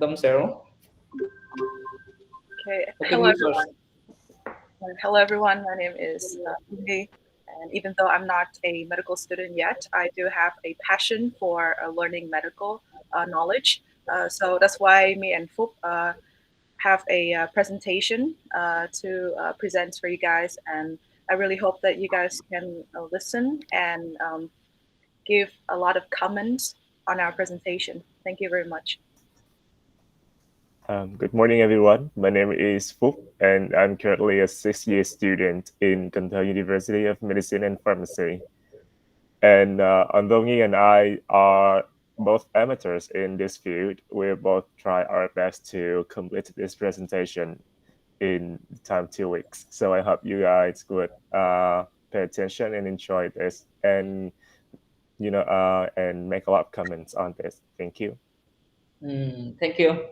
Dom Cheryl. Okay. Okay, Hello, you everyone. first. Hello, everyone. My name is Umi, and even though I'm not a medical student yet, I do have a passion for learning medical knowledge. So that's why me and Phuc have a presentation to present for you guys, and I really hope that you guys can listen and give a lot of comments on our presentation. Thank you very much. Good morning, everyone. My name is Phuc, and I'm currently a 6-year student in Cần University of Medicine and Pharmacy. And although me and I are both amateurs in this field, we'll both try our best to complete this presentation in time 2 weeks. So I hope you guys would pay attention and enjoy this, and and make a lot of comments on this. Thank you. Thank you.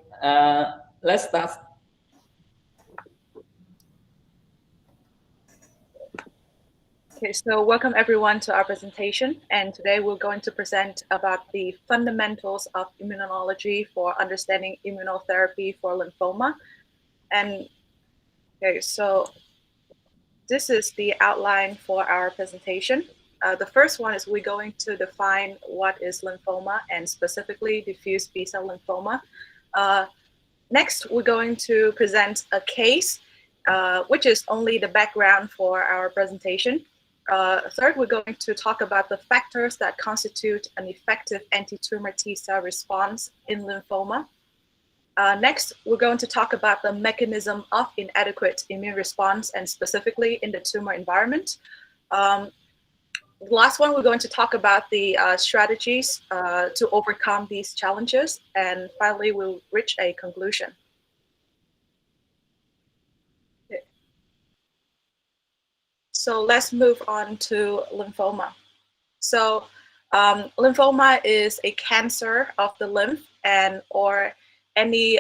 Let's start. Okay, so welcome everyone to our presentation, and today we're going to present about the fundamentals of immunology for understanding immunotherapy for lymphoma. And okay, so this is the outline for our presentation. The first one is we're going to define what is lymphoma and specifically diffuse B-cell lymphoma. Next, we're going to present a case, which is only the background for our presentation. Third, we're going to talk about the factors that constitute an effective anti-tumor T-cell response in lymphoma. Next, we're going to talk about the mechanism of inadequate immune response and specifically in the tumor environment. The last one, we're going to talk about the strategies to overcome these challenges. And finally, we'll reach a conclusion. Okay. So let's move on to lymphoma. So lymphoma is a cancer of the lymph and or any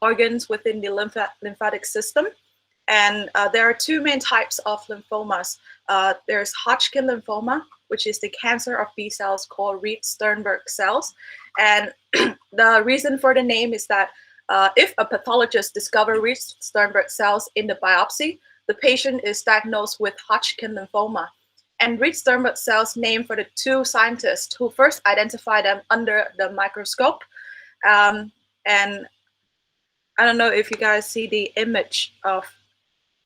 organs within the lymphatic system. And there are two main types of lymphomas. There's Hodgkin lymphoma, which is the cancer of B cells called Reed-Sternberg cells. And the reason for the name is that if a pathologist discovers Reed-Sternberg cells in the biopsy, the patient is diagnosed with Hodgkin lymphoma. And Reed-Sternberg cells named for the two scientists who first identified them under the microscope. And I don't know if you guys see the image of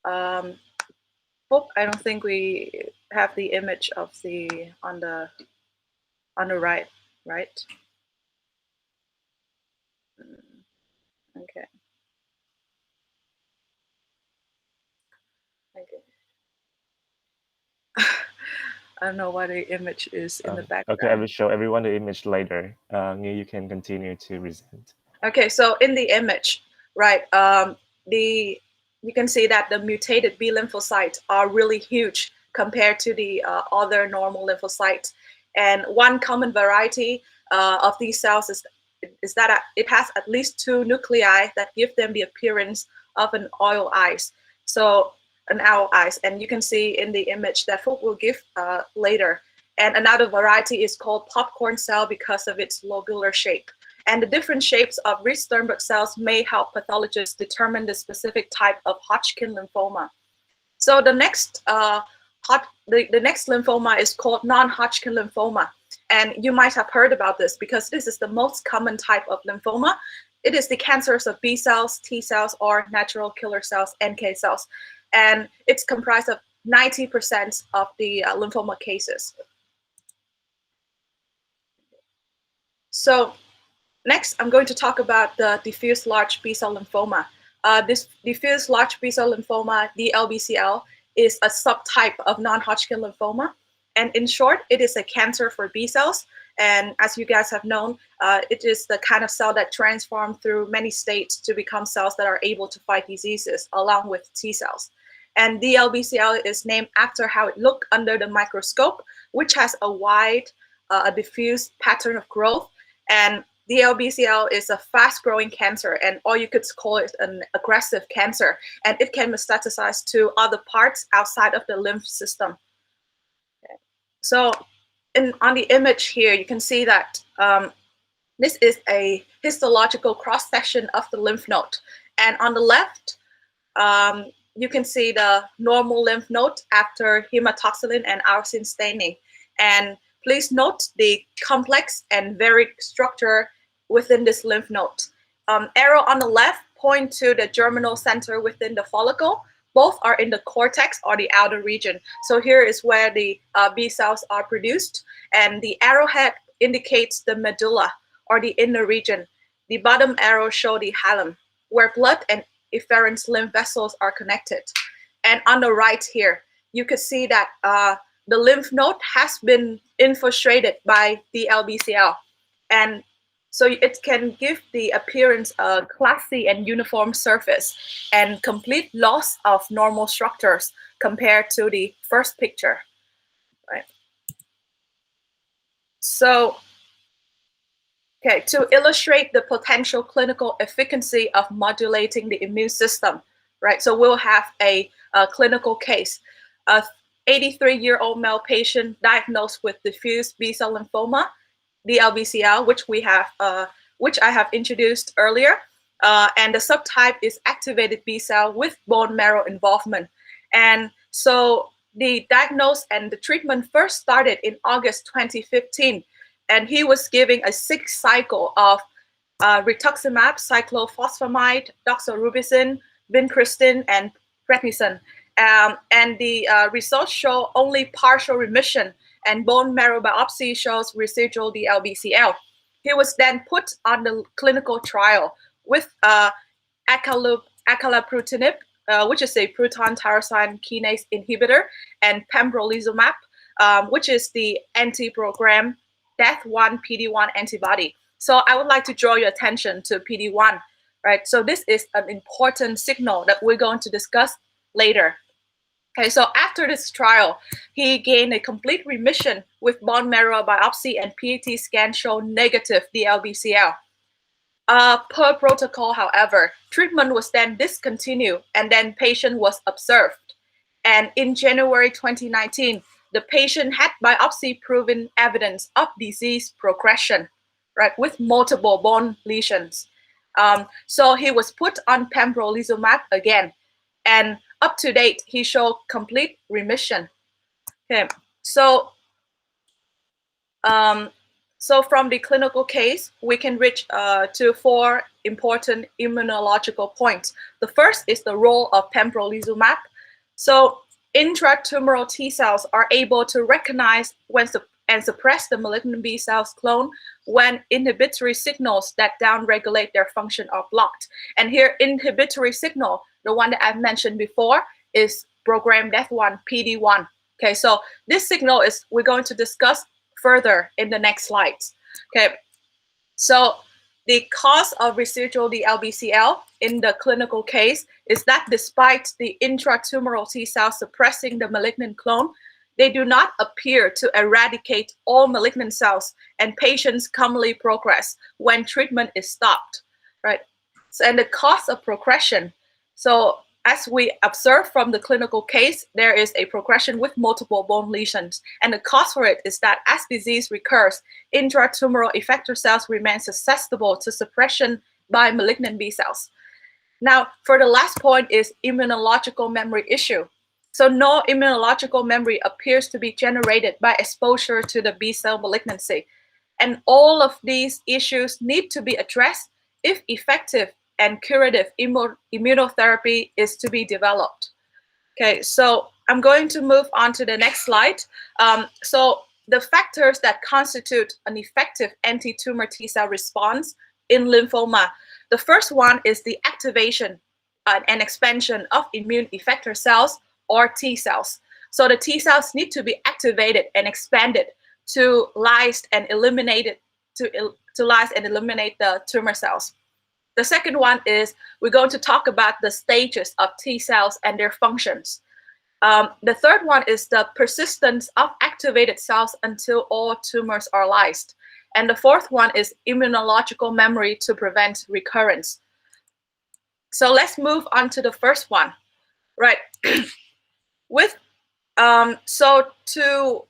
I don't think we have the image of the on the right. Okay. I don't know why the image is in the background. Okay, I will show everyone the image later. You can continue to present. Okay, so in the image, right, you can see that the mutated B lymphocytes are really huge compared to the other normal lymphocytes. And one common variety of these cells is that it has at least two nuclei that give them the appearance of an oil ice. So an owl eyes, and you can see in the image that Phuc will give later. And another variety is called popcorn cell because of its lobular shape. And the different shapes of Reed-Sternberg cells may help pathologists determine the specific type of Hodgkin lymphoma. So the next the next lymphoma is called non-Hodgkin lymphoma. And you might have heard about this because this is the most common type of lymphoma. It is the cancers of B cells, T cells, or natural killer cells, NK cells. And it's comprised of 90% of the lymphoma cases. So next, I'm going to talk about the diffuse large B-cell lymphoma. This diffuse large B-cell lymphoma, DLBCL, is a subtype of non-Hodgkin lymphoma. And in short, it is a cancer for B cells. And as you guys have known, it is the kind of cell that transforms through many states to become cells that are able to fight diseases, along with T cells. And DLBCL is named after how it looked under the microscope, which has a wide, diffuse pattern of growth. And DLBCL is a fast-growing cancer, and or you could call it an aggressive cancer, and it can metastasize to other parts outside of the lymph system. Okay. So on the image here, you can see that This is a histological cross-section of the lymph node. And on the left, you can see the normal lymph node after hematoxylin and arsine staining. And please note the complex and varied structure within this lymph node. Arrow on the left point to the germinal center within the follicle. Both are in the cortex or the outer region. So here is where the B cells are produced. And the arrowhead indicates the medulla or the inner region. The bottom arrow shows the hilum, where blood and efferent lymph vessels are connected. And on the right here, you can see that the lymph node has been infiltrated by the LBCL. And so it can give the appearance of a classy and uniform surface and complete loss of normal structures compared to the first picture. Right. So, okay, to illustrate the potential clinical efficacy of modulating the immune system, right? So we'll have a clinical case. A 83-year-old male patient diagnosed with diffuse B-cell lymphoma, DLBCL, which I have introduced earlier, and the subtype is activated B cell with bone marrow involvement. And so the diagnosis and the treatment first started in August 2015, and he was given a 6 cycle of rituximab, cyclophosphamide, doxorubicin, vincristine, and prednisone. And the results show only partial remission, and bone marrow biopsy shows residual DLBCL. He was then put on the clinical trial with acalabrutinib, which is a proton tyrosine kinase inhibitor, and pembrolizumab, which is the anti-program Death-1 PD-1 antibody. So I would like to draw your attention to PD-1, right? So this is an important signal that we're going to discuss later. Okay, so after this trial, he gained a complete remission with bone marrow biopsy and PET scan show negative DLBCL. Per protocol, however, treatment was then discontinued and then patient was observed. And in January 2019, the patient had biopsy-proven evidence of disease progression, right, with multiple bone lesions. So he was put on pembrolizumab again. And up to date, he showed complete remission. Okay, so from the clinical case, we can reach to 4 important immunological points. The first is the role of pembrolizumab. So intratumoral T cells are able to recognize and suppress the malignant B cells clone when inhibitory signals that downregulate their function are blocked. And here, inhibitory signal, the one that I've mentioned before, is program Death-1 PD-1. Okay, so this signal is we're going to discuss further in the next slides. Okay, so the cause of residual DLBCL in the clinical case is that despite the intratumoral T cells suppressing the malignant clone, they do not appear to eradicate all malignant cells, and patients commonly progress when treatment is stopped, right? So, and the cause of progression. So as we observe from the clinical case, there is a progression with multiple bone lesions. And the cause for it is that as disease recurs, intratumoral effector cells remain susceptible to suppression by malignant B cells. Now, for the last point is immunological memory issue. So no immunological memory appears to be generated by exposure to the B cell malignancy. And all of these issues need to be addressed if effective and curative immunotherapy is to be developed. Okay, so I'm going to move on to the next slide. So the factors that constitute an effective anti-tumor T cell response in lymphoma. The first one is the activation and expansion of immune effector cells or T cells. So the T cells need to be activated and expanded to lyse and eliminate the tumor cells. The second one is we're going to talk about the stages of T cells and their functions. The third one is the persistence of activated cells until all tumors are lysed. And the fourth one is immunological memory to prevent recurrence. So let's move on to the first one, right? So to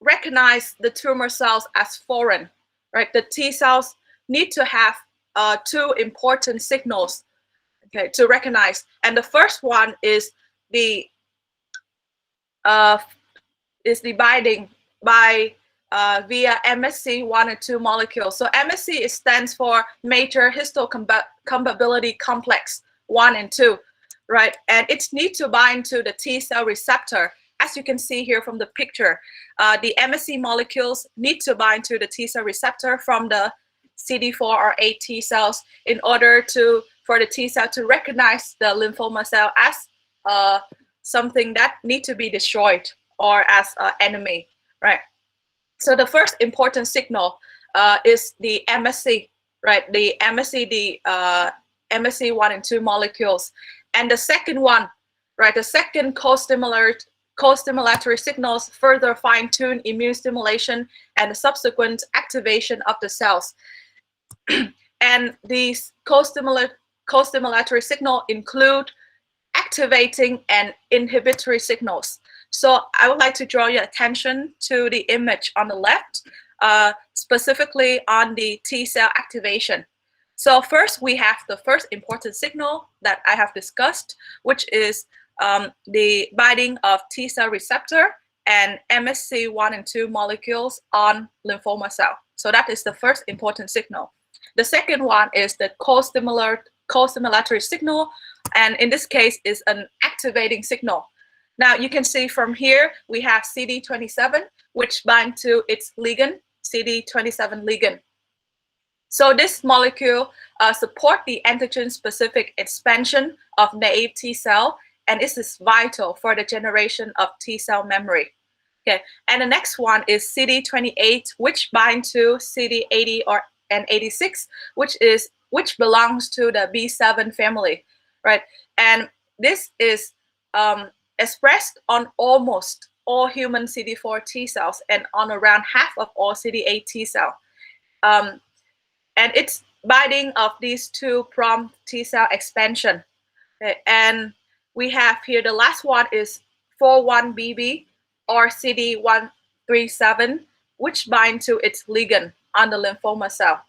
recognize the tumor cells as foreign, right? The T cells need to have two important signals, okay, to recognize. And the first one is the binding by via MSC 1 and 2 molecules. So MSC stands for major histocompatibility complex 1 and 2, right? And it needs to bind to the T cell receptor. As you can see here from the picture, the MSC molecules need to bind to the T cell receptor from the CD4 or 8 T cells in order for the T cell to recognize the lymphoma cell as something that need to be destroyed or as an enemy, right? So the first important signal is the MSC, right? The MSC, MSC 1 and 2 molecules. And the second one, right, the second co-stimulatory signals further fine-tune immune stimulation and the subsequent activation of the cells. And these co-stimulatory signals include activating and inhibitory signals. So I would like to draw your attention to the image on the left, specifically on the T cell activation. So first, we have the first important signal that I have discussed, which is the binding of T cell receptor and MSC 1 and 2 molecules on lymphoma cell. So that is the first important signal. The second one is the co-stimulatory signal, and in this case is an activating signal. Now you can see from here we have CD27, which bind to its ligand, CD27 ligand. So this molecule support the antigen-specific expansion of naive T cell, and this is vital for the generation of T cell memory. Okay, and the next one is CD28, which bind to CD80 and 86, which belongs to the B7 family, right? And this is expressed on almost all human CD4 T cells and on around half of all CD8 T cell. And it's binding of these two prompt T cell expansion. Okay. And we have here the last one is 41BB or CD137, which bind to its ligand on the lymphoma cell.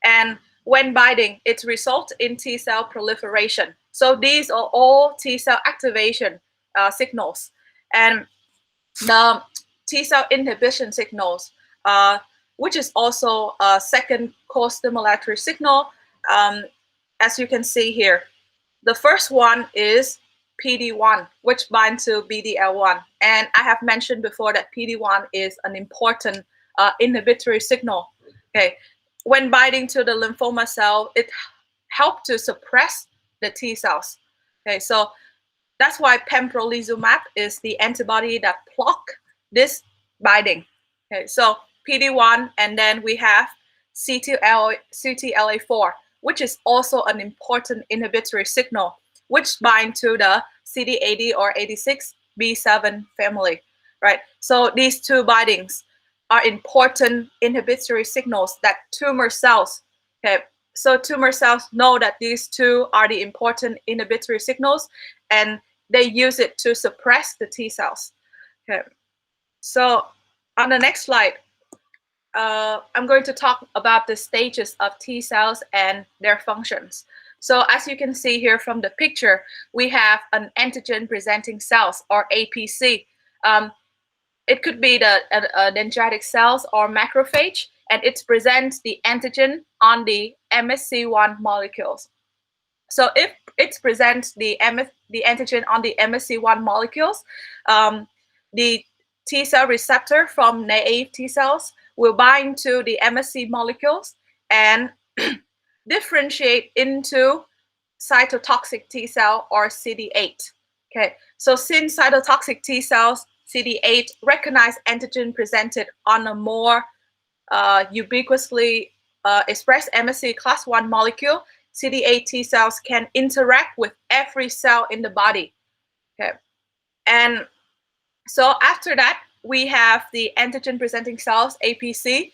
And when binding, it results in T cell proliferation. So these are all T cell activation signals. And the T cell inhibition signals, which is also a second co-stimulatory signal, as you can see here. The first one is PD1, which binds to BDL1. And I have mentioned before that PD1 is an important inhibitory signal. Okay, when binding to the lymphoma cell, it helps to suppress the T cells. Okay, so that's why pembrolizumab is the antibody that block this binding. Okay, so PD1, and then we have CTLA4, which is also an important inhibitory signal, which bind to the CD80 or 86 B7 family, right? So these two bindings are important inhibitory signals that tumor cells, okay, so tumor cells know that these two are the important inhibitory signals, and they use it to suppress the T cells. Okay. So on the next slide, I'm going to talk about the stages of T cells and their functions. So as you can see here from the picture, we have an antigen presenting cells or APC. It could be the dendritic cells or macrophage, and it presents the antigen on the MSC1 molecules. So if it presents the antigen on the MSC1 molecules, the T cell receptor from naive T cells will bind to the MSC molecules and differentiate into cytotoxic T cell or CD8. Okay, so since cytotoxic T cells, CD8 recognize antigen presented on a more ubiquitously expressed MSC class 1 molecule, CD8 T cells can interact with every cell in the body. Okay, and so after that, we have the antigen presenting cells, APC,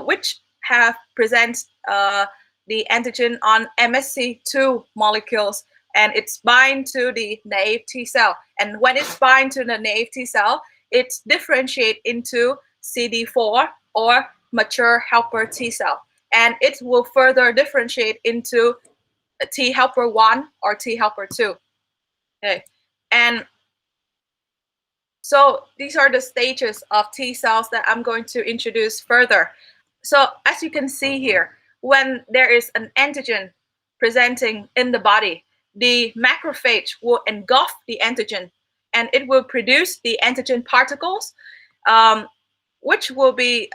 which have present the antigen on MSC2 molecules, and it's bind to the naive T cell. And when it's bind to the naive T cell, it's differentiate into CD4 or mature helper T cell. and it will further differentiate into T helper 1 or T helper 2. Okay, and so these are the stages of T cells that I'm going to introduce further. So as you can see here, when there is an antigen presenting in the body, the macrophage will engulf the antigen and it will produce the antigen particles, which will be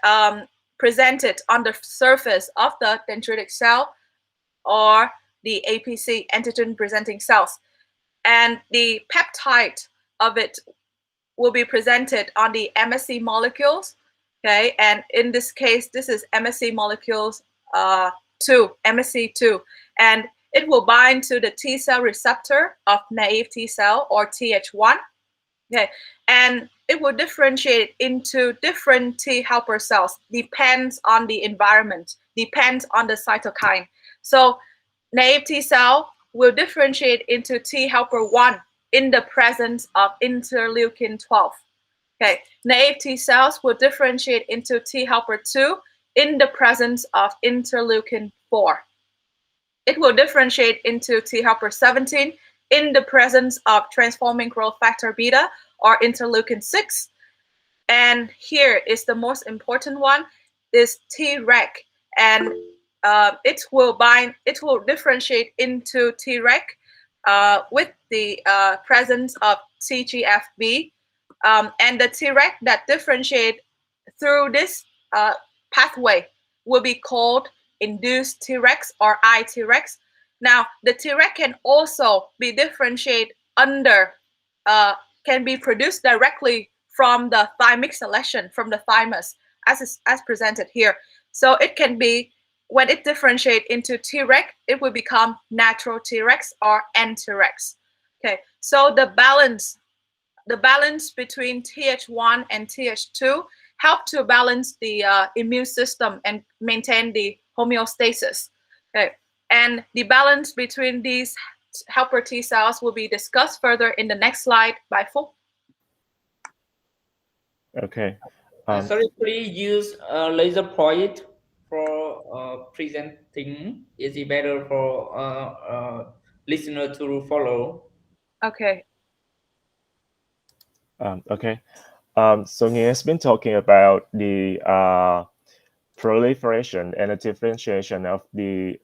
presented on the surface of the dendritic cell or the APC, antigen presenting cells. And the peptide of it will be presented on the MSC molecules, okay? And in this case, this is MSC molecules 2, MSC2, and it will bind to the T cell receptor of naive T cell or Th1, okay? And it will differentiate into different T helper cells, depends on the environment, depends on the cytokine. So naive T cell will differentiate into T helper 1 in the presence of interleukin 12. Okay, naive T cells will differentiate into T helper 2 in the presence of interleukin 4. It will differentiate into T helper 17 in the presence of transforming growth factor beta or interleukin 6. And here is the most important one, is Treg, and it will differentiate into Treg with the presence of TGFB, and the Treg that differentiate through this pathway will be called induced Tregs or iTregs. Now, the Treg can also be differentiated can be produced directly from the thymic selection, from the thymus, as presented here. So it can be, when it differentiates into Treg, it will become natural Tregs or N-Tregs. Okay, so the balance between Th1 and Th2 help to balance the immune system and maintain the homeostasis. Okay, and the balance between these helper T cells will be discussed further in the next slide by Phúc. Okay. Sorry, please use laser point for presenting. Is it better for listener to follow? Okay. Okay. So Nghĩa has been talking about the proliferation and the differentiation of the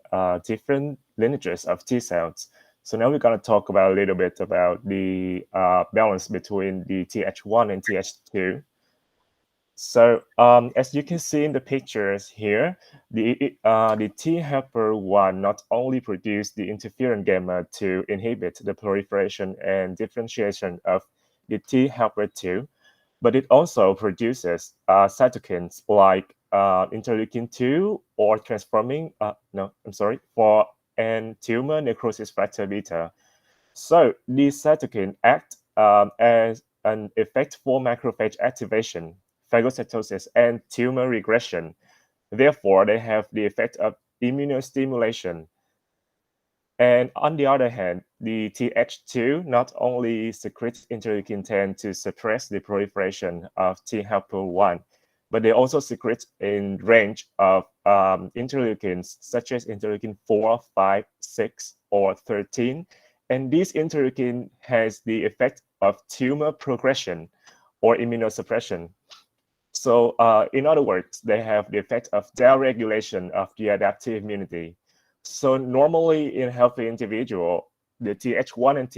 different lineages of T cells. So now we're going to talk about a little bit about the balance between the Th1 and Th2. So as you can see in the pictures here, the T helper 1 not only produces the interferon gamma to inhibit the proliferation and differentiation of the T helper 2, but it also produces cytokines like interleukin 2 or for an tumor necrosis factor beta. So these cytokines act as an effective macrophage activation, phagocytosis, and tumor regression. Therefore, they have the effect of immunostimulation. And on the other hand, the Th2 not only secretes interleukin 10 to suppress the proliferation of T helper 1, but they also secrete a range of interleukins, such as interleukin 4, 5, 6, or 13. And this interleukin has the effect of tumor progression or immunosuppression. So in other words, they have the effect of downregulation of the adaptive immunity. So normally in a healthy individual, the Th1 and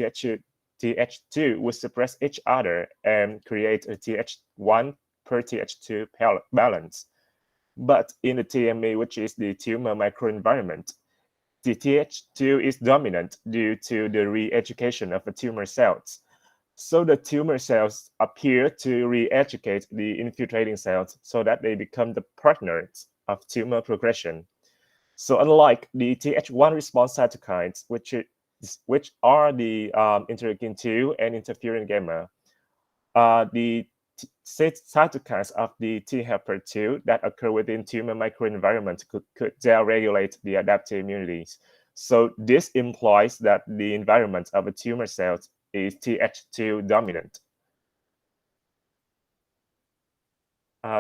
Th2 will suppress each other and create a Th1 per Th2 balance. But in the TME, which is the tumor microenvironment, the Th2 is dominant due to the re-education of the tumor cells. So the tumor cells appear to re-educate the infiltrating cells so that they become the partners of tumor progression. So unlike the Th1 response cytokines, which are the interleukin 2 and interferon gamma, the cytokines of the T helper 2 that occur within tumor microenvironment could downregulate the adaptive immunities. So this implies that the environment of a tumor cells is Th2 dominant.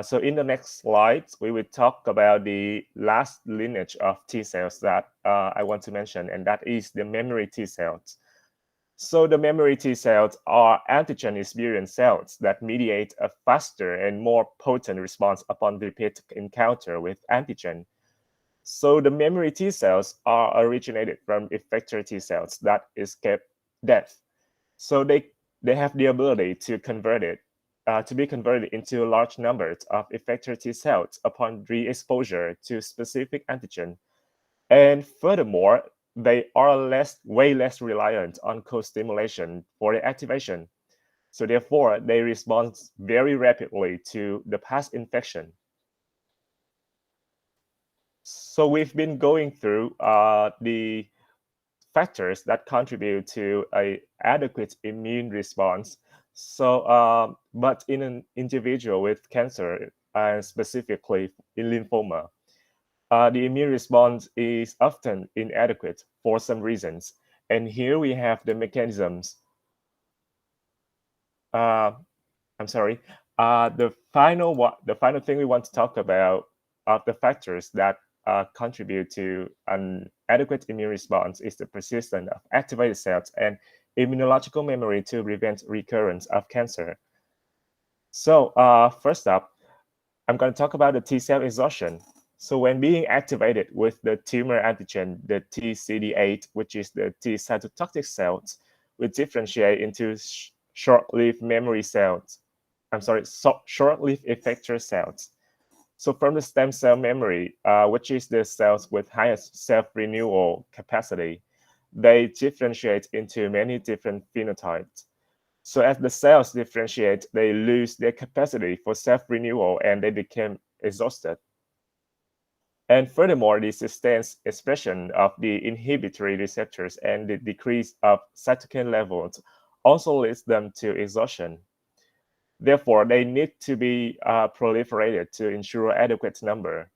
So in the next slides, we will talk about the last lineage of T cells that I want to mention, and that is the memory T cells. So the memory T cells are antigen-experienced cells that mediate a faster and more potent response upon repeated encounter with antigen. So the memory T cells are originated from effector T cells that escape death. So they have the ability to be converted into large numbers of effector T cells upon re-exposure to specific antigen. And furthermore, they are way less reliant on co-stimulation for the activation. So therefore, they respond very rapidly to the past infection. So we've been going through the factors that contribute to an adequate immune response. So, but in an individual with cancer, and specifically in lymphoma, the immune response is often inadequate for some reasons. And here we have the mechanisms. I'm sorry. The final thing we want to talk about are the factors that contribute to an adequate immune response is the persistence of activated cells and immunological memory to prevent recurrence of cancer. So first up, I'm going to talk about the T cell exhaustion. So when being activated with the tumor antigen, the TCD8, which is the T cytotoxic cells, will differentiate into short-lived memory cells. Short-lived effector cells. So from the stem cell memory, which is the cells with highest self-renewal capacity, they differentiate into many different phenotypes. So as the cells differentiate, they lose their capacity for self-renewal and they become exhausted. And furthermore, the sustained expression of the inhibitory receptors and the decrease of cytokine levels also leads them to exhaustion. Therefore, they need to be proliferated to ensure adequate number.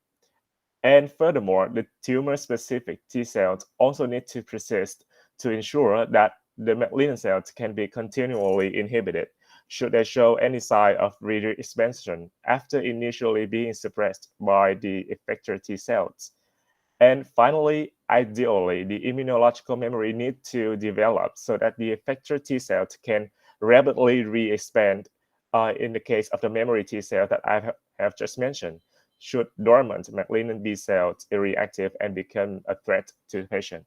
And furthermore, the tumor-specific T cells also need to persist to ensure that the malignant cells can be continually inhibited should they show any sign of re-expansion after initially being suppressed by the effector T cells. And finally, ideally, the immunological memory needs to develop so that the effector T cells can rapidly re-expand in the case of the memory T cell that I have just mentioned, should dormant malignant B cells be reactive and become a threat to the patient.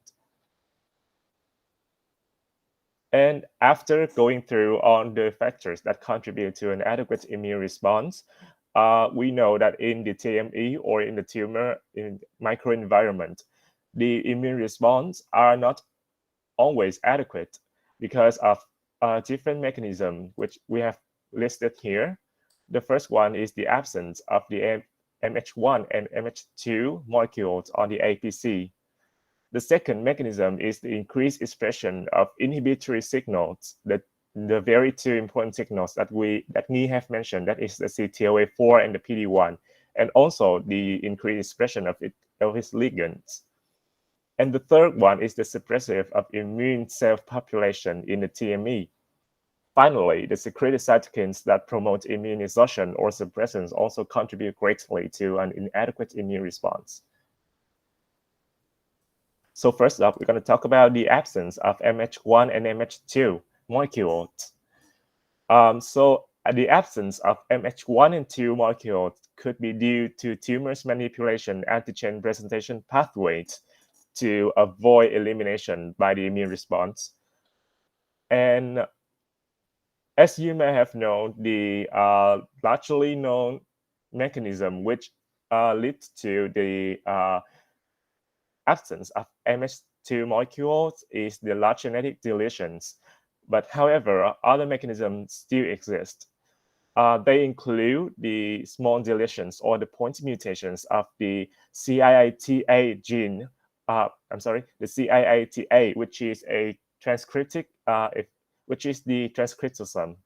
And after going through all the factors that contribute to an adequate immune response, we know that in the TME or in the tumor in microenvironment, the immune response are not always adequate because of different mechanisms, which we have listed here. The first one is the absence of the MH1 and MH2 molecules on the APC. The second mechanism is the increased expression of inhibitory signals, the very two important signals that Nhi have mentioned, that is the CTLA4 and the PD1, and also the increased expression of its ligands. And the third one is the suppressive of immune cell population in the TME. Finally, the secreted cytokines that promote immune exhaustion or suppression also contribute greatly to an inadequate immune response. So first up, we're going to talk about the absence of MH1 and MH2 molecules. The absence of MH1 and 2 molecules could be due to tumors manipulation antigen presentation pathways to avoid elimination by the immune response. And as you may have known, the largely known mechanism which leads to the absence of MH2 molecules is the large genetic deletions. But however, other mechanisms still exist. They include the small deletions or the point mutations of the CIITA gene. The CIITA, which is a transcriptic, which is the transcriptosome,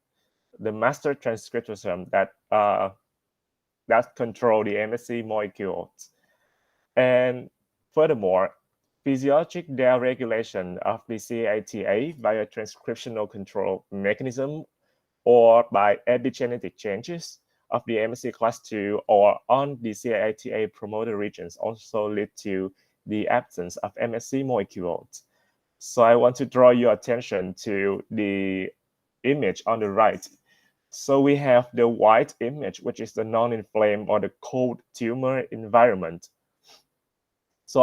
the master transcriptosome that control the MSC molecules. And furthermore, physiologic deregulation of the CIITA via transcriptional control mechanism or by epigenetic changes of the MSC class 2 or on the CATA promoter regions also lead to the absence of MSC molecules. So I want to draw your attention to the image on the right. So we have the white image, which is the non-inflamed or the cold tumor environment. So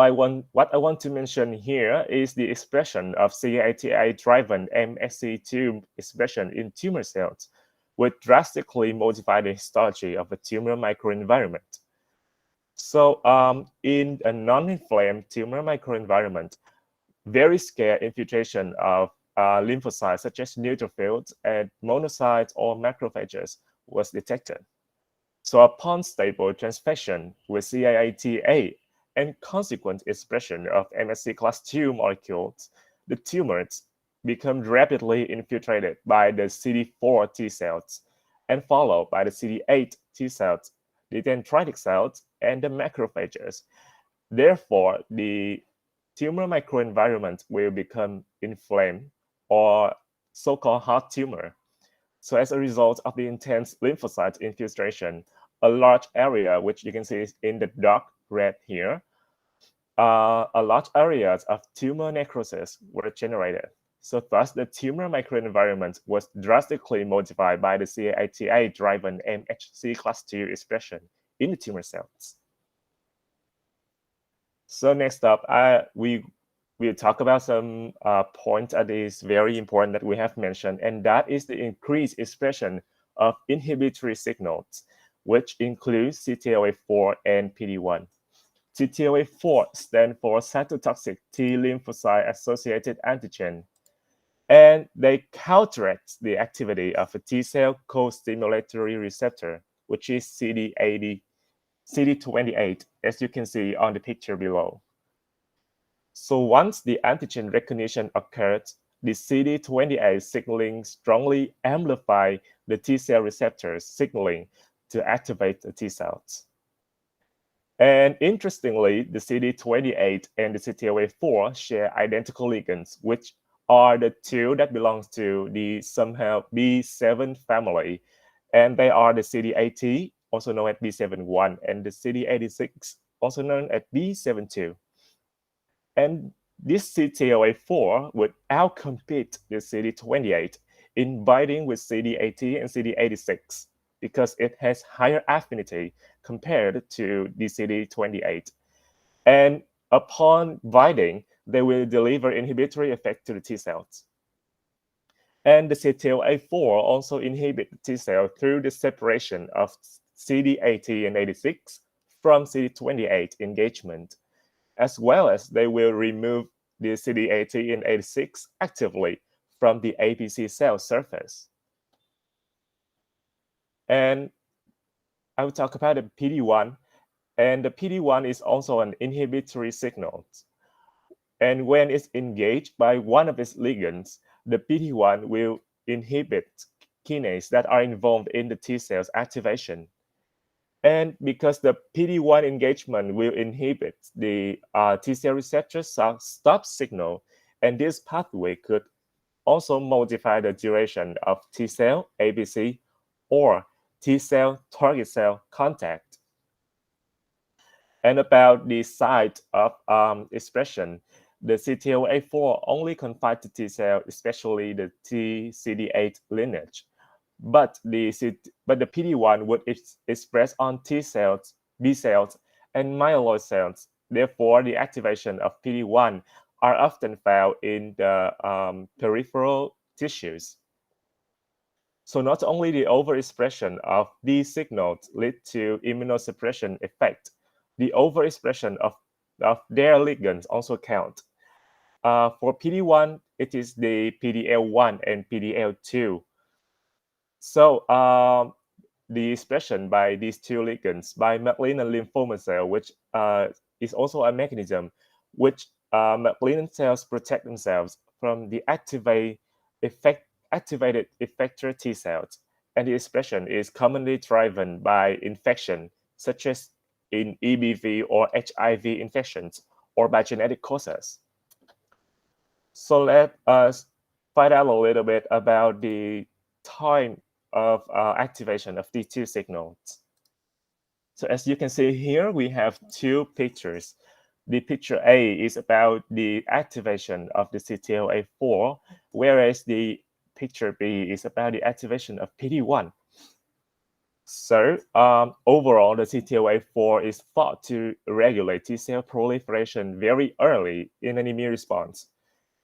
what I want to mention here is the expression of CATA-driven MSC2 expression in tumor cells, which drastically modify the histology of the tumor microenvironment. So in a non-inflamed tumor microenvironment, very scarce infiltration of lymphocytes such as neutrophils and monocytes or macrophages was detected. So upon stable transfection with CAATA and consequent expression of MSC class 2 molecules, the tumors become rapidly infiltrated by the CD4 T cells and followed by the CD8 T cells, the dendritic cells, and the macrophages. Therefore, the tumor microenvironment will become inflamed or so-called hot tumor. So as a result of the intense lymphocyte infiltration, a large area, which you can see is in the dark red here, a large areas of tumor necrosis were generated. So thus, the tumor microenvironment was drastically modified by the CATA-driven MHC class 2 expression in the tumor cells. So next up, we'll talk about some points that is very important that we have mentioned, and that is the increased expression of inhibitory signals, which includes CTLA-4 and PD-1. CTLA-4 stands for cytotoxic T lymphocyte-associated antigen, and they counteract the activity of a T-cell co-stimulatory receptor, which is CD28, as you can see on the picture below. So once the antigen recognition occurs, the CD28 signaling strongly amplify the T-cell receptors signaling to activate the T cells. And interestingly, the CD28 and the CTLA-4 share identical ligands, which are the two that belongs to the somehow B7 family. And they are the CD80, also known as B71, and the CD86, also known as B72. And this CTLA-4 would outcompete the CD28 in binding with CD80 and CD86 because it has higher affinity compared to the CD28. And upon binding, they will deliver inhibitory effect to the T cells. And the CTLA-4 also inhibit the T cell through the separation of CD80 and 86 from CD28 engagement, as well as they will remove the CD80 and 86 actively from the APC cell surface. And I will talk about the PD-1, and the PD-1 is also an inhibitory signal. And when it's engaged by one of its ligands, the PD-1 will inhibit kinases that are involved in the T cells activation. And because the PD-1 engagement will inhibit the T cell receptor stop signal, and this pathway could also modify the duration of T cell ABC or T cell target cell contact. And about the site of expression, the CTLA-4 only confined to T cell, especially the TCD8 lineage. But the PD-1 would express on T cells, B cells, and myeloid cells. Therefore, the activation of PD-1 are often found in the peripheral tissues. So not only the overexpression of these signals lead to immunosuppression effect, the overexpression of their ligands also count. For PD-1, it is the PDL1 and PDL2. So the expression by these two ligands by malignant lymphoma cell, which is also a mechanism which malignant cells protect themselves from the activated effector T cells, and the expression is commonly driven by infection, such as in EBV or HIV infections, or by genetic causes. So let us find out a little bit about the time of activation of T2 signals. So as you can see here, we have two pictures. The picture A is about the activation of the CTLA4, whereas the picture B is about the activation of PD-1. So overall, the CTLA4 is thought to regulate T cell proliferation very early in an immune response,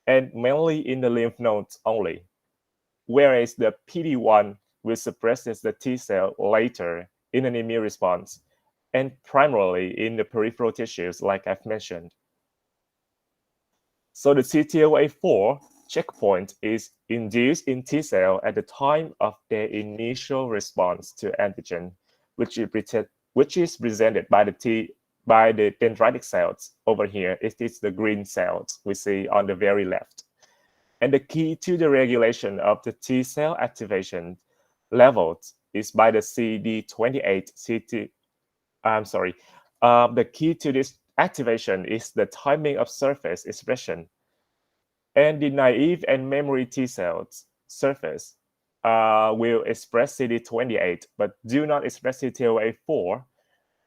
and mainly in the lymph nodes only, whereas the PD-1 will suppress the T cell later in an immune response, and primarily in the peripheral tissues, like I've mentioned. So the CTLA4 checkpoint is induced in T cell at the time of their initial response to antigen, which is presented by the dendritic cells over here. It is the green cells we see on the very left. And the key to the regulation of the T cell activation levels is by the CD28 CT. The key to this activation is the timing of surface expression. And the naive and memory T cells surface will express CD28, but do not express CTLA4.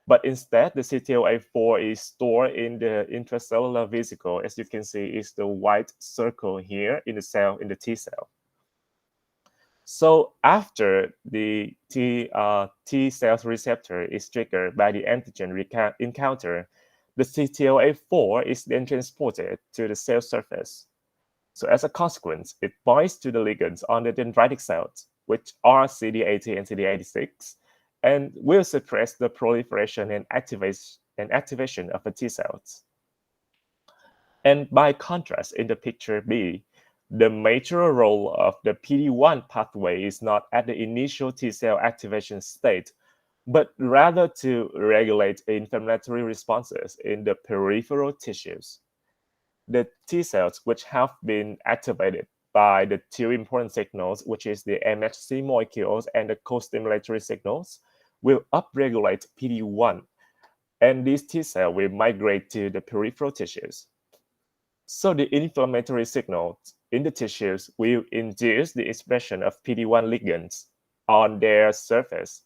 But instead, the CTLA4 is stored in the intracellular vesicle. As you can see, is the white circle here in the cell, in the T cell. So after the T cells receptor is triggered by the antigen encounter, the CTLA4 is then transported to the cell surface. So as a consequence, it binds to the ligands on the dendritic cells, which are CD80 and CD86, and will suppress the proliferation and activation of the T cells. And by contrast, in the picture B, the major role of the PD-1 pathway is not at the initial T cell activation state, but rather to regulate inflammatory responses in the peripheral tissues. The T cells, which have been activated by the two important signals, which is the MHC molecules and the co-stimulatory signals, will upregulate PD-1, and these T cells will migrate to the peripheral tissues. So the inflammatory signals in the tissues will induce the expression of PD-1 ligands on their surface.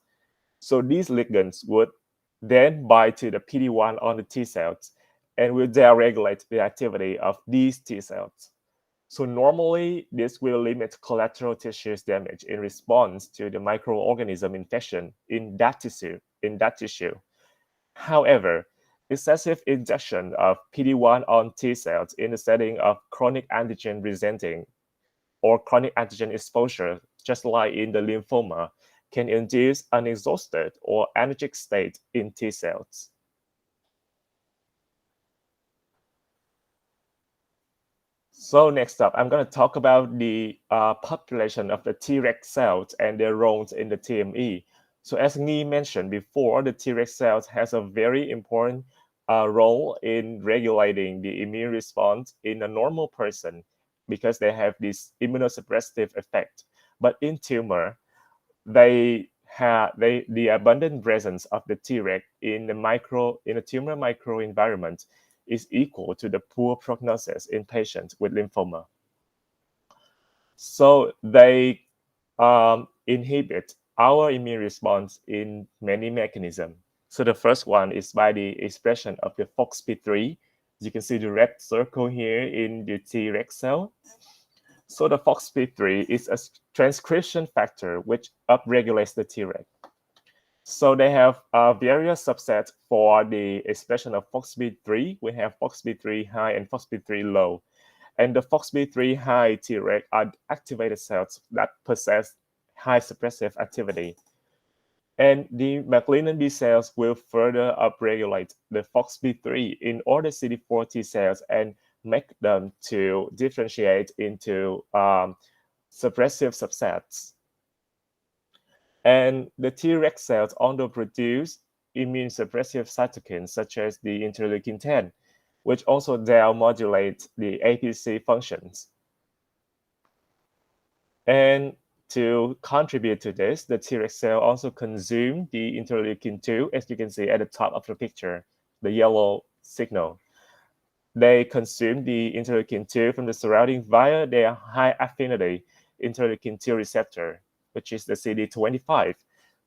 So these ligands would then bind to the PD-1 on the T cells and will deregulate the activity of these T cells. So normally, this will limit collateral tissues damage in response to the microorganism infection in that tissue. However, excessive injection of PD-1 on T cells in the setting of chronic antigen presenting or chronic antigen exposure, just like in the lymphoma, can induce an exhausted or anergic state in T cells. So next up, I'm going to talk about the population of the Treg cells and their roles in the TME. So as Nghi mentioned before, the Treg cells has a very important role in regulating the immune response in a normal person because they have this immunosuppressive effect. But in tumor, the abundant presence of the Treg in the tumor microenvironment is equal to the poor prognosis in patients with lymphoma. So they inhibit our immune response in many mechanisms. So the first one is by the expression of the FOXP3. You can see the red circle here in the Treg cell. So the FOXP3 is a transcription factor which upregulates the Treg. So they have various subsets for the expression of FOXP3. We have FOXP3 high and FOXP3 low. And the FOXP3 high Treg are activated cells that possess high suppressive activity. And the malignant B cells will further upregulate the FOXP3 in order CD4 T cells and make them to differentiate into suppressive subsets. And the Treg cells also produce immune suppressive cytokines such as the interleukin 10, which also down-modulate the APC functions. And to contribute to this, the Treg cell also consume the interleukin 2, as you can see at the top of the picture, the yellow signal. They consume the interleukin 2 from the surrounding via their high affinity interleukin 2 receptor. which is the CD25.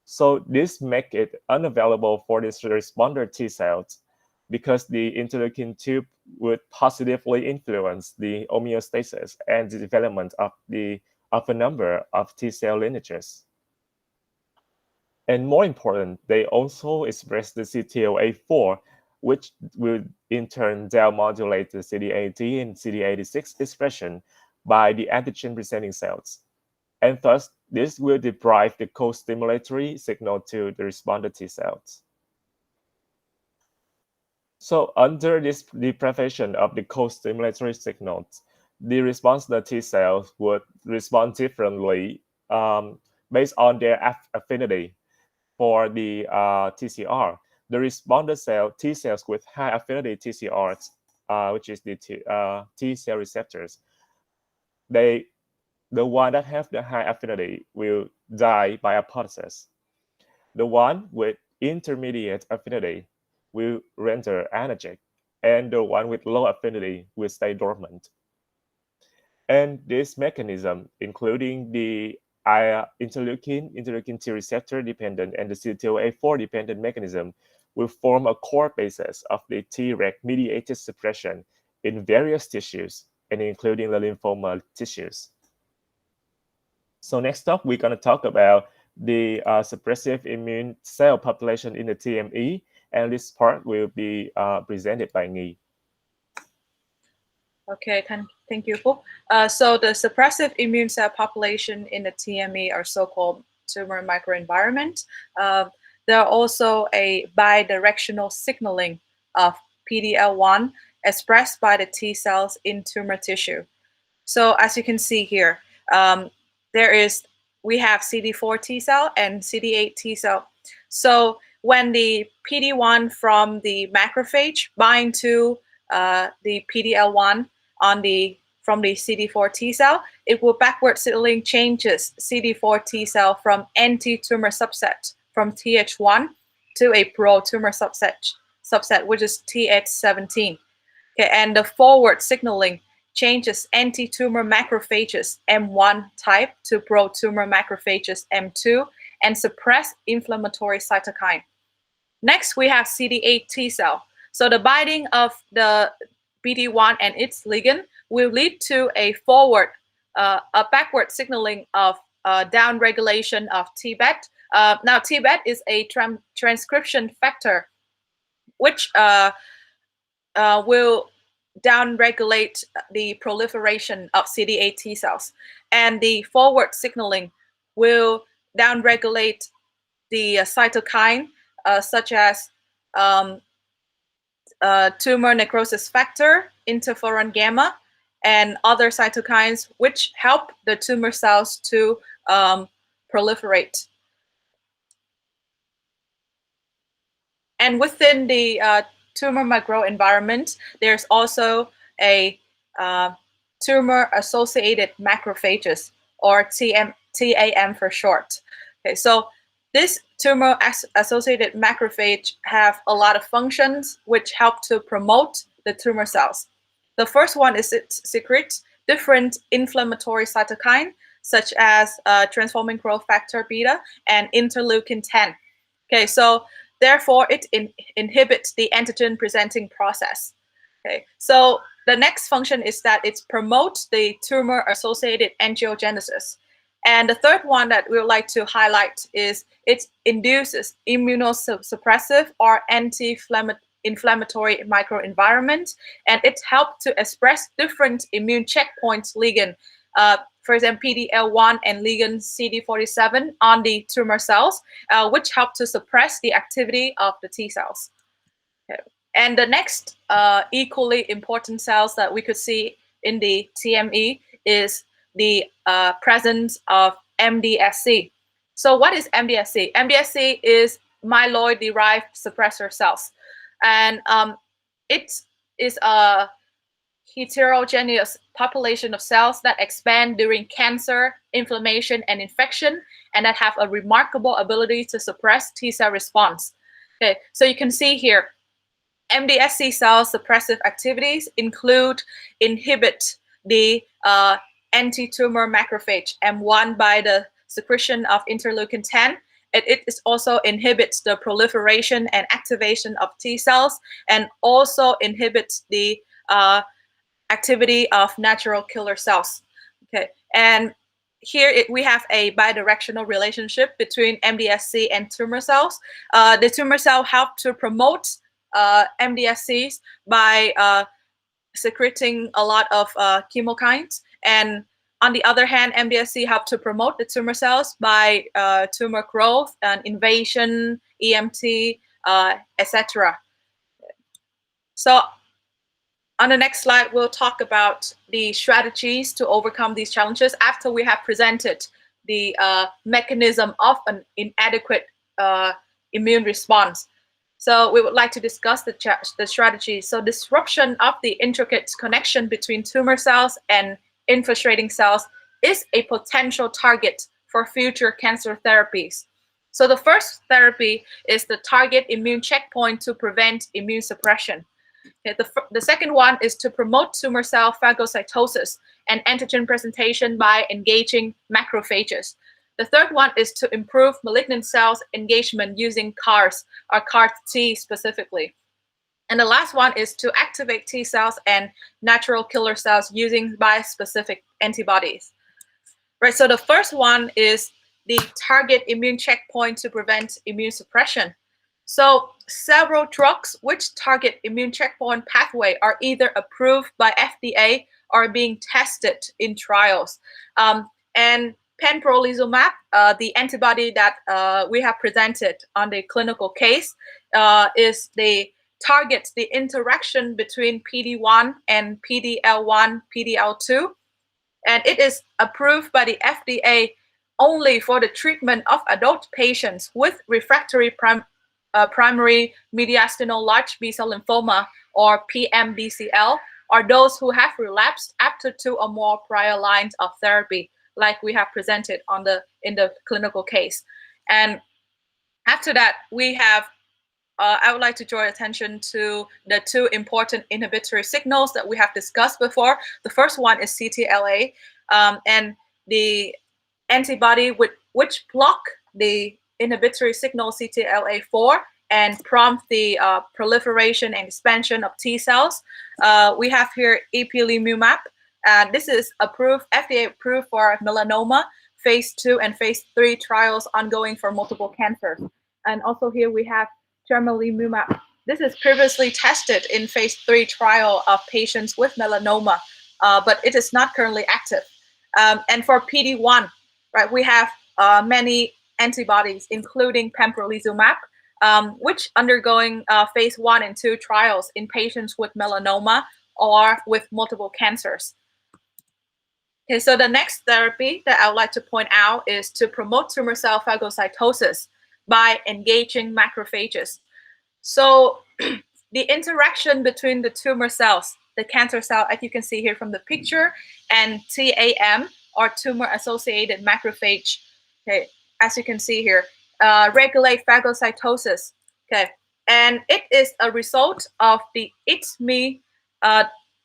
So this makes it unavailable for these responder T cells because the interleukin-2 would positively influence the homeostasis and the development of a number of T cell lineages. And more important, they also express the CTLA4, which will in turn down-modulate the CD80 and CD86 expression by the antigen-presenting cells. And thus, this will deprive the co-stimulatory signal to the responder T cells. So under this deprivation of the co-stimulatory signals, the responsive T cells would respond differently based on their affinity for the TCR. The responder cell T cells with high affinity TCRs, which is the T cell receptors, the one that have the high affinity will die by apoptosis. The one with intermediate affinity will render anergic, and the one with low affinity will stay dormant. And this mechanism, including the interleukin-2 receptor dependent and the CTLA4 dependent mechanism, will form a core basis of the Treg mediated suppression in various tissues, and including the lymphoma tissues. So next up, we're going to talk about the suppressive immune cell population in the TME, and this part will be presented by Nghi. Okay, thank you, Phúc. So the suppressive immune cell population in the TME are so-called tumor microenvironment. There are also a bidirectional signaling of PD-L1 expressed by the T cells in tumor tissue. So as you can see here, we have CD4 T cell and CD8 T cell. So when the PD-1 from the macrophage bind to the PD-L1 from the CD4 T cell, it will backward signaling changes CD4 T cell from anti-tumor subset from Th1 to a pro-tumor subset, which is Th17. Okay, and the forward signaling changes anti-tumor macrophages M1 type to pro-tumor macrophages M2 and suppress inflammatory cytokine. Next, we have CD8 T cell. So the binding of the PD-1 and its ligand will lead to a backward signaling of downregulation of Tbet. Now, Tbet is a transcription factor which will downregulate the proliferation of CD8 T cells. And the forward signaling will downregulate the cytokine such as tumor necrosis factor, interferon gamma, and other cytokines which help the tumor cells to proliferate. And within the tumor microenvironment, there's also a tumor-associated macrophages, or TAM for short. Okay, so this tumor-associated macrophage have a lot of functions which help to promote the tumor cells. The first one is it secretes different inflammatory cytokine, such as transforming growth factor beta and interleukin-10. Okay, so therefore it inhibits the antigen presenting process. Okay, so the next function is that it promotes the tumor-associated angiogenesis. And the third one that we would like to highlight is it induces immunosuppressive or anti-inflammatory microenvironment, and it helps to express different immune checkpoint ligand, for example, PD-L1 and ligand CD47 on the tumor cells, which help to suppress the activity of the T cells. Okay. And the next equally important cells that we could see in the TME is the presence of MDSC. So what is MDSC? MDSC is myeloid-derived suppressor cells. And it is a heterogeneous population of cells that expand during cancer, inflammation, and infection, and that have a remarkable ability to suppress T cell response. Okay, so you can see here, MDSC cell suppressive activities inhibit the anti-tumor macrophage M1 by the secretion of interleukin-10. It also inhibits the proliferation and activation of T cells, and also inhibits the activity of natural killer cells. Okay, and here we have a bidirectional relationship between MDSC and tumor cells. The tumor cell help to promote MDSCs by secreting a lot of chemokines, and on the other hand, MDSC help to promote the tumor cells by tumor growth and invasion, EMT, etc. So on the next slide, we'll talk about the strategies to overcome these challenges after we have presented the mechanism of an inadequate immune response. So we would like to discuss the strategy. So disruption of the intricate connection between tumor cells and infiltrating cells is a potential target for future cancer therapies. So the first therapy is the target immune checkpoint to prevent immune suppression. Okay, the second one is to promote tumor cell phagocytosis and antigen presentation by engaging macrophages. The third one is to improve malignant cells engagement using CARs, or CAR-T specifically. And the last one is to activate T cells and natural killer cells using bispecific antibodies. Right, so the first one is the target immune checkpoint to prevent immune suppression. So several drugs which target immune checkpoint pathway are either approved by FDA or being tested in trials. And pembrolizumab, the antibody that we have presented on the clinical case, is the targets the interaction between PD-1 and PD-L1, PD-L2, and it is approved by the FDA only for the treatment of adult patients with refractory primary mediastinal large B-cell lymphoma, or PMBCL, or those who have relapsed after 2 or more prior lines of therapy, like we have presented in the clinical case. And after that, we have I would like to draw attention to the 2 important inhibitory signals that we have discussed before. The first one is CTLA, and the antibody which block the inhibitory signal CTLA4 and prompt the proliferation and expansion of T cells. We have here ipilimumab. This is approved, FDA approved for melanoma, phase 2 and phase 3 trials ongoing for multiple cancers. And also here we have tremelimumab. This is previously tested in phase 3 trial of patients with melanoma, but it is not currently active. And for PD-1, right, we have many antibodies, including pembrolizumab, which undergoing phase 1 and 2 trials in patients with melanoma or with multiple cancers. Okay, so the next therapy that I would like to point out is to promote tumor cell phagocytosis by engaging macrophages. So the interaction between the tumor cells, the cancer cell, as you can see here from the picture, and TAM, or tumor-associated macrophage, okay, as you can see here, regulate phagocytosis, okay, and it is a result of the eat-me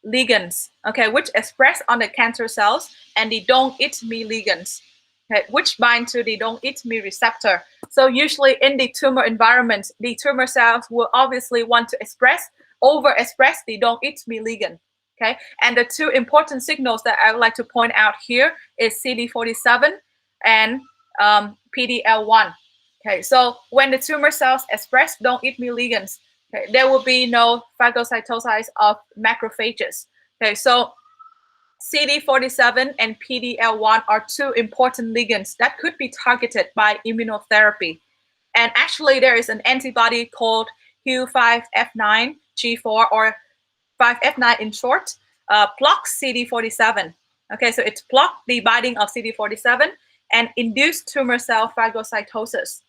ligands, okay, which express on the cancer cells, and the don't eat me ligands, okay, which bind to the don't eat me receptor. So usually in the tumor environment, the tumor cells will obviously want to overexpress the don't eat me ligand. Okay, and the 2 important signals that I would like to point out here is CD47 and PD-L1. Okay, so when the tumor cells express don't eat me ligands, okay, there will be no phagocytosis of macrophages. Okay, so CD47 and PD-L1 are 2 important ligands that could be targeted by immunotherapy. And actually, there is an antibody called Hu5F9G4, or 5F9 in short, blocks CD47. Okay, so it blocks the binding of CD47 and induce tumor cell phagocytosis.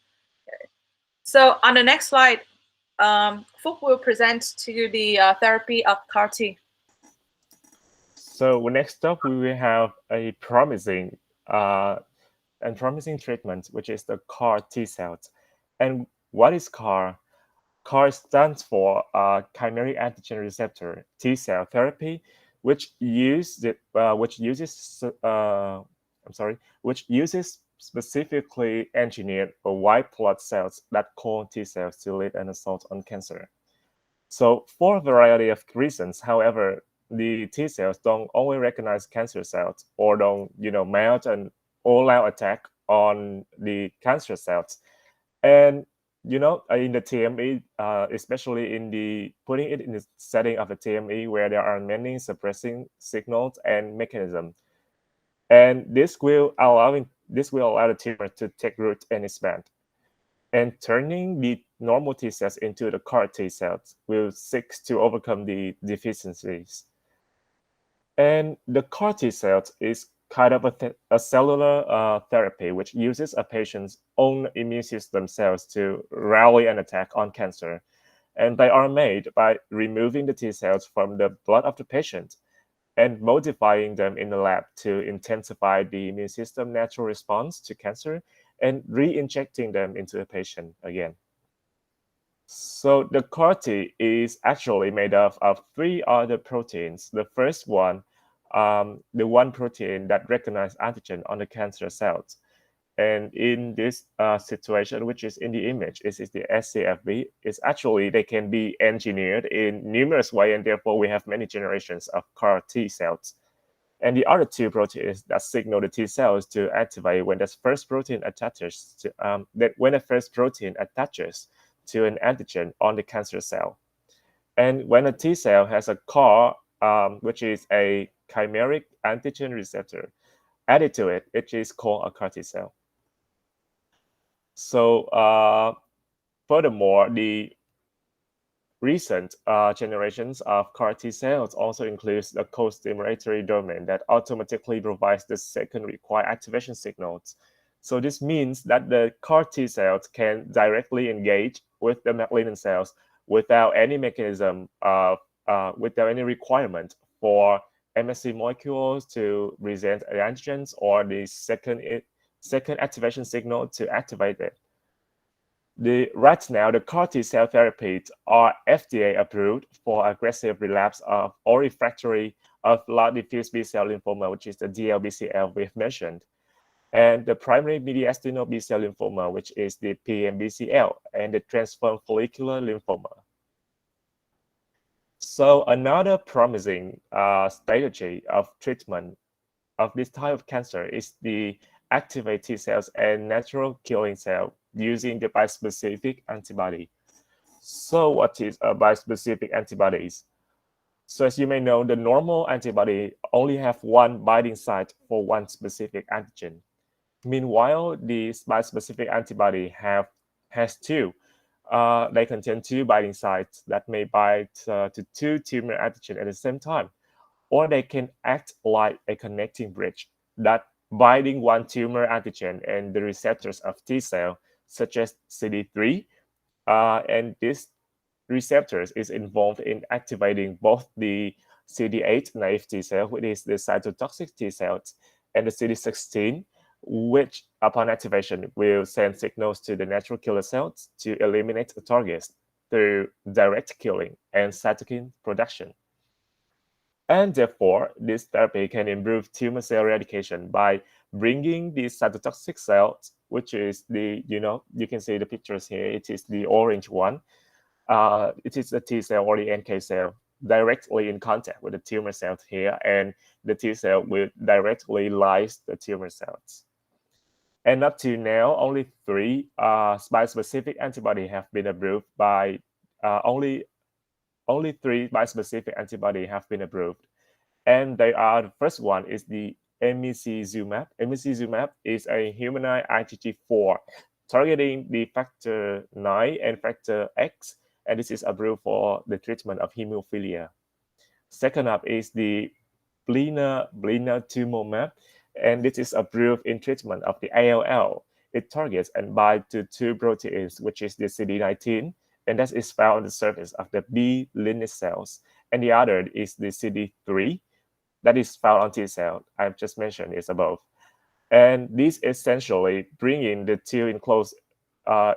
Okay. So on the next slide, Phúc will present to you the therapy of CAR-T. So next up, we will have a promising treatment, which is the CAR T cells. And what is CAR? CAR stands for chimeric antigen receptor T cell therapy, which uses specifically engineered white blood cells that call T cells to lead an assault on cancer. So for a variety of reasons, however, the T cells don't always recognize cancer cells or don't, mount an all-out attack on the cancer cells. And, in the TME, especially in the putting it in the setting of the TME where there are many suppressing signals and mechanisms. And this will allow the tumor to take root and expand. And turning the normal T cells into the CAR T cells will seek to overcome the deficiencies. And the CAR T cells is kind of a cellular therapy which uses a patient's own immune system cells to rally an attack on cancer. And they are made by removing the T cells from the blood of the patient and modifying them in the lab to intensify the immune system natural response to cancer and re-injecting them into a patient again. So the CAR T is actually made up of 3 other proteins. The first one, the one protein that recognizes antigen on the cancer cells. And in this situation, which is in the image, is the scFv, is actually, they can be engineered in numerous ways, and therefore we have many generations of CAR T cells. And the other 2 proteins that signal the T cells to activate when the first protein attaches to when the first protein attaches to an antigen on the cancer cell. And when a T cell has a CAR, which is a chimeric antigen receptor, added to it, it is called a CAR T cell. So furthermore, the recent generations of CAR T cells also includes the co-stimulatory domain that automatically provides the second required activation signals. So this means that the CAR T cells can directly engage with the malignant cells without any mechanism without any requirement for MSC molecules to present antigens or the second activation signal to activate it. Right now, the CAR T cell therapies are FDA approved for aggressive relapse of or refractory of large diffuse B-cell lymphoma, which is the DLBCL we've mentioned, and the primary mediastinal B-cell lymphoma, which is the PMBCL, and the transformed follicular lymphoma. So another promising strategy of treatment of this type of cancer is the activate T cells and natural killing cell using the bispecific antibody. So what is a bispecific antibodies? So as you may know, the normal antibody only have one binding site for one specific antigen. Meanwhile, the bispecific antibody has 2. They contain 2 binding sites that may bind to 2 tumor antigen at the same time, or they can act like a connecting bridge that binding one tumor antigen and the receptors of T cell, such as CD3, and this receptors is involved in activating both the CD8 naive T cell, which is the cytotoxic T cells, and the CD16, which upon activation will send signals to the natural killer cells to eliminate the targets through direct killing and cytokine production. And therefore, this therapy can improve tumor cell eradication by bringing the cytotoxic cells, which is you can see the pictures here. It is the orange one. It is the T cell or the NK cell directly in contact with the tumor cells here, and the T cell will directly lyse the tumor cells. And up to now, only 3 bispecific antibodies have been approved by only 3 bispecific antibodies have been approved. And they are, the first one is the emicizumab. Emicizumab is a humanized IgG4 targeting the factor 9 and factor X, and this is approved for the treatment of hemophilia. Second up is the blinatumomab, and this is approved in treatment of the ALL. It targets and binds to 2 proteins, which is the CD19, and that is found on the surface of the B lineage cells. And the other is the CD3, that is found on T cell. I've just mentioned is above. And this essentially bringing the 2 in close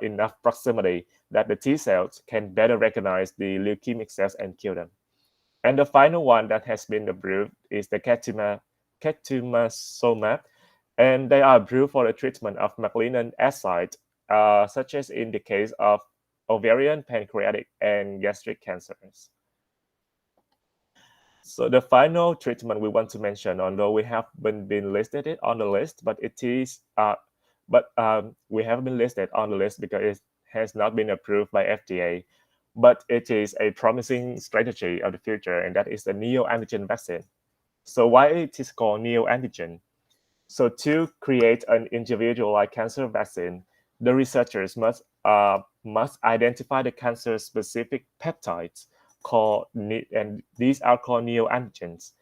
enough proximity that the T cells can better recognize the leukemic cells and kill them. And the final one that has been approved is the ketumazumab, And they are approved for the treatment of malignant ascites, such as in the case of ovarian, pancreatic, and gastric cancers. So the final treatment we want to mention, although we haven't been listed it on the list, but it is, we haven't been listed on the list because it has not been approved by FDA. But it is a promising strategy of the future, and that is the neoantigen vaccine. So why it is called neoantigen? So to create an individualized cancer vaccine, the researchers must identify the cancer-specific peptides and these are called neoantigens.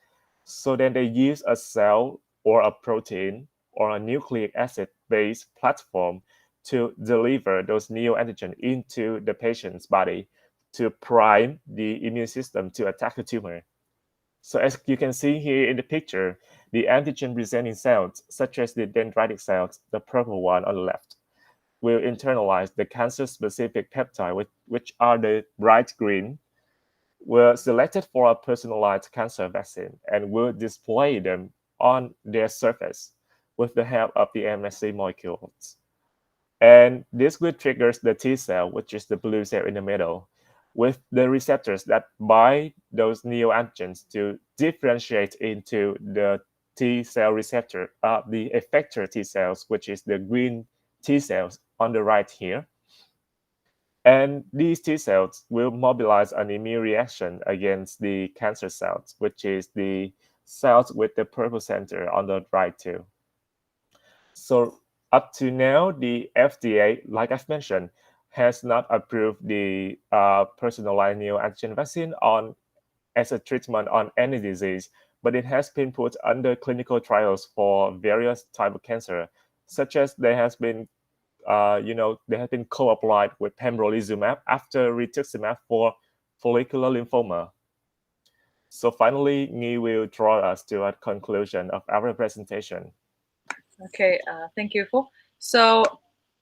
So then they use a cell or a protein or a nucleic acid-based platform to deliver those neoantigens into the patient's body to prime the immune system to attack the tumor. So as you can see here in the picture, the antigen-presenting cells, such as the dendritic cells, the purple one on the left, will internalize the cancer-specific peptide, which are the bright green, were selected for a personalized cancer vaccine and will display them on their surface with the help of the MSC molecules. And this will trigger the T cell, which is the blue cell in the middle, with the receptors that bind those neoantigens to differentiate into the T cell receptor, the effector T cells, which is the green T cells on the right here. And these T cells will mobilize an immune reaction against the cancer cells, which is the cells with the purple center on the right too. So up to now, the FDA, like I've mentioned, has not approved the personalized neoantigen vaccine as a treatment on any disease, but it has been put under clinical trials for various types of cancer, such as there has been they have been co-applied with pembrolizumab after rituximab for follicular lymphoma. So finally, Nghi will draw us to a conclusion of our presentation. Okay, thank you, Phúc. So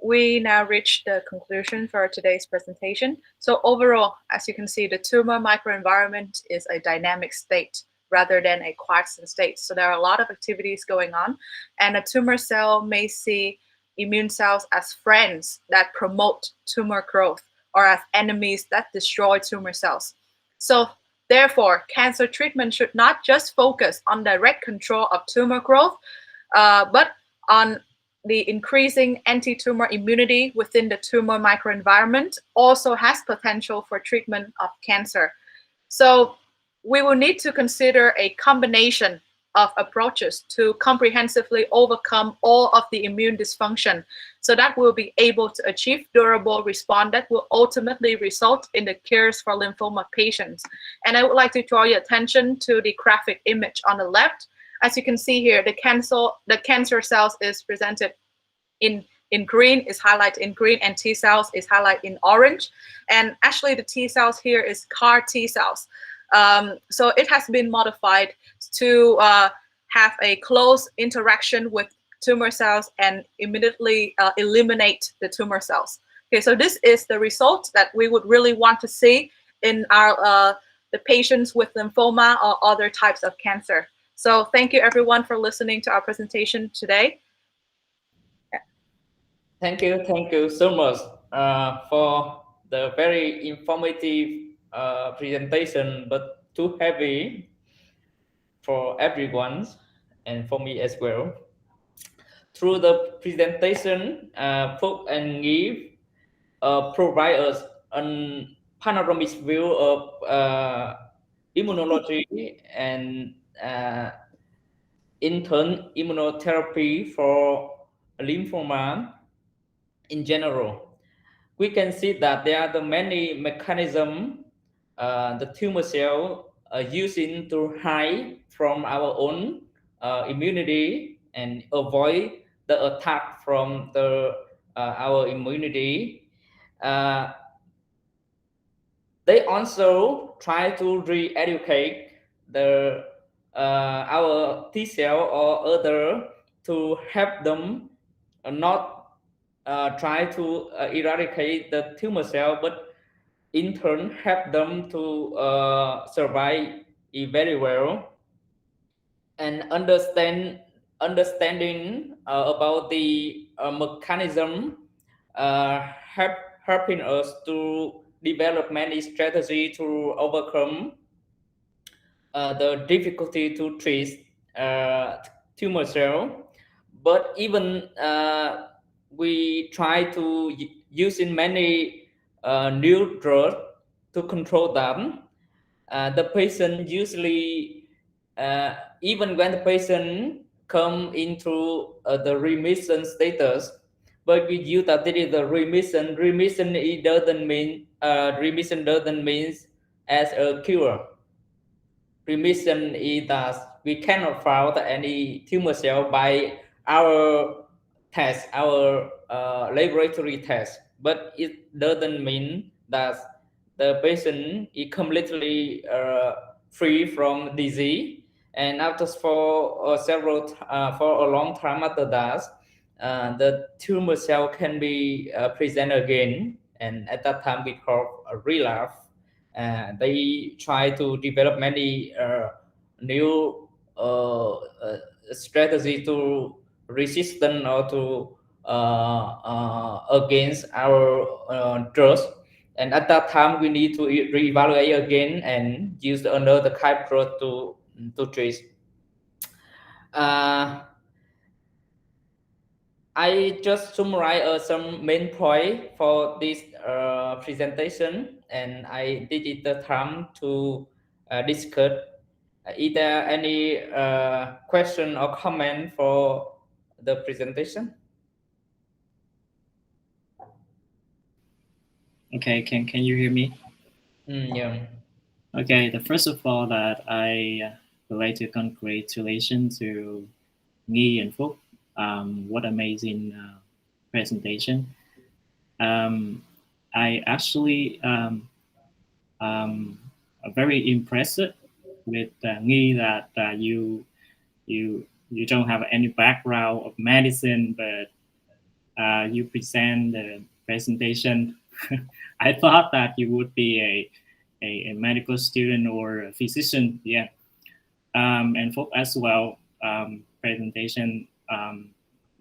we now reach the conclusion for today's presentation. So overall, as you can see, the tumor microenvironment is a dynamic state rather than a quiescent state. So there are a lot of activities going on, and a tumor cell may see immune cells as friends that promote tumor growth or as enemies that destroy tumor cells. So therefore, cancer treatment should not just focus on direct control of tumor growth, but on the increasing anti-tumor immunity within the tumor microenvironment also has potential for treatment of cancer. So we will need to consider a combination of approaches to comprehensively overcome all of the immune dysfunction, so that we'll be able to achieve durable response that will ultimately result in the cures for lymphoma patients. And I would like to draw your attention to the graphic image on the left. As you can see here, the cancer cells is presented in green, is highlighted in green, and T cells is highlighted in orange. And actually the T cells here is CAR T cells. So it has been modified to have a close interaction with tumor cells and immediately eliminate the tumor cells. Okay, so this is the result that we would really want to see in our the patients with lymphoma or other types of cancer. So thank you everyone for listening to our presentation today. Thank you so much for the very informative presentation, but too heavy for everyone and for me as well. Through the presentation, Phúc and Nghi provide us a panoramic view of immunology and in turn immunotherapy for lymphoma in general. We can see that there are the many mechanisms the tumor cell using to hide from our own immunity and avoid the attack from our immunity. They also try to re-educate our T cell or other to help them not try to eradicate the tumor cell, but in turn help them to survive very well and understand understanding about the mechanism help, helping us to develop many strategies to overcome the difficulty to treat tumor cell. But even we try to using many new drugs to control them. The patient usually, even when the patient come into the remission status, but we use that it is the remission. It doesn't mean remission doesn't mean as a cure. Remission is that we cannot find any tumor cell by our test, our laboratory test, but it doesn't mean that the patient is completely free from disease. And after for for a long time after that, the tumor cell can be present again, and at that time we call a relapse. They try to develop many new strategy to resistance or to against our drugs. And at that time, we need to reevaluate again and use another type drug to treat. I just summarize some main point for this presentation, and I did it the time to discuss. Is there any question or comment for the presentation? Okay, can you hear me? Yeah. Okay, the first of all that I would like to congratulations to Nghi and Phúc. What amazing presentation. I actually very impressed with Nghi that you don't have any background of medicine, but you present the presentation. I thought that you would be a medical student or a physician, yeah. And Phúc as well, presentation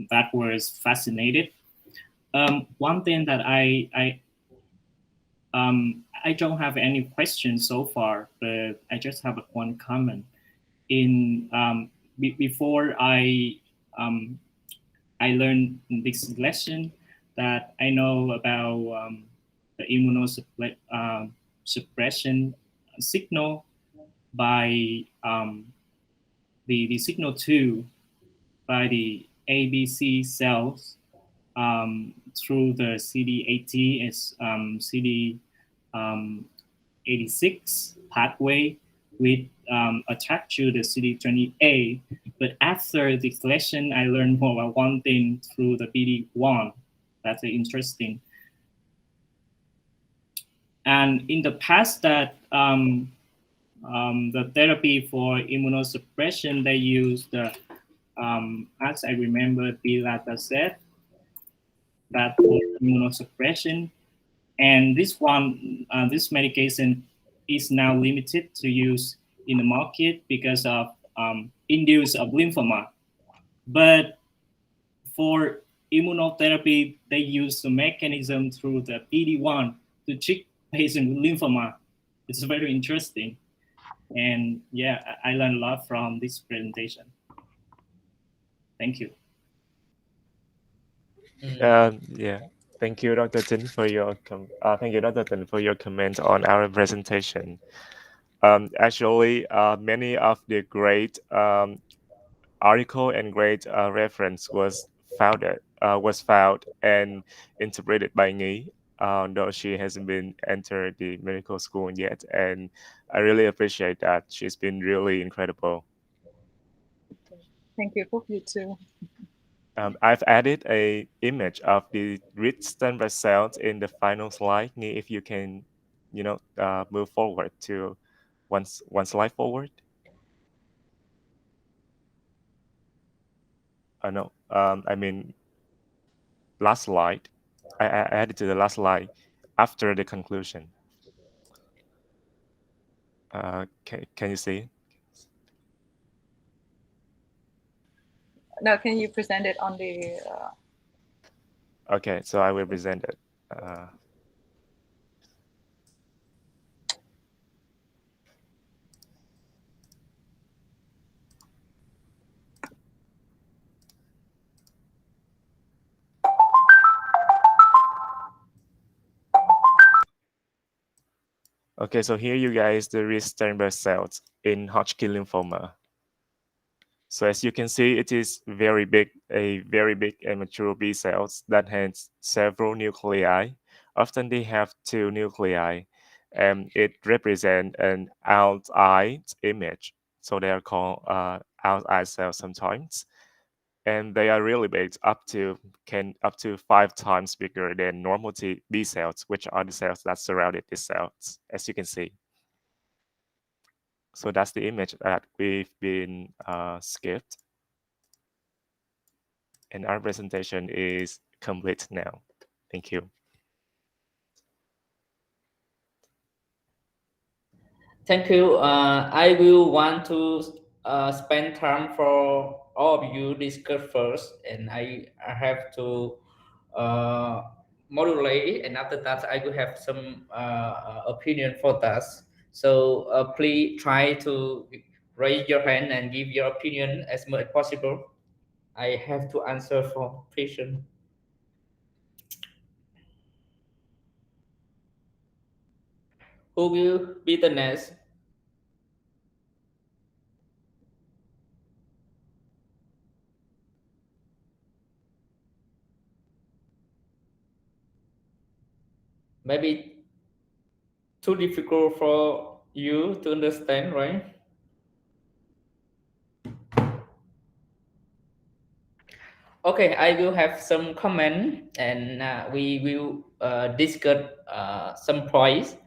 that was fascinated. One thing that I don't have any questions so far, but I just have one comment. In before I learned this lesson that I know about the immunosuppression signal by the signal 2 by the ABC cells through the CD80 is CD86 pathway with attached to the CD28. But after this lesson, I learned more about one thing through the PD1. That's interesting. And in the past, that the therapy for immunosuppression, they used, as I remember, Bilataset, that for immunosuppression. And this one, this medication is now limited to use in the market because of induce of lymphoma. But for immunotherapy, they use the mechanism through the PD1 to treat patients with lymphoma. It's very interesting. And yeah, I learned a lot from this presentation. Thank you. Yeah. Thank you, Dr. Tin, for your comment on our presentation. Actually, many of the great article and great reference was found and interpreted by Nghi, though she hasn't been entered the medical school yet, and I really appreciate that. She's been really incredible. Thank you. Hope you too. I've added a image of the rich stem cells in the final slide. Nghi, if you can, move forward to one slide forward. No, I mean, last slide. I added to the last slide after the conclusion. Can you see? No, can you present it on the? Okay, so I will present it. Okay, so here you guys the rich stem cells in Hodgkin lymphoma. So as you can see, it is very big, a very big and mature B cells that has several nuclei. Often they have two nuclei, and it represents an out-eye image. So they are called out-eye cells sometimes, and they are really big, up to 5 times bigger than normal B cells, which are the cells that surrounded these cells, as you can see. So that's the image that we've been skipped. And our presentation is complete now. Thank you. Thank you. I will want to spend time for all of you discuss first, and I have to modulate, and after that I will have some opinion for that. So please try to raise your hand and give your opinion as much as possible. I have to answer for patient. Who will be the next? Maybe too difficult for you to understand, right? Okay, I will have some comment, and we will discuss some points.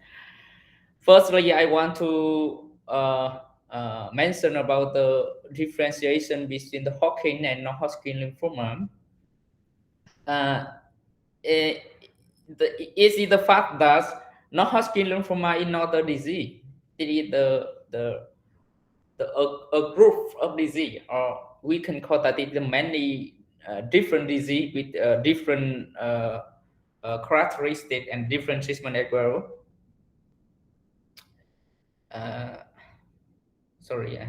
Firstly, I want to mention about the differentiation between the Hodgkin and non-Hodgkin lymphoma. Is it the fact that non-Hodgkin lymphoma is not a disease? It is a group of disease, or we can call that it the many different disease with different characteristic and different treatment as well. Sorry.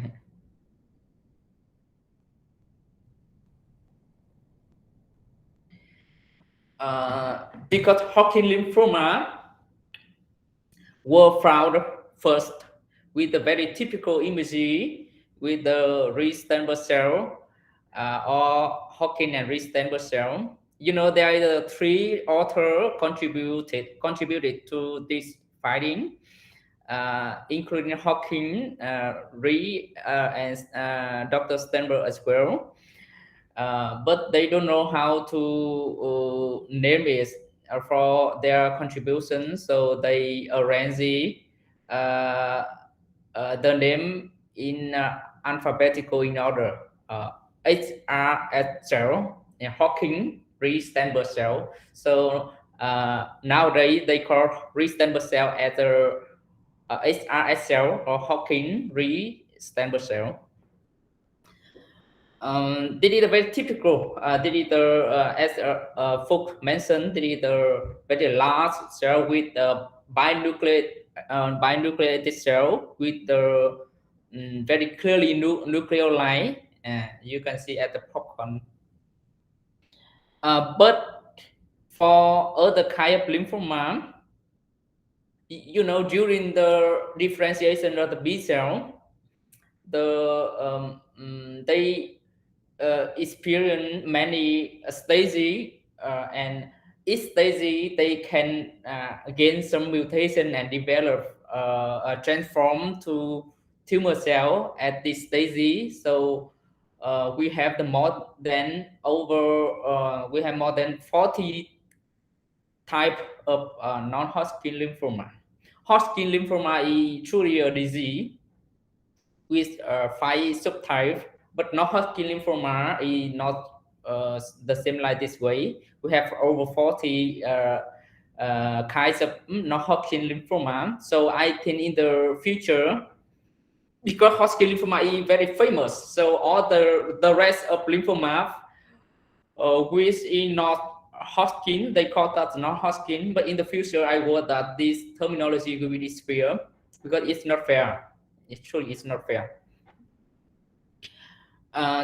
Because Hodgkin lymphoma were found first with the very typical imagery with the rich stem cell or Hodgkin and rich stem cell. You know, there are the three authors contributed to this finding, including Hodgkin, Ree, and Dr. Stenberg as well. But they don't know how to name it for their contribution, so they arrange the name in alphabetical in order. HRS cell, Hawking Ree-Stenberg cell. So nowadays they call Ree-Stenberg cell as the HRS cell or Hawking Ree-Stenberg cell. This is a very typical. This is as Fook mentioned, this is a very large cell with binucleated cell with the very clearly nuclear line. You can see at the popcorn. But for other kind of lymphoma, you know, during the differentiation of the B cell, they experience many stages, and each stage they can gain some mutation and develop transform to tumor cell at this stage. So we have we have more than 40 type of non-Hodgkin lymphoma. Hodgkin lymphoma is truly a disease with 5 subtypes, but non-Hodgkin lymphoma is not the same like this way. We have over 40 kinds of non-Hodgkin lymphoma. So I think in the future, because Hodgkin lymphoma is very famous. So all the rest of lymphoma, which is not Hodgkin, they call that non-Hodgkin. But in the future, I hope that this terminology will be disappear because it's not fair. It truly is not fair.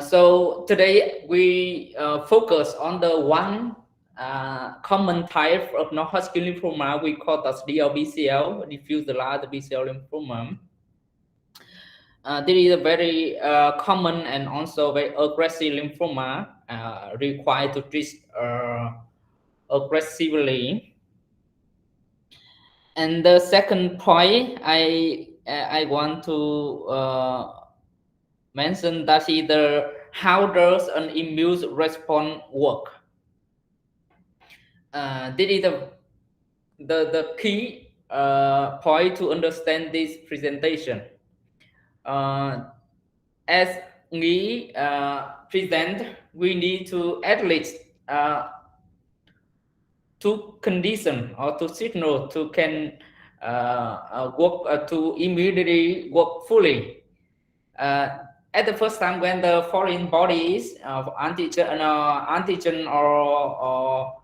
So today we focus on the one common type of non-Hodgkin lymphoma. We call that DLBCL, diffuse large B-cell lymphoma. This is a very common and also very aggressive lymphoma required to treat aggressively. And the second point I want to mention that is how does an immune response work. This is the key point to understand this presentation. As we present, we need to at least two conditions or two signal to can work to immediately work fully. At the first time when the foreign bodies of antigen or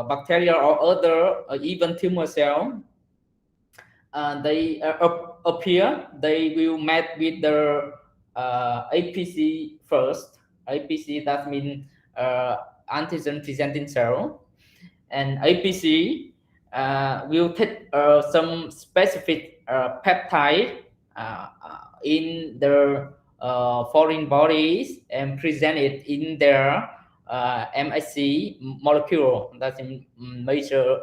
bacteria or other even tumor cell, they appear, they will meet with the APC first. APC, that means antigen presenting cell, and APC will take some specific peptide in the foreign bodies and present it in their MHC molecule. That's a major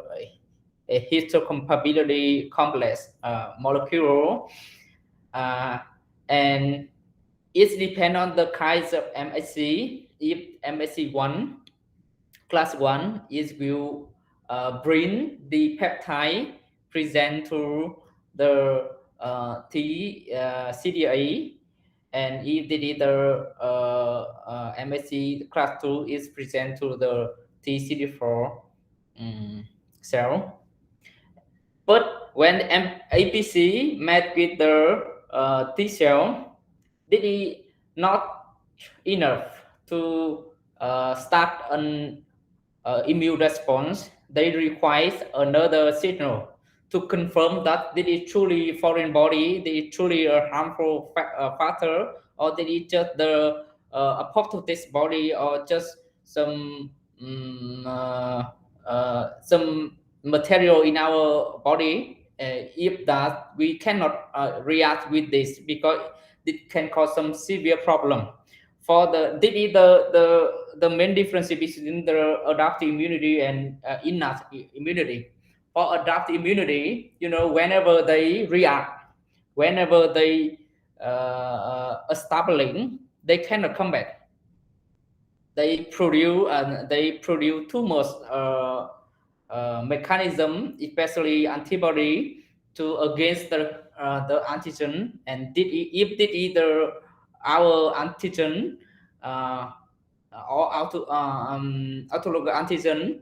a histocompatibility complex molecule, and it depends on the kinds of MHC. If MHC1 class 1, it will bring the peptide present to the TCDA, and if the MHC class 2 is present to the TCD4 cell. But when APC met with the T cell, this is not enough to start an immune response. They require another signal to confirm that this is truly foreign body, this is truly a harmful factor, or this is just the apoptosis body, or just some material in our body. If that we cannot react with this, because it can cause some severe problem. For this is the main difference between the adaptive immunity and innate immunity. For adaptive immunity, whenever they react, whenever they establishing, they cannot come back. They produce tumors mechanism, especially antibody to against the antigen, and if it either our antigen or autologous antigen,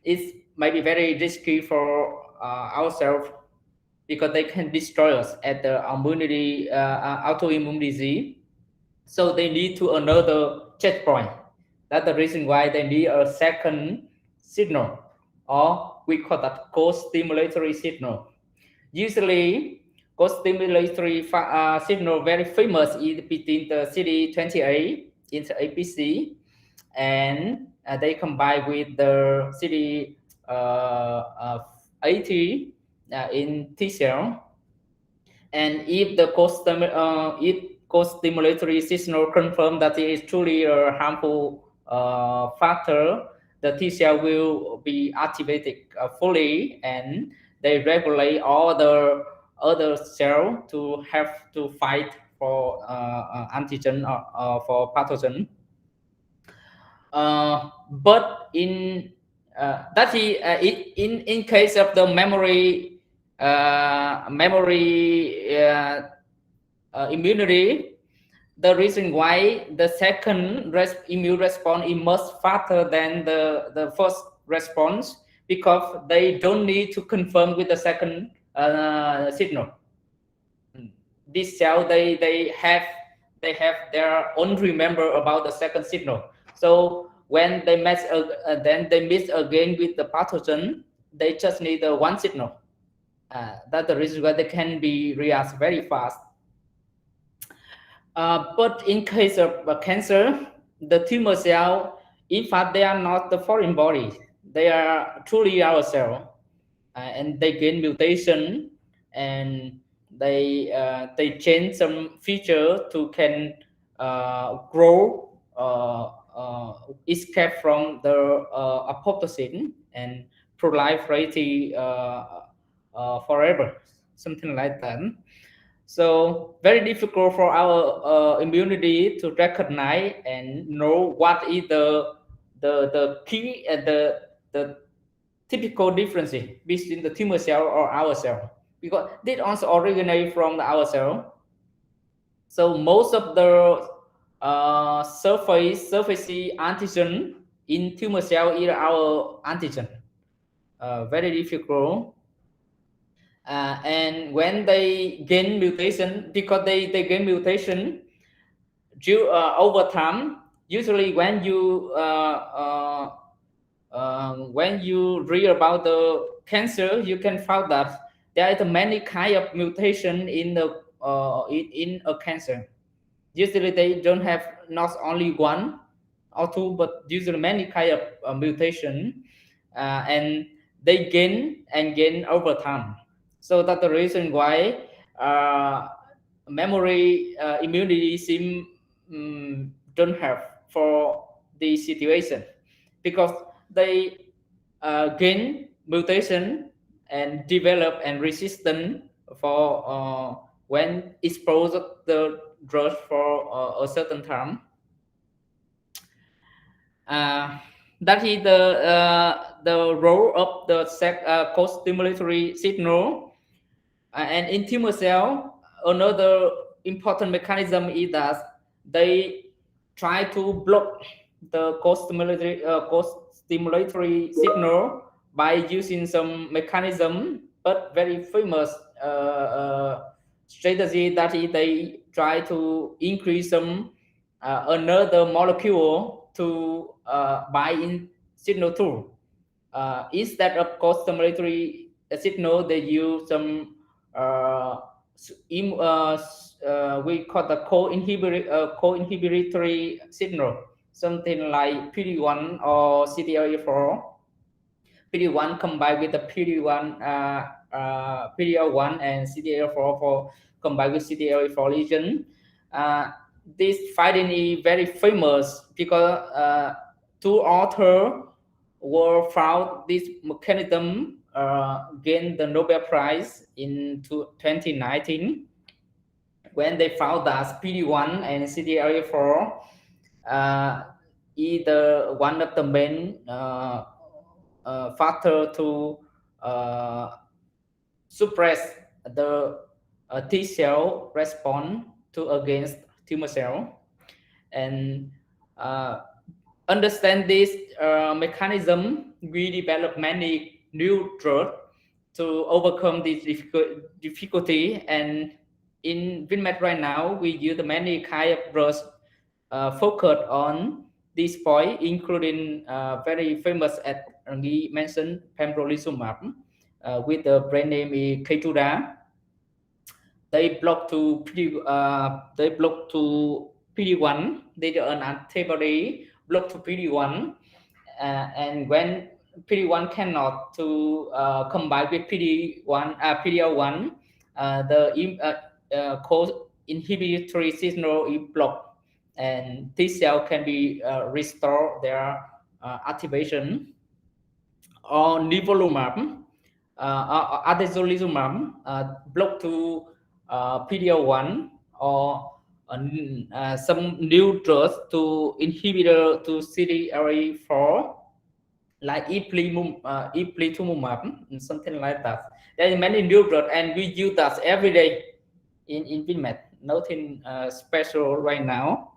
is maybe very risky for ourselves, because they can destroy us at the immunity autoimmune disease. So they need to another checkpoint. That's the reason why they need a second signal, or we call that co-stimulatory signal. Usually, co-stimulatory signal very famous is between the CD28 in the APC, and they combine with the CD80 in T cell. And if the co-stimulatory signal confirm that it is truly a harmful factor, the T cell will be activated fully, and they regulate all the other cells to have to fight for antigen or for pathogen. But in in case of the memory immunity, the reason why the second immune response is much faster than the first response, because they don't need to confirm with the second signal. this cell they have their own remember about the second signal. So when they match then they miss again with the pathogen, they just need one signal. That's the reason why they can be react very fast. But in case of cancer, the tumor cell, in fact, they are not the foreign body. They are truly our cell, and they gain mutation, and they change some feature to can grow, escape from the apoptosis and proliferate forever, something like that. So very difficult for our immunity to recognize and know what is the key and the typical difference between the tumor cell or our cell, because this also originate from our cell. So most of the surface antigen in tumor cell is our antigen. Very difficult. And when they gain mutation, because they gain mutation over time, usually when you read about the cancer, you can find that there is many kind of mutation in the in a cancer. Usually they don't have not only one or two, but usually many kind of mutation, and they gain over time. So that's the reason why memory immunity seem don't have for the situation, because they gain mutation and develop and resistant for when exposed the drug for a certain time. That is the role of the co-stimulatory signal. And in tumor cell, another important mechanism is that they try to block the co-stimulatory signal by using some mechanism, but very famous strategy that is they try to increase some another molecule to bind in signal too. Instead of co-stimulatory signal, they use some we call the co-inhibitory signal, something like PD-1 or CTLA-4. PD-1 combined with the PD-1, PD-L1 and CTLA-4 for combined with CTLA-4 lesion. This finding is very famous because two authors were found this mechanism gained the Nobel Prize in 2019 when they found that PD-1 and CTLA-4 is one of the main factor to suppress the T cell response to against tumor cell. And understand this mechanism, we develop many new drugs to overcome this difficulty. And in Vinmed right now, we use many kind of drugs focused on this point, including very famous, as we mentioned, pembrolizumab, with the brand name Keytruda. They block to PD-1. They do an antibody block to PD-1, and when PD-1 cannot to combine with PD-L1, the co-inhibitory signal is blocked, and T cell can be restore their activation. Or nivolumab, atezolizumab, block to PD-L1, or some new drugs to inhibitor to CTLA-4, like ipilimumab, something like that. There are many new drugs, and we use that every day in Vinmed. Nothing special right now,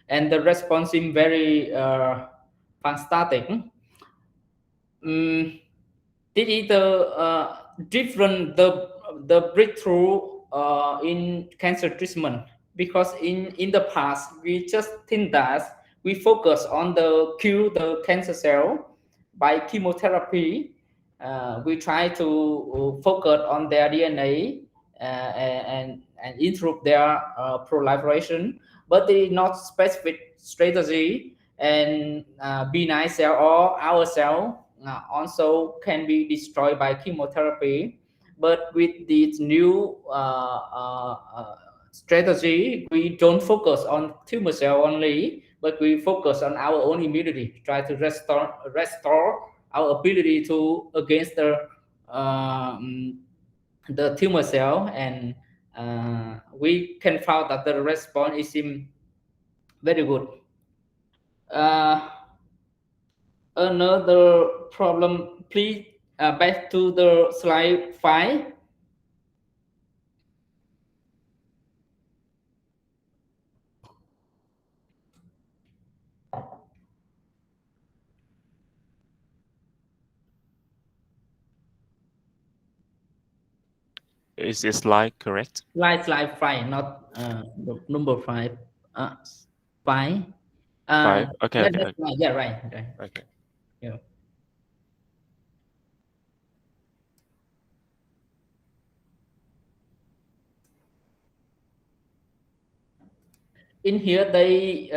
and the response is very fantastic. This is the different the breakthrough in cancer treatment, because in the past we just think that we focus on the cure the cancer cell by chemotherapy. We try to focus on their DNA and improve their proliferation, but the not specific strategy and benign cell or our cell also can be destroyed by chemotherapy. But with this new strategy, we don't focus on tumor cell only, but we focus on our own immunity, try to restore our ability to against the tumor cell, and we can find that the response is very good. Another problem, please, back to the slide 5. Is this slide correct? Slide 5, not number 5. 5. 5. Okay. Yeah, Okay. that's right. Yeah, right. Okay. Yeah. In here, they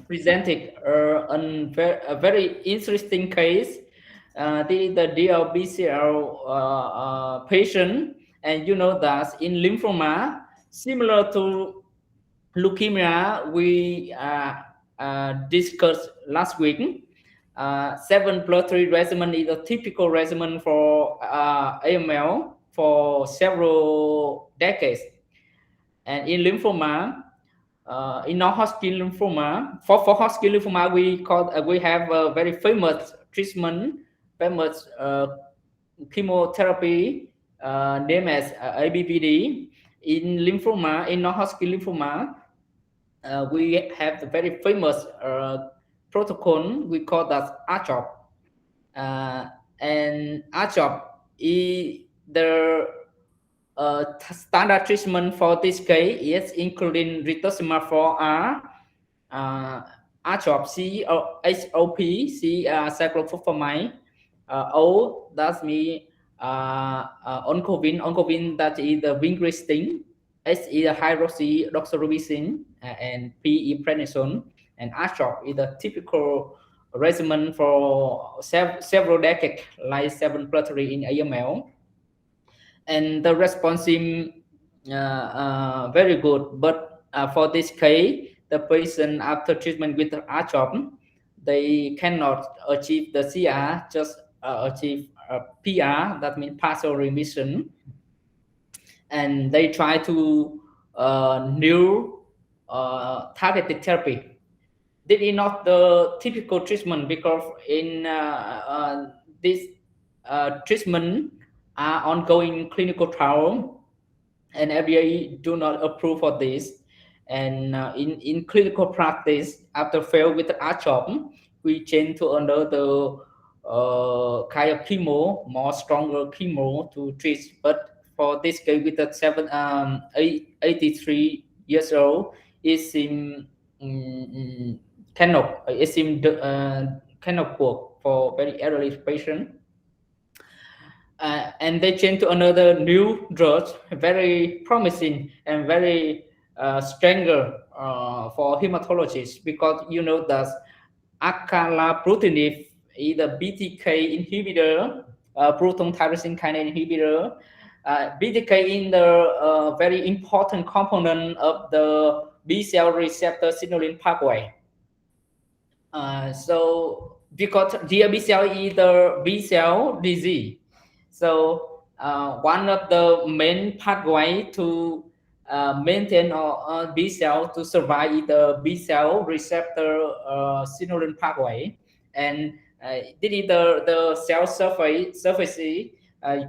presented a very interesting case. The DLBCL patient, and you know that in lymphoma, similar to leukemia, we discussed last week. 7+3 regimen is a typical regimen for AML for several decades. And in lymphoma, in non-Hodgkin lymphoma, for Hodgkin lymphoma, we have a very famous treatment, famous chemotherapy named as ABVD. In lymphoma, in non-Hodgkin lymphoma, we have the very famous protocol. We call that ACHOP. And ACHOP is the standard treatment for this case is including rituximab 4R, ACHOP, HOP, cyclophosphamide, O, that's me, oncovin, that is the vincristine, S is the hydroxydoxorubicin, and P is prednisone, and ACHOP is the typical regimen for several decades, like 7+3 in AML. And the response seems very good. But for this case, the patient after treatment with ACHOP, they cannot achieve the CR, just achieve PR, that means partial remission. And they try to new targeted therapy. This is not the typical treatment, because in this treatment are ongoing clinical trial, and FDA do not approve for this. And in clinical practice, after fail with the ACHOP, we change to another kind of chemo, more stronger chemo to treat. But for this case, with the 83 years old, it seems cannot work for very elderly patient. And they change to another new drug, very promising and very stronger for hematologists, because you know that acalabrutinib is the BTK inhibitor, proton tyrosine kinase inhibitor. BTK is the very important component of the B cell receptor signaling pathway. So because DLBCL is the B cell disease, so one of the main pathway to maintain or B cell to survive is the B cell receptor signaling pathway. And this is the cell surface.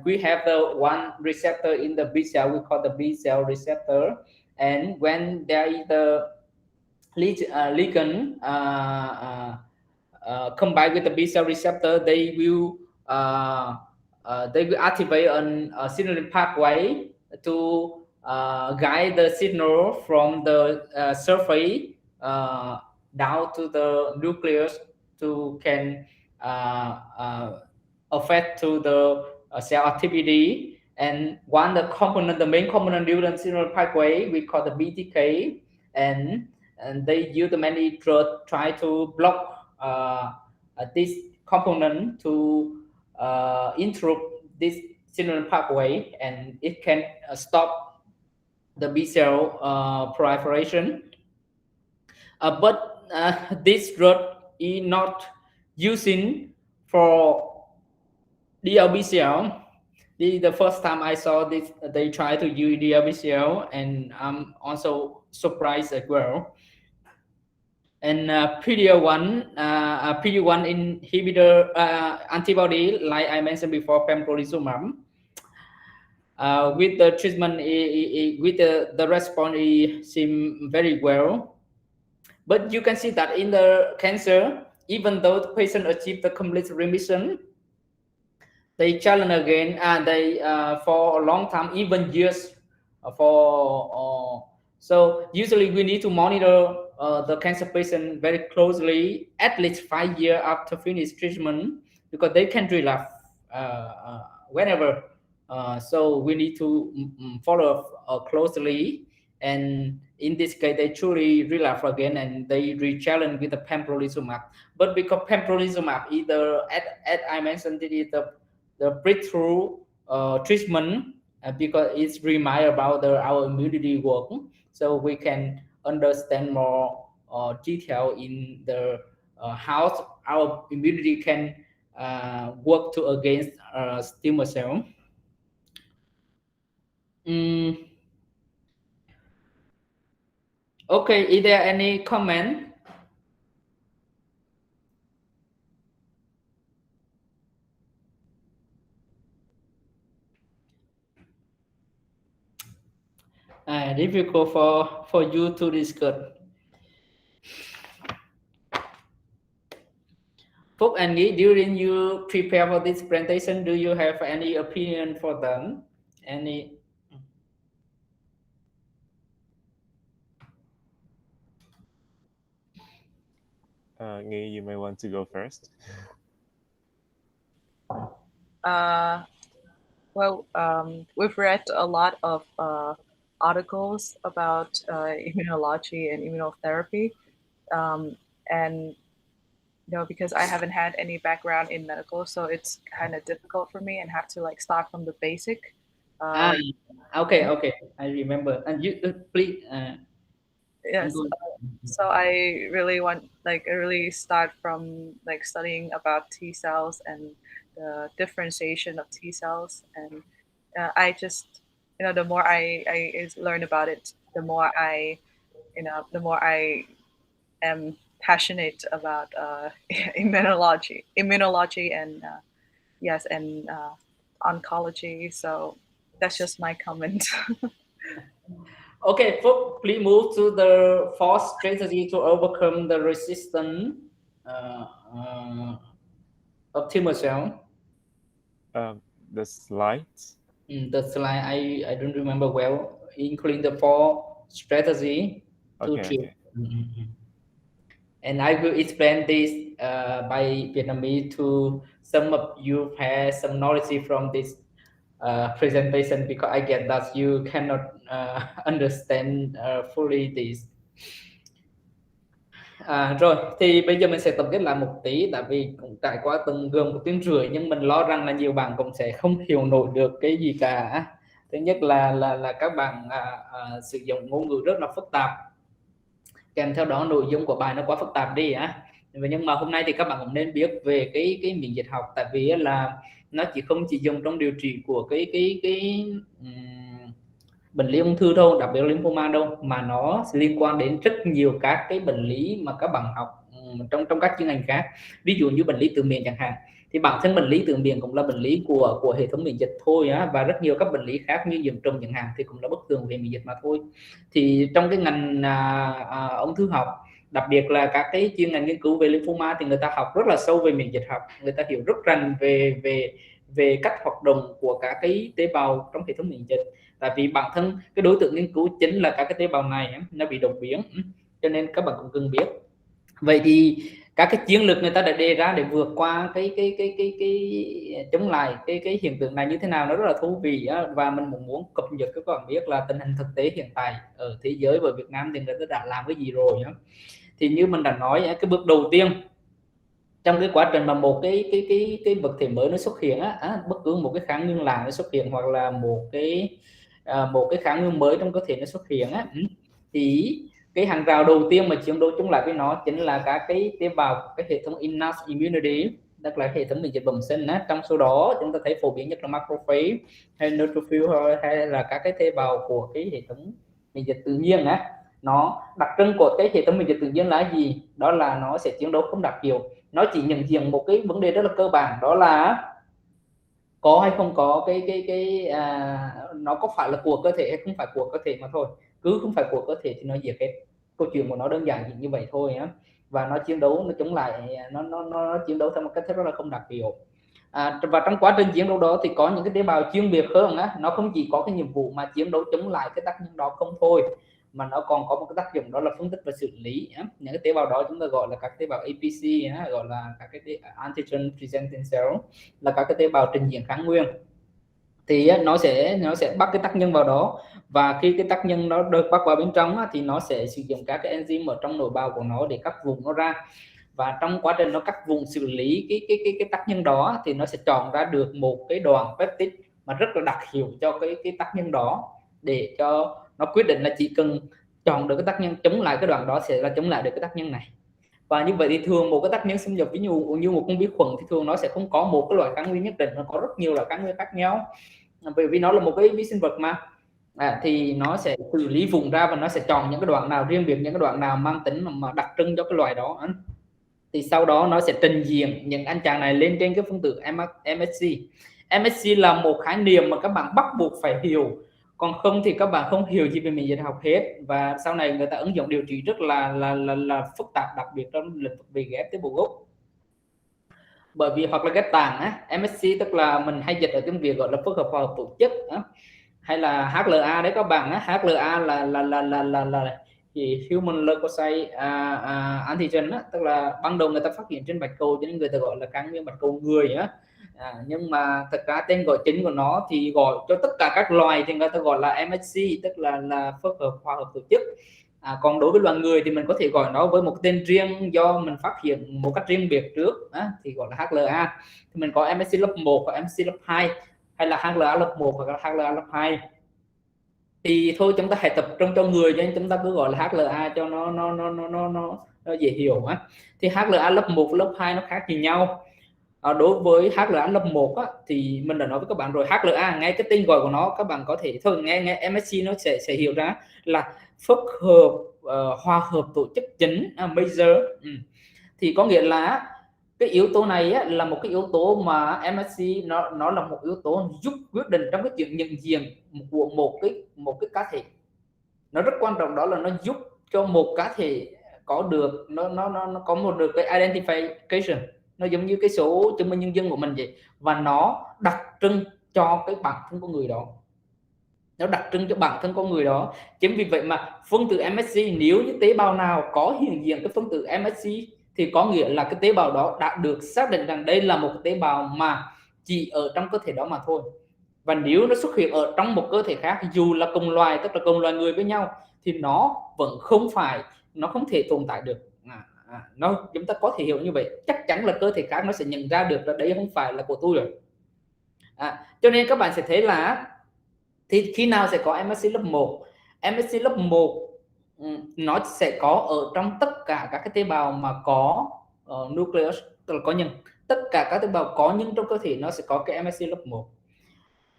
We have the one receptor in the B cell, we call the B cell receptor. And when there is the ligand combined with the B cell receptor, they will activate a signaling pathway to guide the signal from the surface down to the nucleus to can affect to the cell activity. And the main component during signal pathway, we call the BTK, and they use many drugs try to block this component to interrupt this signal pathway, and it can stop the B cell proliferation. But this drug is not using for DLBCL. This is the first time I saw this. They try to use DLBCL, and I'm also surprised as well. And PD-1 inhibitor antibody, like I mentioned before, pembrolizumab. With the treatment, with the response, it seems very well. But you can see that in the cancer, even though the patient achieved the complete remission, they challenge again, and they for a long time, even years. So usually we need to monitor the cancer patient very closely, at least 5 years after finish treatment, because they can relapse whenever. So we need to follow up closely. And in this case, they truly relapse again, and they re-challenge with the pembrolizumab. But because pembrolizumab, as I mentioned, it is the breakthrough treatment, because it's remind about our immunity work, so we can understand more detail in the how our immunity can work to against tumor cell. Okay, is there any comment? Difficult for you to discuss. Phúc and Nghĩ, during you prepare for this presentation, do you have any opinion for them? Any? Nghĩ, you may want to go first. Well, we've read a lot of articles about immunology and immunotherapy, and because I haven't had any background in medical, so it's kind of difficult for me and have to like start from the basic. Okay, I remember. And you please. Yes. So I really start from like studying about T cells and the differentiation of T cells, and I just the more I learn about it, the more I am passionate about immunology and yes, and oncology. So that's just my comment. Okay, Phúc, please move to the fourth strategy to overcome the resistance of tumor cell. The slides. The slide I don't remember well, including the 4 strategy to treat. And I will explain this by Vietnamese to some of you have some knowledge from this presentation, because I get that you cannot understand fully this. Rồi thì bây giờ mình sẽ tổng kết lại một tí, tại vì cũng trải qua gần 1 tiếng rưỡi, nhưng mình lo rằng là nhiều bạn cũng sẽ không hiểu nổi được cái gì cả. Thứ nhất là các bạn sử dụng ngôn ngữ rất là phức tạp, kèm theo đó nội dung của bài nó quá phức tạp đi nhưng mà hôm nay thì các bạn cũng nên biết về cái miễn dịch học, tại vì là nó không chỉ dùng trong điều trị của cái bệnh lý ung thư đâu, đặc biệt là lymphoma đâu, mà nó liên quan đến rất nhiều các cái bệnh lý mà các bạn học trong các chuyên ngành khác. Ví dụ như bệnh lý tự miễn chẳng hạn, thì bản thân bệnh lý tự miễn cũng là bệnh lý của hệ thống miễn dịch thôi và rất nhiều các bệnh lý khác như nhiễm trùng chẳng hạn thì cũng là bất thường về miễn dịch mà thôi. Thì trong cái ngành ung thư học, đặc biệt là các cái chuyên ngành nghiên cứu về lymphoma, thì người ta học rất là sâu về miễn dịch học, người ta hiểu rất rành về cách hoạt động của các cái tế bào trong hệ thống miễn dịch. Tại vì bản thân cái đối tượng nghiên cứu chính là các cái tế bào này nó bị đột biến, cho nên các bạn cũng cần biết. Vậy thì các cái chiến lược người ta đã đề ra để vượt qua cái chống lại cái hiện tượng này như thế nào, nó rất là thú vị á, và mình muốn cập nhật các bạn biết là tình hình thực tế hiện tại ở thế giới và Việt Nam thì người ta đã làm cái gì rồi á. Thì như mình đã nói, cái bước đầu tiên trong cái quá trình mà một cái vật thể mới nó xuất hiện á, bất cứ một cái kháng nguyên lạ nó xuất hiện, hoặc là một cái kháng nguyên mới trong cơ thể nó xuất hiện á, thì cái hàng rào đầu tiên mà chiến đấu chống lại với nó chính là các cái tế bào của cái hệ thống innate immunity, tức là hệ thống miễn dịch bẩm sinh á. Trong số đó chúng ta thấy phổ biến nhất là macrophage hay neutrophil, hay là các cái tế bào của cái hệ thống miễn dịch tự nhiên á. Nó đặc trưng của cái hệ thống miễn dịch tự nhiên là gì? Đó là nó sẽ chiến đấu không đặc hiệu, nó chỉ nhận diện một cái vấn đề rất là cơ bản, đó là có hay không có nó có phải là của cơ thể hay không phải của cơ thể mà thôi. Cứ không phải của cơ thể thì nó diệt hết. Câu chuyện của nó đơn giản như vậy thôi á. Và nó chiến đấu, nó chống lại, nó chiến đấu theo một cách rất là không đặc hiệu. Và trong quá trình chiến đấu đó thì có những cái tế bào chuyên biệt hơn á, nó không chỉ có cái nhiệm vụ mà chiến đấu chống lại cái tác nhân đó không thôi, mà nó còn có một cái tác dụng đó là phân tích và xử lý. Những cái tế bào đó chúng ta gọi là các tế bào APC, gọi là các cái antigen presenting cell, là các cái tế bào trình diễn kháng nguyên. Thì nó sẽ bắt cái tác nhân vào đó, và khi cái tác nhân nó được bắt vào bên trong thì nó sẽ sử dụng các cái enzyme ở trong nội bào của nó để cắt vùng nó ra. Và trong quá trình nó cắt vùng xử lý cái tác nhân đó thì nó sẽ chọn ra được một cái đoạn peptide mà rất là đặc hiệu cho cái tác nhân đó, để cho nó quyết định là chỉ cần chọn được cái tác nhân chống lại cái đoạn đó sẽ là chống lại được cái tác nhân này. Và như vậy thì thường một cái tác nhân xâm nhập, ví dụ như một con vi khuẩn, thì thường nó sẽ không có một cái loại kháng nguyên nhất định, nó có rất nhiều loại kháng nguyên khác nhau, bởi vì nó là một cái vi sinh vật mà. Thì nó sẽ xử lý vùng ra và nó sẽ chọn những cái đoạn nào riêng biệt, những cái đoạn nào mang tính mà đặc trưng cho cái loại đó. Thì sau đó nó sẽ trình diện những anh chàng này lên trên cái phân tử MHC. MHC là một khái niệm mà các bạn bắt buộc phải hiểu, còn không thì các bạn không hiểu gì về miễn dịch học hết. Và sau này người ta ứng dụng điều trị rất là phức tạp, đặc biệt trong lĩnh vực về ghép tế bào gốc, bởi vì hoặc là ghép tạng MSC tức là mình hay dịch ở tiếng Việt gọi là phức hợp khoa học tổ chức hay là HLA đấy các bạn HLA là human leukocyte antigen tức là ban đầu người ta phát hiện trên bạch cầu cho nên người ta gọi là kháng nguyên bạch cầu người nhưng mà thật ra tên gọi chính của nó thì gọi cho tất cả các loài thì người ta gọi là MSC, tức là phức hợp khoa học tổ chức. Còn đối với loài người thì mình có thể gọi nó với một tên riêng do mình phát hiện một cách riêng biệt trước thì gọi là HLA. Thì mình có MSC lớp 1 và MSC lớp 2, hay là HLA lớp 1 hoặc là HLA lớp 2. Thì thôi chúng ta hãy tập trung cho người, cho nên chúng ta cứ gọi là HLA cho nó dễ hiểu Thì HLA lớp 1 lớp 2 nó khác gì nhau. Đối với HLA lớp 1 thì mình đã nói với các bạn rồi, HLA ngay cái tên gọi của nó các bạn có thể thôi nghe MSC nó sẽ hiểu ra là phức hợp hòa hợp tổ chức chính major. Thì có nghĩa là cái yếu tố này là một cái yếu tố mà MSC nó là một yếu tố giúp quyết định trong cái chuyện nhận diện của một cái cá thể. Nó rất quan trọng, đó là nó giúp cho một cá thể có được nó có một được cái identification, nó giống như cái số chứng minh nhân dân của mình vậy, và nó đặc trưng cho cái bản thân của người đó, nó đặc trưng cho bản thân con người đó. Chính vì vậy mà phân tử MSC, nếu như tế bào nào có hiện diện cái phân tử MSC thì có nghĩa là cái tế bào đó đã được xác định rằng đây là một tế bào mà chỉ ở trong cơ thể đó mà thôi. Và nếu nó xuất hiện ở trong một cơ thể khác, dù là cùng loài, tức là cùng loài người với nhau, thì nó vẫn không phải, nó không thể tồn tại được. Chúng ta có thể hiểu như vậy, chắc chắn là cơ thể khác nó sẽ nhận ra được là đấy không phải là của tôi rồi. Cho nên các bạn sẽ thấy là thì khi nào sẽ có MSC lớp 1? MSC lớp 1 nó sẽ có ở trong tất cả các cái tế bào mà có nucleus, tức là có nhân. Tất cả các tế bào có nhân trong cơ thể nó sẽ có cái MSC lớp 1.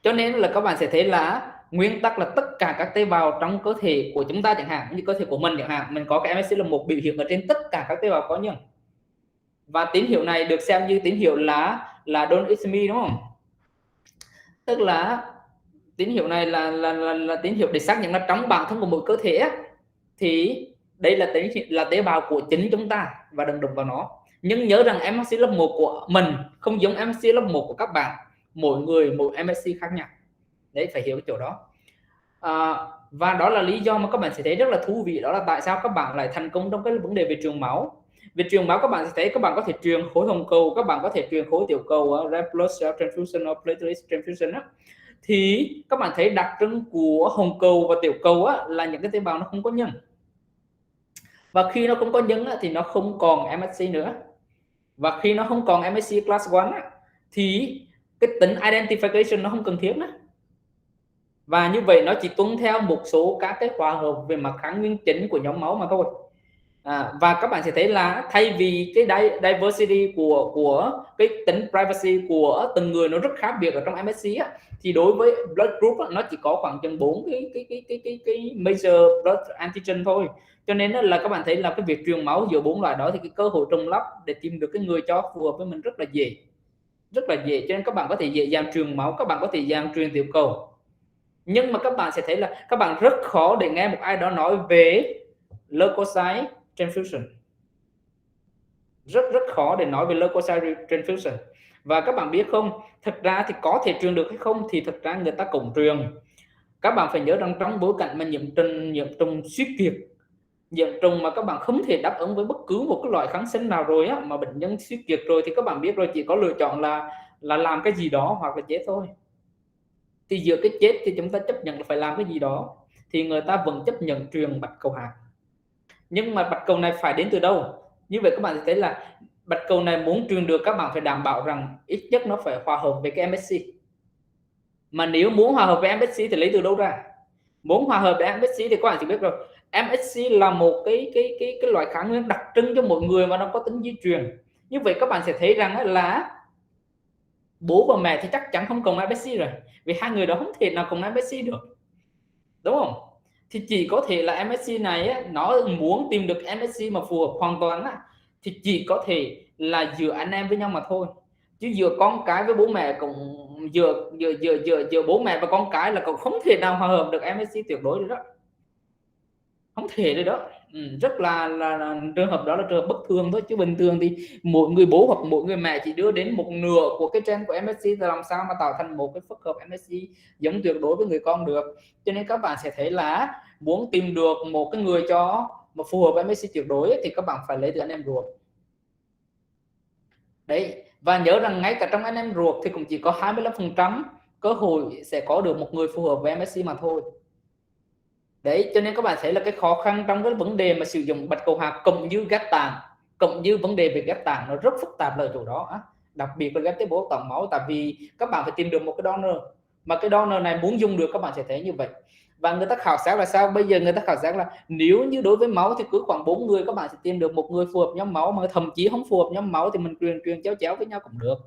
Cho nên là các bạn sẽ thấy là nguyên tắc là tất cả các tế bào trong cơ thể của chúng ta chẳng hạn, như cơ thể của mình chẳng hạn, mình có cái MSC lớp 1 biểu hiện ở trên tất cả các tế bào có nhân. Và tín hiệu này được xem như tín hiệu là don't it's me, đúng không? Tức là tín hiệu này là tín hiệu để xác nhận là trong bản thân của mỗi cơ thể thì đây là tế bào của chính chúng ta và đừng đụng vào nó. Nhưng nhớ rằng MSC lớp 1 của mình không giống MSC lớp 1 của các bạn. mỗi người mỗi MSC khác nhau. Đấy, phải hiểu cái chỗ đó. Và đó là lý do mà các bạn sẽ thấy rất là thú vị, đó là tại sao các bạn lại thành công trong cái vấn đề về truyền máu. Về truyền máu các bạn sẽ thấy các bạn có thể truyền khối hồng cầu, các bạn có thể truyền khối tiểu cầu, red blood cell transfusion hoặc platelet transfusion á. Thì các bạn thấy đặc trưng của hồng cầu và tiểu cầu á, là những cái tế bào nó không có nhân. Và khi nó không có nhân á, thì nó không còn MSC nữa. Và khi nó không còn MSC class 1 á, thì cái tính identification nó không cần thiết nữa. Và như vậy nó chỉ tuân theo một số các cái hòa hợp về mặt kháng nguyên chính của nhóm máu mà thôi. Và các bạn sẽ thấy là thay vì cái diversity của cái tính privacy của từng người nó rất khác biệt ở trong MSC á, thì đối với blood group á, nó chỉ có khoảng chừng 4 cái major blood antigen thôi. Cho nên là các bạn thấy là cái việc truyền máu giữa 4 loại đó thì cái cơ hội trùng lắp để tìm được cái người cho phù hợp với mình rất là dễ. Rất là dễ, cho nên các bạn có thể dễ dàng truyền máu, các bạn có thể dễ dàng truyền tiểu cầu. Nhưng mà các bạn sẽ thấy là các bạn rất khó để nghe một ai đó nói về leukocyte transfusion. Rất khó để nói về leukocyte transfusion. Và các bạn biết không, thật ra thì có thể truyền được hay không thì thật ra người ta cũng truyền. Các bạn phải nhớ rằng trong bối cảnh mà nhiễm trùng suy kiệt, nhiễm trùng mà các bạn không thể đáp ứng với bất cứ một cái loại kháng sinh nào rồi á, mà bệnh nhân suy kiệt rồi thì các bạn biết rồi, chỉ có lựa chọn là làm cái gì đó hoặc là chết thôi. Thì giữa cái chết thì chúng ta chấp nhận là phải làm cái gì đó, thì người ta vẫn chấp nhận truyền bạch cầu hạt. Nhưng mà bạch cầu này phải đến từ đâu? Như vậy các bạn thấy là bạch cầu này muốn truyền được, các bạn phải đảm bảo rằng ít nhất nó phải hòa hợp với cái MSC. Mà nếu muốn hòa hợp với MSC thì lấy từ đâu ra? Muốn hòa hợp với MSC thì các bạn chỉ biết rồi, MSC là một cái loại kháng nguyên đặc trưng cho mỗi người mà nó có tính di truyền. Như vậy các bạn sẽ thấy rằng là bố và mẹ thì chắc chắn không cùng MSC rồi, vì hai người đó không thể nào cùng MSC được, đúng không? Thì chỉ có thể là MSC này á, nó muốn tìm được MSC mà phù hợp hoàn toàn á, thì chỉ có thể là giữa anh em với nhau mà thôi. Chứ giữa con cái với bố mẹ cũng giữa bố mẹ và con cái là cũng không thể nào hòa hợp được MSC tuyệt đối được đó, không thể được đó. Rất là trường hợp đó là trường hợp bất thường thôi, chứ bình thường thì mỗi người bố hoặc mỗi người mẹ chỉ đưa đến một nửa của cái gen của MSC, thì làm sao mà tạo thành một cái phức hợp MSC giống tuyệt đối với người con được. Cho nên các bạn sẽ thấy là muốn tìm được một cái người cho mà phù hợp với MSC tuyệt đối ấy, thì các bạn phải lấy từ anh em ruột đấy. Và nhớ rằng ngay cả trong anh em ruột thì cũng chỉ có 25% cơ hội sẽ có được một người phù hợp với MSC mà thôi. Đấy, cho nên các bạn thấy là cái khó khăn trong cái vấn đề mà sử dụng bạch cầu hạt cộng như ghép tạng, cộng như vấn đề về ghép tạng nó rất phức tạp ở chỗ đó. Đặc biệt là ghép tế bào tạng máu, tại vì các bạn phải tìm được một cái donor, mà cái donor này muốn dùng được, các bạn sẽ thấy như vậy. Và người ta khảo sát là sao? Bây giờ người ta khảo sát là nếu như đối với máu thì cứ khoảng 4 người các bạn sẽ tìm được một người phù hợp nhóm máu, mà thậm chí không phù hợp nhóm máu thì mình truyền chéo với nhau cũng được.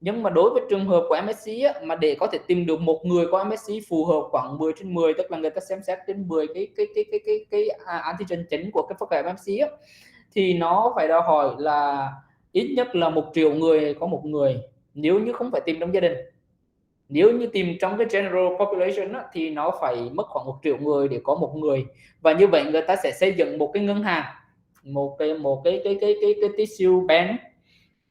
Nhưng mà đối với trường hợp của MSC á, mà để có thể tìm được một người có MSC phù hợp khoảng 10/10, tức là người ta xem xét đến 10 cái antigen chính của cái phức hợp MSC á, thì nó phải đòi hỏi là ít nhất là 1 triệu người có một người, nếu như không phải tìm trong gia đình. Nếu như tìm trong cái general population á, thì nó phải mất khoảng 1 triệu người để có một người. Và như vậy người ta sẽ xây dựng một cái ngân hàng, một cái tissue bank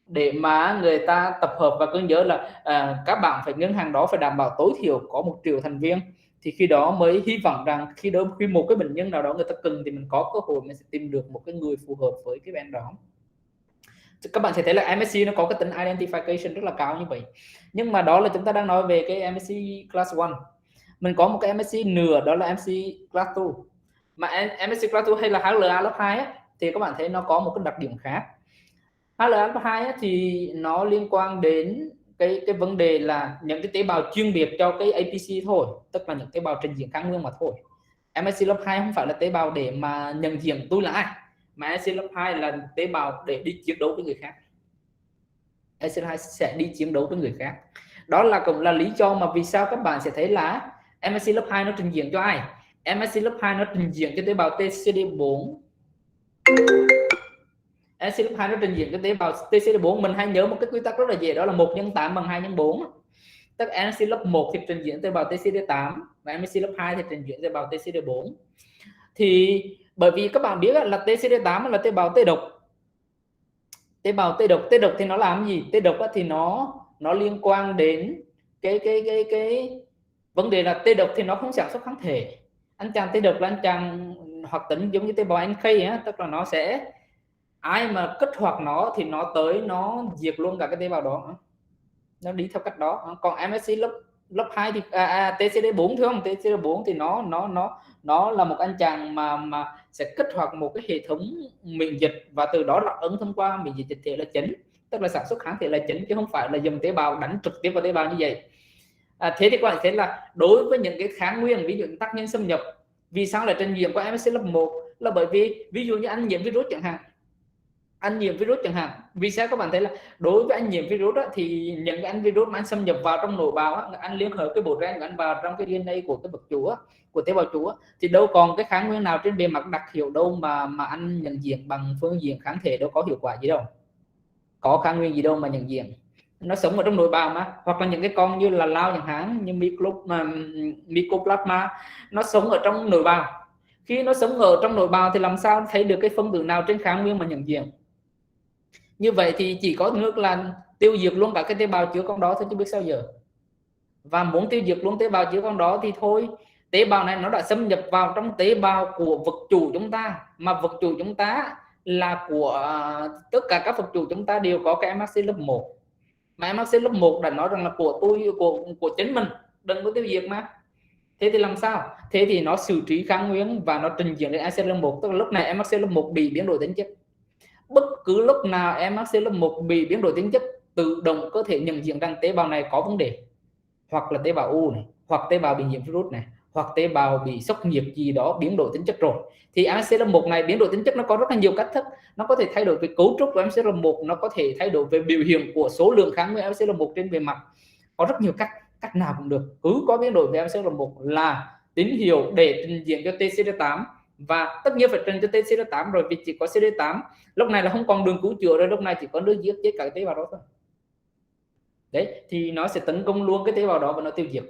để mà người ta tập hợp. Và cứ nhớ là các bạn phải ngân hàng đó phải đảm bảo tối thiểu có 1 triệu thành viên, thì khi đó mới hy vọng rằng khi một cái bệnh nhân nào đó người ta cần thì mình có cơ hội mình sẽ tìm được một cái người phù hợp với cái band đó. Các bạn sẽ thấy là MSC nó có cái tính identification rất là cao như vậy. Nhưng mà đó là chúng ta đang nói về cái MSC class 1. Mình có một cái MSC nửa, đó là MSC class 2. Mà MSC class 2 hay là HLA lớp 2 á, thì các bạn thấy nó có một cái đặc điểm khác. HLA lớp 2 á, thì nó liên quan đến cái vấn đề là những cái tế bào chuyên biệt cho cái APC thôi, tức là những tế bào trình diễn kháng nguyên mà thôi. MSC lớp 2 không phải là tế bào để mà nhận diện tôi là ai, mà MSC lớp 2 là tế bào để đi chiến đấu với người khác. MSC lớp 2 sẽ đi chiến đấu với người khác. Đó là cũng là lý do mà vì sao các bạn sẽ thấy là MSC lớp 2 nó trình diễn cho ai? MSC lớp 2 nó trình diễn cho tế bào TCD4. MSC lớp 2 nó trình diễn cái tế bào TCD4. Mình hay nhớ một cái quy tắc rất là dễ, đó là 1x8 bằng 2x4. Tức MSC lớp 1 thì trình diễn tế bào TCD8 và MSC lớp 2 thì trình diễn tế bào TCD4. Thì bởi vì các bạn biết là TCD8 là tế bào tê độc. Tế bào tê độc thì nó làm gì? Tê độc thì nó nó liên quan đến cái vấn đề là tế độc thì nó không sản xuất kháng thể. Anh chàng tế độc là anh chàng hoạt tính giống như tế bào NK á, tức là nó sẽ ai mà kích hoạt nó thì nó tới nó diệt luôn cả cái tế bào đó, nó đi theo cách đó. Còn MSC lớp 2 thì TCD4 thưa không, TCD4 thì nó là một anh chàng mà sẽ kích hoạt một cái hệ thống miễn dịch và từ đó là ứng thông qua miễn dịch dịch thể là chính, tức là sản xuất kháng thể là chính chứ không phải là dùng tế bào đánh trực tiếp vào tế bào như vậy. Thế thì các bạn thấy là đối với những cái kháng nguyên, ví dụ tác nhân xâm nhập, vì sao lại trình diễn qua MSC lớp 1 là bởi vì ví dụ như anh nhiễm virus chẳng hạn, vì sao các bạn thấy là đối với anh nhiễm virus đó, thì những cái anh virus mà anh xâm nhập vào trong nội bào á, anh liên hợp cái bộ gen của anh vào trong cái DNA của cái vật chủ á, của tế bào chủ á, thì đâu còn cái kháng nguyên nào trên bề mặt đặc hiệu đâu mà anh nhận diện bằng phương diện kháng thể, đâu có hiệu quả gì đâu, có kháng nguyên gì đâu mà nhận diện. Nó sống ở trong nội bào mà, hoặc là những cái con như là lao chẳng hạn, như mycoplasma, nó sống ở trong nội bào. Khi nó sống ở trong nội bào thì làm sao thấy được cái phân tử nào trên kháng nguyên mà nhận diện? Như vậy thì chỉ có nước là tiêu diệt luôn cả cái tế bào chứa con đó thôi chứ biết sao giờ. Và muốn tiêu diệt luôn tế bào chứa con đó thì thôi, tế bào này nó đã xâm nhập vào trong tế bào của vật chủ chúng ta, mà vật chủ chúng ta là của tất cả các vật chủ chúng ta đều có cái MHC lớp 1, mà MHC lớp 1 đã nói rằng là của tôi, của chính mình, đừng có tiêu diệt mà. Thế thì làm sao? Thế thì nó xử trí kháng nguyên và nó trình diễn đến MHC lớp 1, tức là lúc này MHC lớp 1 bị biến đổi tính chất. Bất cứ lúc nào MHC lớp 1 bị biến đổi tính chất, tự động có thể nhận diện rằng tế bào này có vấn đề, hoặc là tế bào u này, hoặc tế bào bị nhiễm virus này, hoặc tế bào bị sốc nhiệt gì đó biến đổi tính chất rồi. Thì MHC lớp 1 này biến đổi tính chất nó có rất là nhiều cách thức, nó có thể thay đổi về cấu trúc của MHC lớp 1, nó có thể thay đổi về biểu hiện của số lượng kháng nguyên MHC lớp 1 trên bề mặt, có rất nhiều cách nào cũng được. Cứ có biến đổi về MHC lớp 1 là tín hiệu để trình diễn cho TCD8, và tất nhiên phải trình cho TCD8 rồi, vì chỉ có CD8 lúc này là không còn đường cứu chữa rồi, lúc này chỉ có nước giết chết cả cái tế bào đó thôi. Đấy, thì nó sẽ tấn công luôn cái tế bào đó và nó tiêu diệt.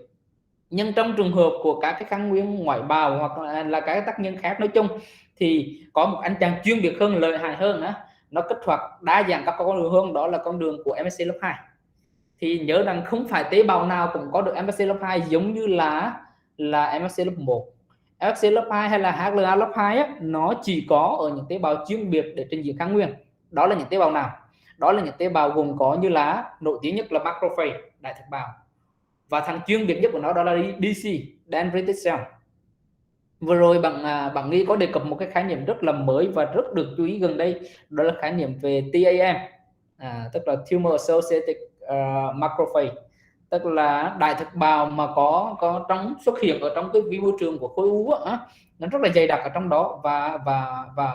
Nhưng trong trường hợp của các cái kháng nguyên ngoại bào hoặc là các tác nhân khác nói chung, thì có một anh chàng chuyên biệt hơn, lợi hại hơn á, nó kích hoạt đa dạng các con đường hơn, đó là con đường của MSC lớp 2. Thì nhớ rằng không phải tế bào nào cũng có được MSC lớp 2 giống như là MSC lớp 1. MSC lớp 2 hay là HLA lớp 2 á, nó chỉ có ở những tế bào chuyên biệt để trình diễn kháng nguyên. Đó là những tế bào nào? Đó là những tế bào gồm có như là nổi tiếng nhất là macrophage, đại thực bào, và thằng chuyên biệt nhất của nó đó là DC, dendritic cell. Vừa rồi bạn Nghi có đề cập một cái khái niệm rất là mới và rất được chú ý gần đây, đó là khái niệm về TAM, tức là Tumor-Associated Macrophage, tức là đại thực bào mà có trong xuất hiện ở trong cái môi trường của khối u á, nó rất là dày đặc ở trong đó, và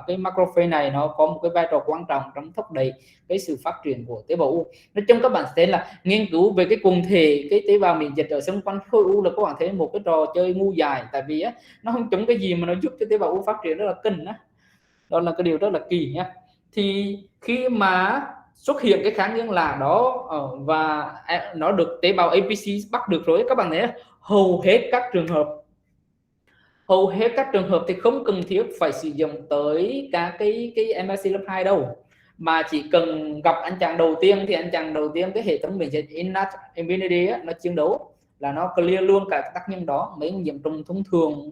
cái macrophage này nó có một cái vai trò quan trọng trong thúc đẩy cái sự phát triển của tế bào u. Nói chung các bạn thấy là nghiên cứu về cái quần thể cái tế bào miễn dịch ở xung quanh khối u là các bạn thấy một cái trò chơi ngu dài, tại vì á, nó không trúng cái gì mà nó giúp cho tế bào u phát triển rất là kinh á. Đó là cái điều rất là kỳ nhá. Thì khi mà xuất hiện cái kháng nguyên lạ đó và nó được tế bào APC bắt được rồi, các bạn thấy hầu hết các trường hợp thì không cần thiết phải sử dụng tới cả cái MSC lớp 2 đâu, mà chỉ cần gặp anh chàng đầu tiên thì anh chàng đầu tiên cái hệ thống miễn dịch innate immunity á, nó chiến đấu là nó clear luôn cả tác nhân đó, mấy nhiễm trùng thông thường.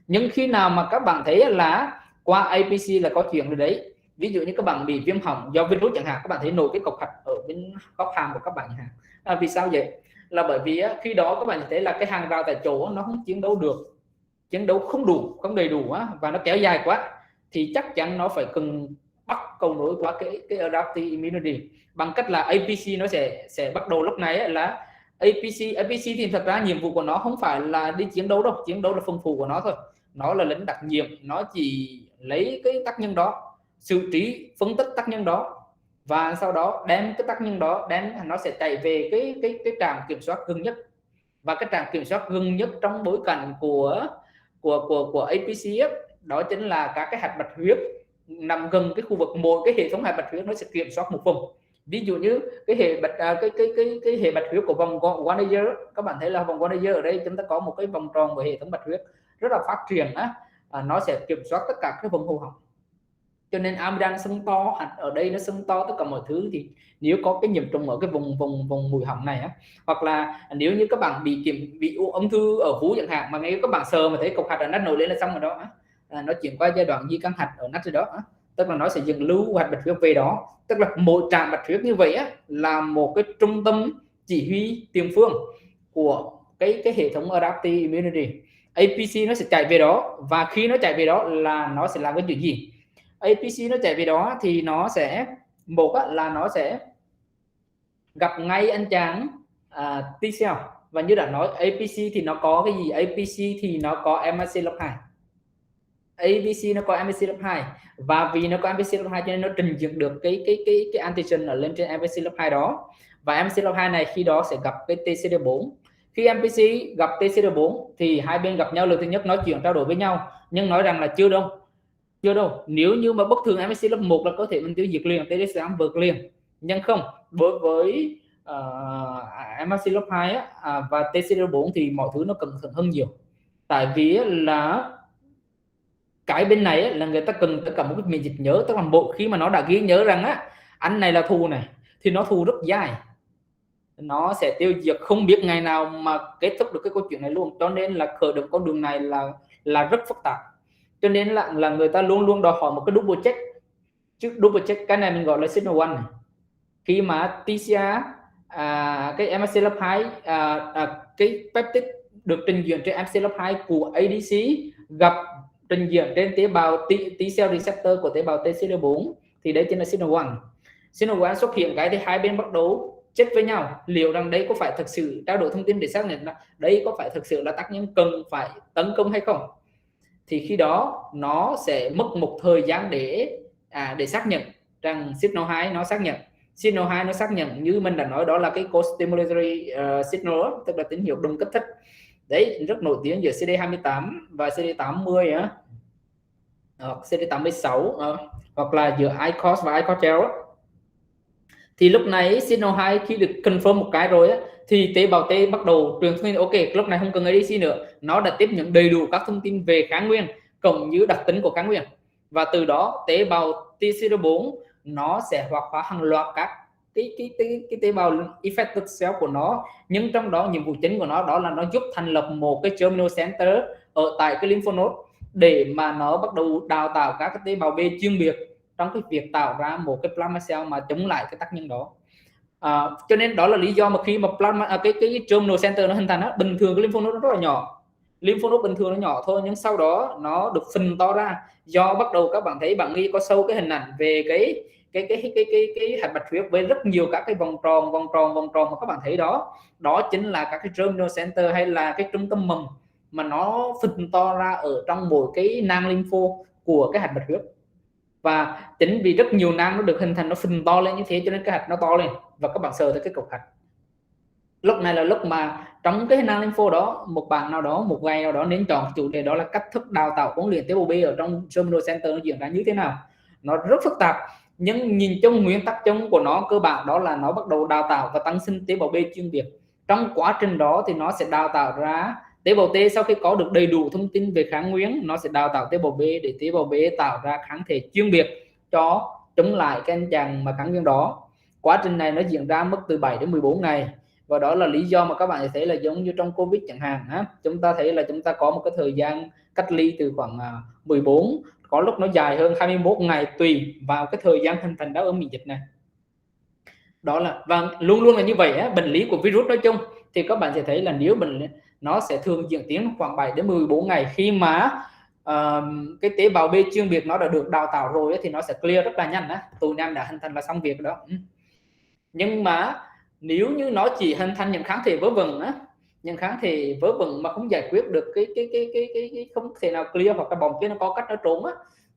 Nhưng khi nào mà các bạn thấy là qua APC là có chuyện rồi đấy, ví dụ như các bạn bị viêm họng do virus chẳng hạn, các bạn thấy nổi cái cục hạch ở bên góc hàm của các bạn chẳng hạn. Vì sao vậy? Là bởi vì khi đó các bạn thấy là cái hàng rào tại chỗ nó không chiến đấu được, chiến đấu không đầy đủ á, và nó kéo dài quá, thì chắc chắn nó phải cần bắt cầu nối qua cái adaptive immunity bằng cách là APC nó sẽ bắt đầu lúc này là APC thì thật ra nhiệm vụ của nó không phải là đi chiến đấu đâu, chiến đấu là phần phụ của nó thôi, nó là lính đặc nhiệm, nó chỉ lấy cái tác nhân đó, xử trí phân tích tác nhân đó, và sau đó đem cái tác nhân đó nó sẽ chạy về cái trạm kiểm soát gần nhất, và cái trạm kiểm soát gần nhất trong bối cảnh của APC đó chính là các cái hạch bạch huyết nằm gần cái khu vực, mỗi cái hệ thống hạch bạch huyết nó sẽ kiểm soát một vùng. Ví dụ như cái hệ bạch cái hệ bạch huyết của vòng Warner, các bạn thấy là vòng Warner ở đây chúng ta có một cái vòng tròn của hệ thống bạch huyết rất là phát triển á, nó sẽ kiểm soát tất cả các vùng hô hấp. cho nên amidan nó sưng to, hạch ở đây nó sưng to, tất cả mọi thứ. Thì nếu có cái nhiễm trùng ở cái vùng mũi họng này á, hoặc là nếu như các bạn bị ung thư ở vú chẳng hạn, mà nếu các bạn sờ mà thấy cục hạch ở nách nổi lên là xong rồi đó, nó chuyển qua giai đoạn di căn hạch ở nách rồi đó, tức là nó sẽ dừng lưu hạch bạch huyết về đó. Tức là mỗi trạm bạch huyết như vậy á, là một cái trung tâm chỉ huy tiền phương của cái hệ thống adaptive immunity. APC nó sẽ chạy về đó, và khi nó chạy về đó là nó sẽ làm cái chuyện gì? APC nó chạy về đó thì nó sẽ là nó sẽ gặp ngay anh chàng T cell. Và như đã nói, APC thì nó có cái gì? APC thì nó có MHC lớp 2. APC nó có MHC lớp 2, và vì nó có MHC lớp 2 cho nên nó trình diễn được cái antigen ở lên trên MHC lớp 2 đó. Và MHC lớp 2 này khi đó sẽ gặp cái TCD4. Khi MPC gặp TCD4 thì hai bên gặp nhau lần thứ nhất, nói chuyện trao đổi với nhau, nhưng nói rằng là chưa đâu. Nếu như mà bất thường MPC lớp 1 là có thể mình tiêu diệt liền, TD8 vượt liền. Nhưng không, đối với MPC lớp 2 và TCD4 thì mọi thứ nó cẩn thận hơn nhiều. Tại vì là cái bên này là người ta cần tất cả một cái miễn dịch nhớ, tức là khi mà nó đã ghi nhớ rằng anh này là thù này, thì nó thù rất dài, nó sẽ tiêu diệt không biết ngày nào mà kết thúc được cái câu chuyện này luôn. Cho nên là khởi động con đường này là rất phức tạp, cho nên là người ta luôn luôn đòi hỏi một cái double check. Chứ double check cái này mình gọi là signal one này. Khi mà TCR cái MHC lớp 2 cái peptide được trình diễn trên MHC lớp 2 của ADC gặp trình diễn trên tế bào T cell receptor của tế bào TCD4 thì đây chính là signal one. Signal one xuất hiện cái thì hai bên bắt đầu chết với nhau, liệu rằng đấy có phải thực sự trao đổi thông tin để xác nhận là đây có phải thực sự là tác nhân cần phải tấn công hay không. Thì khi đó nó sẽ mất một thời gian để xác nhận rằng signal 2 nó xác nhận. Signal 2 nó xác nhận như mình đã nói, đó là cái co-stimulatory signal, tức là tín hiệu đồng kích thích. Đấy, rất nổi tiếng giữa CD28 và CD80 hoặc CD86 hoặc là giữa ICOS và ICOS-gel. Thì lúc này signal 2 khi được confirm một cái rồi thì tế bào T bắt đầu truyền thông tin, ok, lúc này không cần ADC nữa, nó đã tiếp nhận đầy đủ các thông tin về kháng nguyên cộng như đặc tính của kháng nguyên, và từ đó tế bào TCD4 nó sẽ hoạt hóa hàng loạt các cái tế bào effector cell của nó. Nhưng trong đó nhiệm vụ chính của nó đó là nó giúp thành lập một cái germinal center ở tại cái lymph node để mà nó bắt đầu đào tạo các cái tế bào B chuyên biệt trong cái việc tạo ra một cái plasma cell mà chống lại cái tác nhân đó. Cho nên đó là lý do mà khi mà plasma cái germinal center nó hình thành bình thường cái lymph node nó rất là nhỏ, lymph node bình thường nó nhỏ thôi, nhưng sau đó nó được phình to ra do bắt đầu các bạn thấy, bạn nghi có sâu cái hình ảnh về cái hạch bạch huyết với rất nhiều các cái vòng tròn mà các bạn thấy đó chính là các cái germinal center hay là cái trung tâm mầm mà nó phình to ra ở trong mỗi cái nang lympho của cái hạch bạch huyết. Và chính vì rất nhiều nang nó được hình thành, nó phình to lên như thế cho nên cái hạch nó to lên, và các bạn sờ thấy cái cục hạch. Lúc này là lúc mà trong cái nang lympho đó, một bạn nào đó, một ngày nào đó nên chọn chủ đề đó là cách thức đào tạo huấn luyện tế bào B ở trong germinal center nó diễn ra như thế nào. Nó rất phức tạp, nhưng nhìn chung nguyên tắc chung của nó cơ bản đó là nó bắt đầu đào tạo và tăng sinh tế bào B chuyên biệt. Trong quá trình đó thì nó sẽ đào tạo ra tế bào T. Sau khi có được đầy đủ thông tin về kháng nguyên, nó sẽ đào tạo tế bào B để tế bào B tạo ra kháng thể chuyên biệt cho chống lại cái anh chàng mà kháng nguyên đó. Quá trình này nó diễn ra mất từ 7 đến 14 ngày, và đó là lý do mà các bạn thấy là giống như trong Covid chẳng hạn, chúng ta thấy là chúng ta có một cái thời gian cách ly từ khoảng 14, có lúc nó dài hơn 21 ngày tùy vào cái thời gian hình thành đáp ứng miễn dịch này. Đó là, và luôn luôn là như vậy bệnh lý của virus nói chung thì các bạn sẽ thấy là nếu bệnh nó sẽ thường diễn tiến khoảng 7 đến 14 ngày. Khi mà cái tế bào B chuyên biệt nó đã được đào tạo rồi thì nó sẽ clear rất là nhanh tụi em đã hình thành là xong việc đó. Nhưng mà nếu như nó chỉ hình thành những kháng thể vớ vẩn những kháng thể vớ vẩn mà không giải quyết được cái không thể nào clear, hoặc cái bóng kia nó có cách nó trốn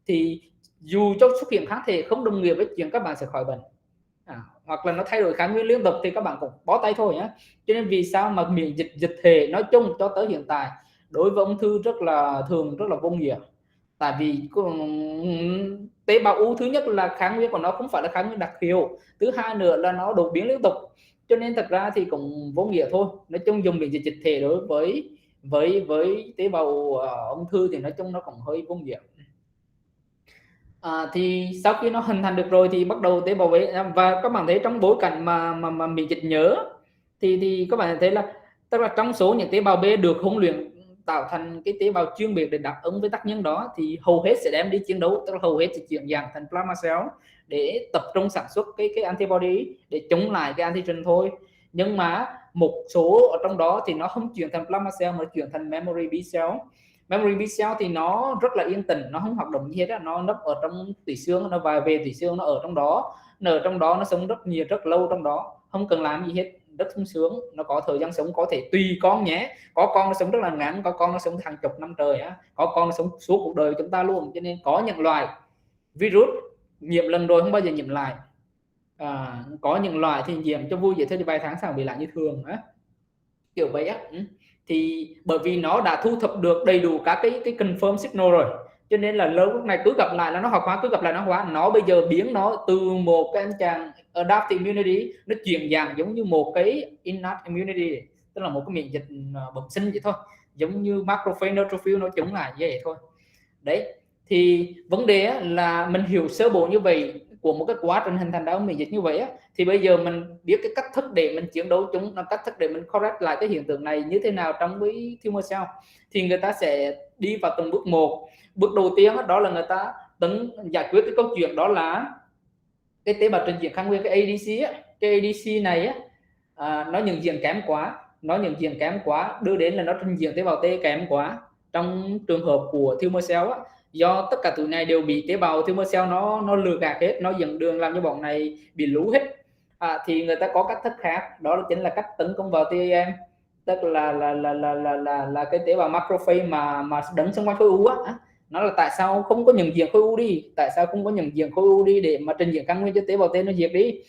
thì dù cho xuất hiện kháng thể không đồng nghĩa với chuyện các bạn sẽ khỏi bệnh. Hoặc là nó thay đổi kháng nguyên liên tục thì các bạn cũng bó tay thôi Cho nên vì sao mà miễn dịch thể nói chung cho tới hiện tại đối với ung thư rất là vô nghĩa. Tại vì tế bào U thứ nhất là kháng nguyên của nó không phải là kháng nguyên đặc hiệu, thứ hai nữa là nó đột biến liên tục, cho nên thật ra thì cũng vô nghĩa thôi. Nói chung dùng miễn dịch thể đối với tế bào ung thư thì nói chung nó cũng hơi vô nghĩa. Thì sau khi nó hình thành được rồi thì bắt đầu tế bào B, và các bạn thấy trong bối cảnh mà miễn dịch nhớ thì các bạn thấy là tức là trong số những tế bào B được huấn luyện tạo thành cái tế bào chuyên biệt để đáp ứng với tác nhân đó thì hầu hết sẽ đem đi chiến đấu, tức là hầu hết sẽ chuyển dạng thành plasma cell để tập trung sản xuất cái antibody để chống lại cái antigen thôi. Nhưng mà một số ở trong đó thì nó không chuyển thành plasma cell mà chuyển thành memory B cell. Memory B cell thì nó rất là yên tĩnh, nó không hoạt động gì hết, nó nấp ở trong tủy xương, nó về tủy xương, nó ở trong đó, nó sống rất lâu trong đó, không cần làm gì hết, rất sung sướng. Nó có thời gian sống có thể tùy con nhé, có con nó sống rất là ngắn, có con nó sống hàng chục năm trời á, có con nó sống suốt cuộc đời chúng ta luôn. Cho nên có những loài virus nhiễm lần rồi không bao giờ nhiễm lại, có những loại thì nhiễm cho vui vậy thôi thì vài tháng sau bị lại như thường á, kiểu vậy á. Thì bởi vì nó đã thu thập được đầy đủ các cái confirm signal rồi, cho nên là lúc này cứ gặp lại là nó hoạt hóa, cứ gặp lại nó hóa. Nó bây giờ biến nó từ một cái anh chàng adaptive immunity nó chuyển dạng giống như một cái innate immunity, tức là một cái miễn dịch bẩm sinh vậy thôi, giống như macrophage neutrophil nó chống lại như vậy thôi. Đấy, thì vấn đề là mình hiểu sơ bộ như vậy của một cái quá trình hình thành đáp ứng miễn dịch như vậy á, thì bây giờ mình biết cái cách thức để mình chiến đấu chúng, là cách thức để mình correct lại cái hiện tượng này như thế nào trong với tumor cell. Thì người ta sẽ đi vào từng bước một. Bước đầu tiên đó là người ta giải quyết cái câu chuyện đó là cái tế bào trình diễn kháng nguyên, cái ADC á, cái ADC này á, nó nhận diện kém quá, đưa đến là nó trình diễn tế bào T kém quá. Trong trường hợp của tumor cell á, do tất cả tụi này đều bị tế bào tumor cell nó lừa gạt hết, nó dẫn đường làm cho bọn này bị lú hết, thì người ta có cách thức khác, đó chính là cách tấn công vào TAM, tức là cái tế bào macrophage mà đứng xung quanh khối u á. Nó là tại sao không có nhận diện khối u đi, để mà trình diễn kháng nguyên cho tế bào T nó diệt đi.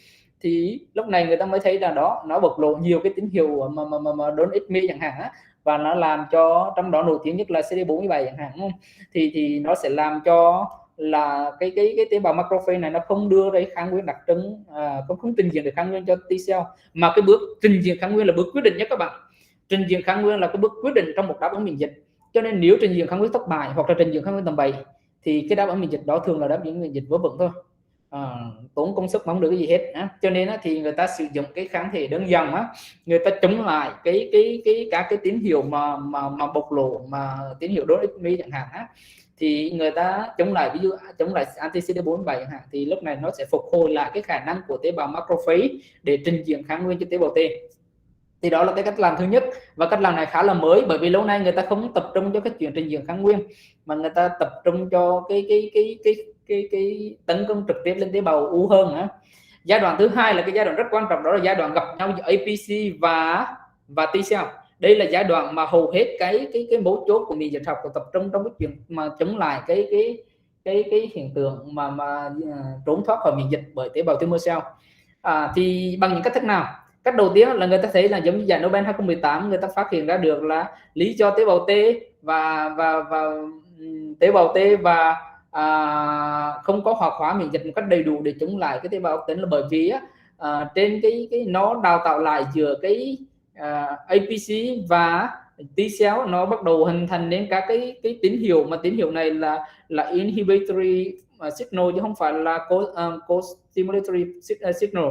Thì lúc này người ta mới thấy là đó, nó bộc lộ nhiều cái tín hiệu mà don't eat me chẳng hạn á, và nó làm cho, trong đó nổi tiếng nhất là CD47 chẳng hạn, không? Thì nó sẽ làm cho là cái tế bào macrophage này nó không đưa ra kháng nguyên đặc trưng, không trình diễn được kháng nguyên cho T cell, mà cái bước trình diễn kháng nguyên là bước quyết định nhất các bạn. Trình diễn kháng nguyên là cái bước quyết định trong một đáp ứng miễn dịch. Cho nên nếu trình diễn kháng nguyên thất bại hoặc là trình diễn kháng nguyên tầm bậy thì cái đáp ứng miễn dịch đó thường là đáp ứng miễn dịch vớ vẩn thôi, tốn công sức mà không được cái gì hết á. Cho nên thì người ta sử dụng cái kháng thể đơn dòng á, người ta chống lại các cái tín hiệu mà bộc lộ, mà tín hiệu đốt ích chẳng hạn á, thì người ta chống lại, ví dụ chống lại anti CD47 chẳng hạn, thì lúc này nó sẽ phục hồi lại cái khả năng của tế bào macrophage để trình diễn kháng nguyên cho tế bào T. Thì đó là cái cách làm thứ nhất, và cách làm này khá là mới, bởi vì lâu nay người ta không tập trung cho cái chuyện trình diễn kháng nguyên, mà người ta tập trung cho cái tấn công trực tiếp lên tế bào u hơn nữa. Giai đoạn thứ hai là cái giai đoạn rất quan trọng, đó là giai đoạn gặp nhau giữa APC và T cell. Đây là giai đoạn mà hầu hết cái mấu chốt của miễn dịch học tập trung trong cái chuyện mà chống lại cái hiện tượng mà trốn thoát khỏi miễn dịch bởi tế bào tumor cell. Thì bằng những cách thức nào? Cách đầu tiên là người ta thấy là giống như giải Nobel 2018, người ta phát hiện ra được là lý do tế bào T và tế bào T và không có hoạt hóa miễn dịch một cách đầy đủ để chống lại cái tế bào ác tính, là bởi vì trên cái nó đào tạo lại giữa cái APC và T cell, nó bắt đầu hình thành đến các cái tín hiệu, mà tín hiệu này là Inhibitory signal chứ không phải là Stimulatory signal.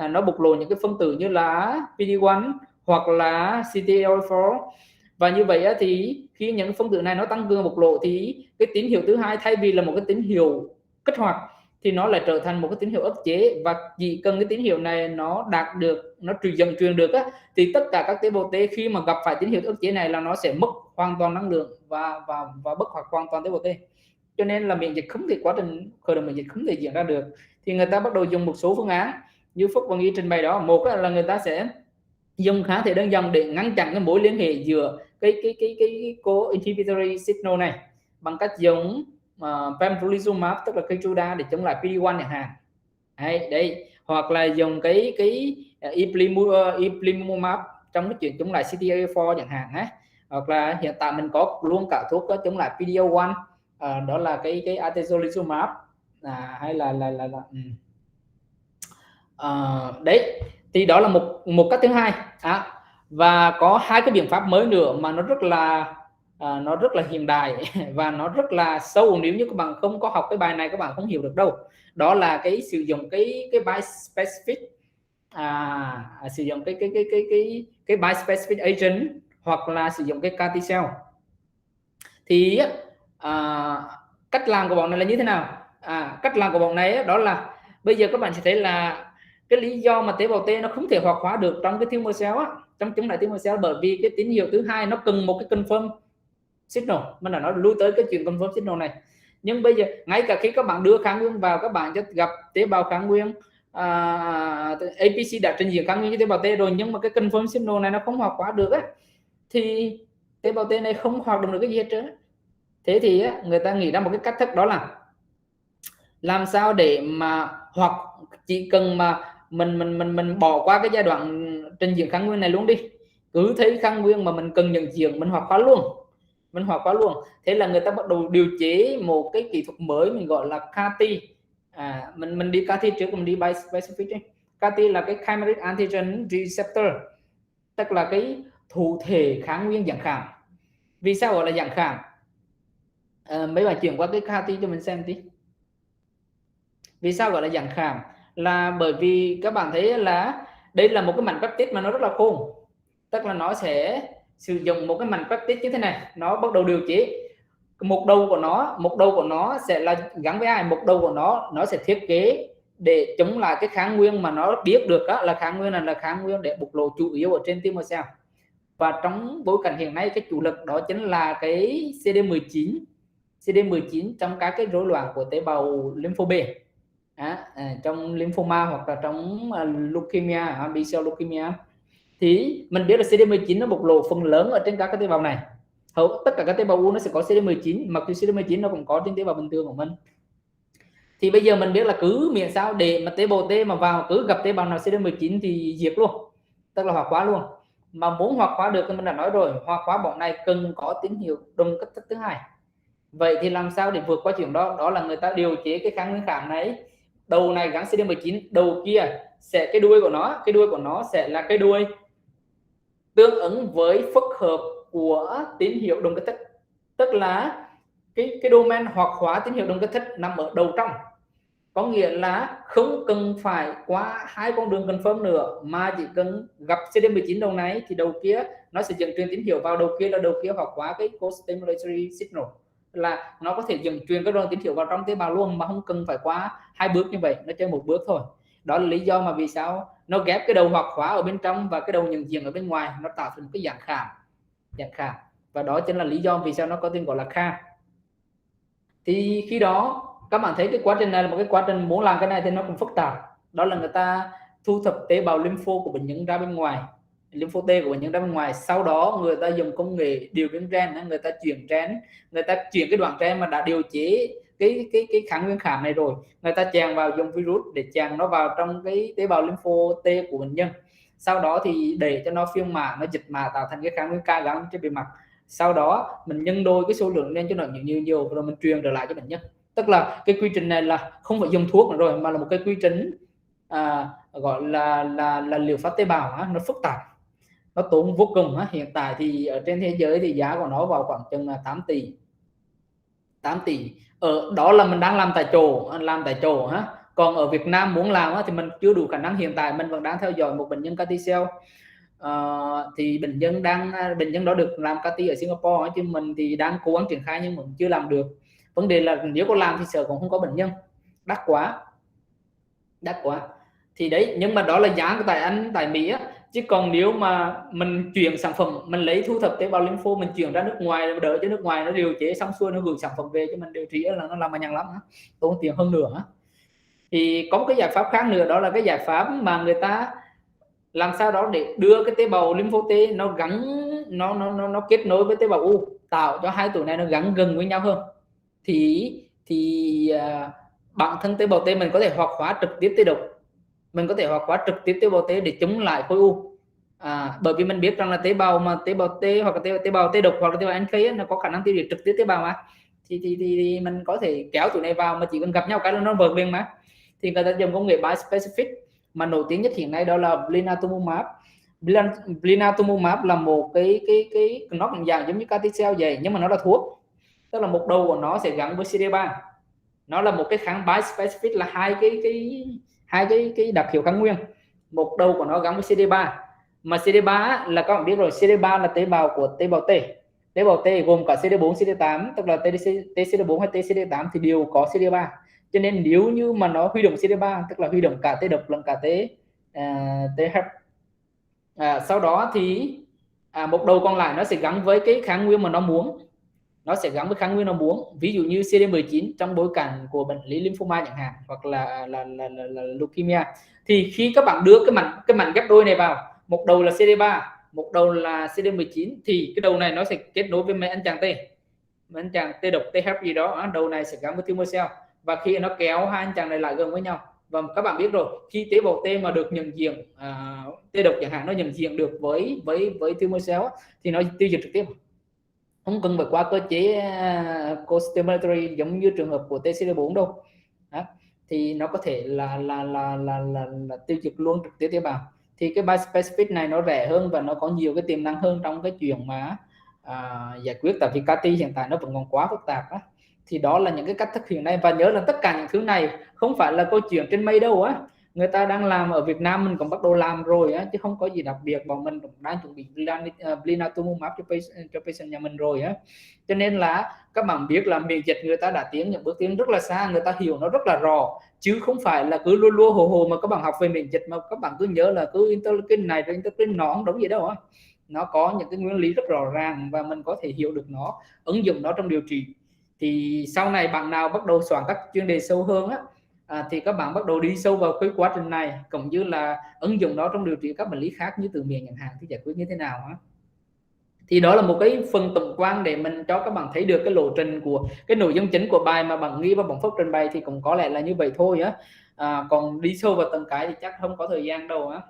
Nó bộc lộ những cái phân tử như là PD1 hoặc là CTLA4, và như vậy thì khi những phân tử này nó tăng cường bộc lộ thì cái tín hiệu thứ hai thay vì là một cái tín hiệu kích hoạt thì nó lại trở thành một cái tín hiệu ức chế, và chỉ cần cái tín hiệu này nó đạt được, nó truyền được á, thì tất cả các tế bào T khi mà gặp phải tín hiệu ức chế này là nó sẽ mất hoàn toàn năng lượng và bất hoạt hoàn toàn tế bào T. Cho nên là miễn dịch không thể, quá trình khởi động miễn dịch không thể diễn ra được. Thì người ta bắt đầu dùng một số phương án như Phúc và Nghi trình bày đó. Một là người ta sẽ dùng kháng thể đơn dòng để ngăn chặn cái mối liên hệ giữa cái inhibitory signal này bằng cách dùng pembrolizumab, tức là Keytruda, để chống lại PD1 chẳng hạn. Đấy, hoặc là dùng cái ipilimumab trong cái chuyện chống lại CTLA4 chẳng hạn á, hoặc là hiện tại mình có luôn cả thuốc có chống lại PD-L1, đó là cái atezolizumab, hay là đấy. Thì đó là một cách thứ hai. Và có hai cái biện pháp mới nữa mà nó rất là nó rất là hiện đại và nó rất là sâu. Nếu như các bạn không có học cái bài này các bạn không hiểu được đâu. Đó là cái sử dụng cái bispecific, sử dụng cái bispecific agent hoặc là sử dụng cái CAR T cell. Thì cách làm của bọn này là như thế nào? Cách làm của bọn này đó là bây giờ các bạn sẽ thấy là cái lý do mà tế bào T nó không thể hoạt hóa được trong cái tumor cell trong chống lại tumor cell, bởi vì cái tín hiệu thứ hai nó cần một cái confirm signal. Mình đã nói lui tới cái chuyện confirm signal này. Nhưng bây giờ ngay cả khi các bạn đưa kháng nguyên vào, các bạn gặp tế bào kháng nguyên APC đã trình diễn kháng nguyên với tế bào T rồi, nhưng mà cái confirm signal này nó không hoạt hóa được thì tế bào T này không hoạt động được cái gì hết trơn. Thế thì người ta nghĩ ra một cái cách thức, đó là làm sao để mà hoặc chỉ cần mà mình bỏ qua cái giai đoạn trình diễn kháng nguyên này luôn đi, cứ thấy kháng nguyên mà mình cần nhận diện mình hoạt hóa luôn. Thế là người ta bắt đầu điều chế một cái kỹ thuật mới mình gọi là CAR T. Mình đi CAR T trước, mình đi bispecific. CAR T là cái chimeric antigen receptor, tức là cái thụ thể kháng nguyên dạng khảm. Vì sao gọi là dạng khảm? Mấy bạn chuyển qua cái CAR T cho mình xem tí. Vì sao gọi là dạng khảm? Là bởi vì các bạn thấy là đây là một cái mảnh peptide mà nó rất là khôn. Tức là nó sẽ sử dụng một cái mảnh peptide như thế này, nó bắt đầu điều chế. Một đầu của nó sẽ là gắn với ai? Một đầu của nó sẽ thiết kế để chống lại cái kháng nguyên mà nó biết được là kháng nguyên này là kháng nguyên để bộc lộ chủ yếu ở trên tumor cell. Và trong bối cảnh hiện nay, cái chủ lực đó chính là cái CD19 trong các cái rối loạn của tế bào lympho B, trong lymphoma hoặc là trong leukemia, B-cell leukemia. Thì mình biết là CD19 nó bộc lộ phần lớn ở trên các cái tế bào này. Tất cả các tế bào U nó sẽ có CD19, mặc dù CD19 nó cũng có trên tế bào bình thường của mình. Thì bây giờ mình biết là cứ miễn sao để mà tế bào T mà vào, cứ gặp tế bào nào CD19 thì diệt luôn, tức là hoạt hóa luôn. Mà muốn hoạt hóa được thì mình đã nói rồi, hoạt hóa bọn này cần có tín hiệu đồng kích thích thứ hai. Vậy thì làm sao để vượt qua chuyện đó? Đó là người ta điều chế cái kháng nguyên khảm này, đầu này gắn CD19, đầu kia sẽ cái đuôi của nó sẽ là cái đuôi tương ứng với phức hợp của tín hiệu đồng kích thích. Tức là cái domain hoạt hóa tín hiệu đồng kích thích nằm ở đầu trong. Có nghĩa là không cần phải qua hai con đường confirm nữa, mà chỉ cần gặp CD19 đầu này thì đầu kia nó sẽ dẫn truyền tín hiệu vào đầu kia, là đầu kia hoạt hóa cái co-stimulatory signal, là nó có thể dẫn truyền cái đoạn tín hiệu vào trong tế bào luôn mà không cần phải qua hai bước như vậy, nó chơi một bước thôi. Đó là lý do mà vì sao nó ghép cái đầu hoạt hóa ở bên trong và cái đầu nhận diện ở bên ngoài, nó tạo thành cái dạng khảm. Và đó chính là lý do vì sao nó có tên gọi là CAR. Thì khi đó các bạn thấy cái quá trình này là một cái quá trình muốn làm cái này thì nó cũng phức tạp. Đó là người ta thu thập tế bào lympho của bệnh nhân ra bên ngoài, lympho T của bệnh nhân ra bên ngoài, sau đó người ta dùng công nghệ điều biến gen, người ta chuyển cái đoạn gen mà đã điều chế cái kháng nguyên khảm này rồi, người ta chèn vào, dùng virus để chèn nó vào trong cái tế bào lympho T của bệnh nhân. Sau đó thì để cho nó phiên mã, nó dịch mã tạo thành cái kháng nguyên K gắn trên bề mặt. Sau đó mình nhân đôi cái số lượng lên cho nó nhiều rồi mình truyền trở lại cho bệnh nhân. Tức là cái quy trình này là không phải dùng thuốc nữa rồi, mà là một cái quy trình gọi là liệu pháp tế bào, nó phức tạp, nó tốn vô cùng. Hiện tại thì ở trên thế giới thì giá của nó vào khoảng chừng 8 tỷ. Ở đó là mình đang làm tại chỗ còn ở Việt Nam muốn làm thì mình chưa đủ khả năng. Hiện tại mình vẫn đang theo dõi một bệnh nhân CAR T cell, thì bệnh nhân đó được làm CAR T ở Singapore, chứ mình thì đang cố gắng triển khai nhưng mình chưa làm được. Vấn đề là nếu có làm thì sợ cũng không có bệnh nhân, đắt quá. Thì đấy, nhưng mà đó là giá của tại Mỹ chứ còn nếu mà mình chuyển sản phẩm, mình lấy thu thập tế bào lympho, mình chuyển ra nước ngoài, đợi cho nước ngoài nó điều chế xong xuôi, nó gửi sản phẩm về cho mình điều trị, là nó làm mà nhằn lắm, tốn tiền hơn nữa. Thì có một cái giải pháp khác nữa, đó là cái giải pháp mà người ta làm sao đó để đưa cái tế bào lympho T nó gắn, nó kết nối với tế bào U, tạo cho hai tổ này nó gắn gần với nhau hơn. Thì bản thân tế bào T mình có thể hoạt hóa trực tiếp tế độc, mình có thể hoạt hóa trực tiếp tế bào T để chống lại khối U. Bởi vì mình biết rằng là tế bào T hoặc là tế bào T độc hoặc là tế bào NK nó có khả năng tiêu diệt trực tiếp tế bào mà, thì mình có thể kéo tụi này vào, mà chỉ cần gặp nhau cái là nó vượt liền mà. Thì người ta dùng công nghệ bispecific mà nổi tiếng nhất hiện nay đó là blinatumomab. Blinatumomab là một cái nó cũng dạng giống như CAR T-cell vậy, nhưng mà nó là thuốc, tức là một đầu của nó sẽ gắn với CD3. Nó là một cái kháng bispecific, là hai cái đặc hiệu kháng nguyên. Một đầu của nó gắn với CD3, mà CD3 là các bạn biết rồi, CD3 là tế bào của tế bào T. Tế bào T gồm cả CD4, CD8, tức là TCD4 hay TCD8 thì đều có CD3. Cho nên nếu như mà nó huy động CD3, tức là huy động cả T độc lẫn cả T hep. Sau đó thì một đầu còn lại nó sẽ gắn với cái kháng nguyên mà nó muốn. Nó sẽ gắn với kháng nguyên nó muốn, ví dụ như CD19 trong bối cảnh của bệnh lý lymphoma chẳng hạn, hoặc là leukemia. Thì khi các bạn đưa cái mảnh ghép đôi này vào, một đầu là CD3, một đầu là CD19, thì cái đầu này nó sẽ kết nối với mấy anh chàng T độc, T hep gì đó, đầu này sẽ gắn với tumor cell, và khi nó kéo hai anh chàng này lại gần với nhau. Và các bạn biết rồi, khi tế bào T mà được nhận diện T độc chẳng hạn, nó nhận diện được với tumor cell thì nó tiêu diệt trực tiếp, không cần phải qua cơ chế co-stimulatory giống như trường hợp của TCD4 đâu. Đó. Thì nó có thể là tiêu diệt luôn trực tiếp tế bào. Thì cái bispecific này nó rẻ hơn và nó có nhiều cái tiềm năng hơn trong cái chuyện mà giải quyết, tại vì CAR-T hiện tại nó vẫn còn quá phức tạp đó. Thì đó là những cái cách thức hiện nay, và nhớ là tất cả những thứ này không phải là câu chuyện trên mây đâu á, người ta đang làm ở Việt Nam, mình cũng bắt đầu làm rồi á, chứ không có gì đặc biệt. Bọn mình cũng đang chuẩn bị blinatumomab cho patient nhà mình rồi á. Cho nên là các bạn biết là miễn dịch người ta đã tiến những bước tiến rất là xa, người ta hiểu nó rất là rõ, chứ không phải là cứ lua hồ mà các bạn học về miễn dịch mà các bạn cứ nhớ là cứ interleukin này rồi interleukin nó không đúng gì đâu á. Nó có những cái nguyên lý rất rõ ràng và mình có thể hiểu được nó, ứng dụng nó trong điều trị. Thì sau này bạn nào bắt đầu soạn các chuyên đề sâu hơn á, thì các bạn bắt đầu đi sâu vào cái quá trình này, cũng như là ứng dụng nó trong điều trị các bệnh lý khác như từ miệng chẳng hạn, thì giải quyết như thế nào á. Thì đó là một cái phần tổng quan để mình cho các bạn thấy được cái lộ trình của cái nội dung chính của bài mà bạn nghĩ và bạn Phúc trình bày thì cũng có lẽ là như vậy thôi á. Còn đi sâu vào từng cái thì chắc không có thời gian đâu á.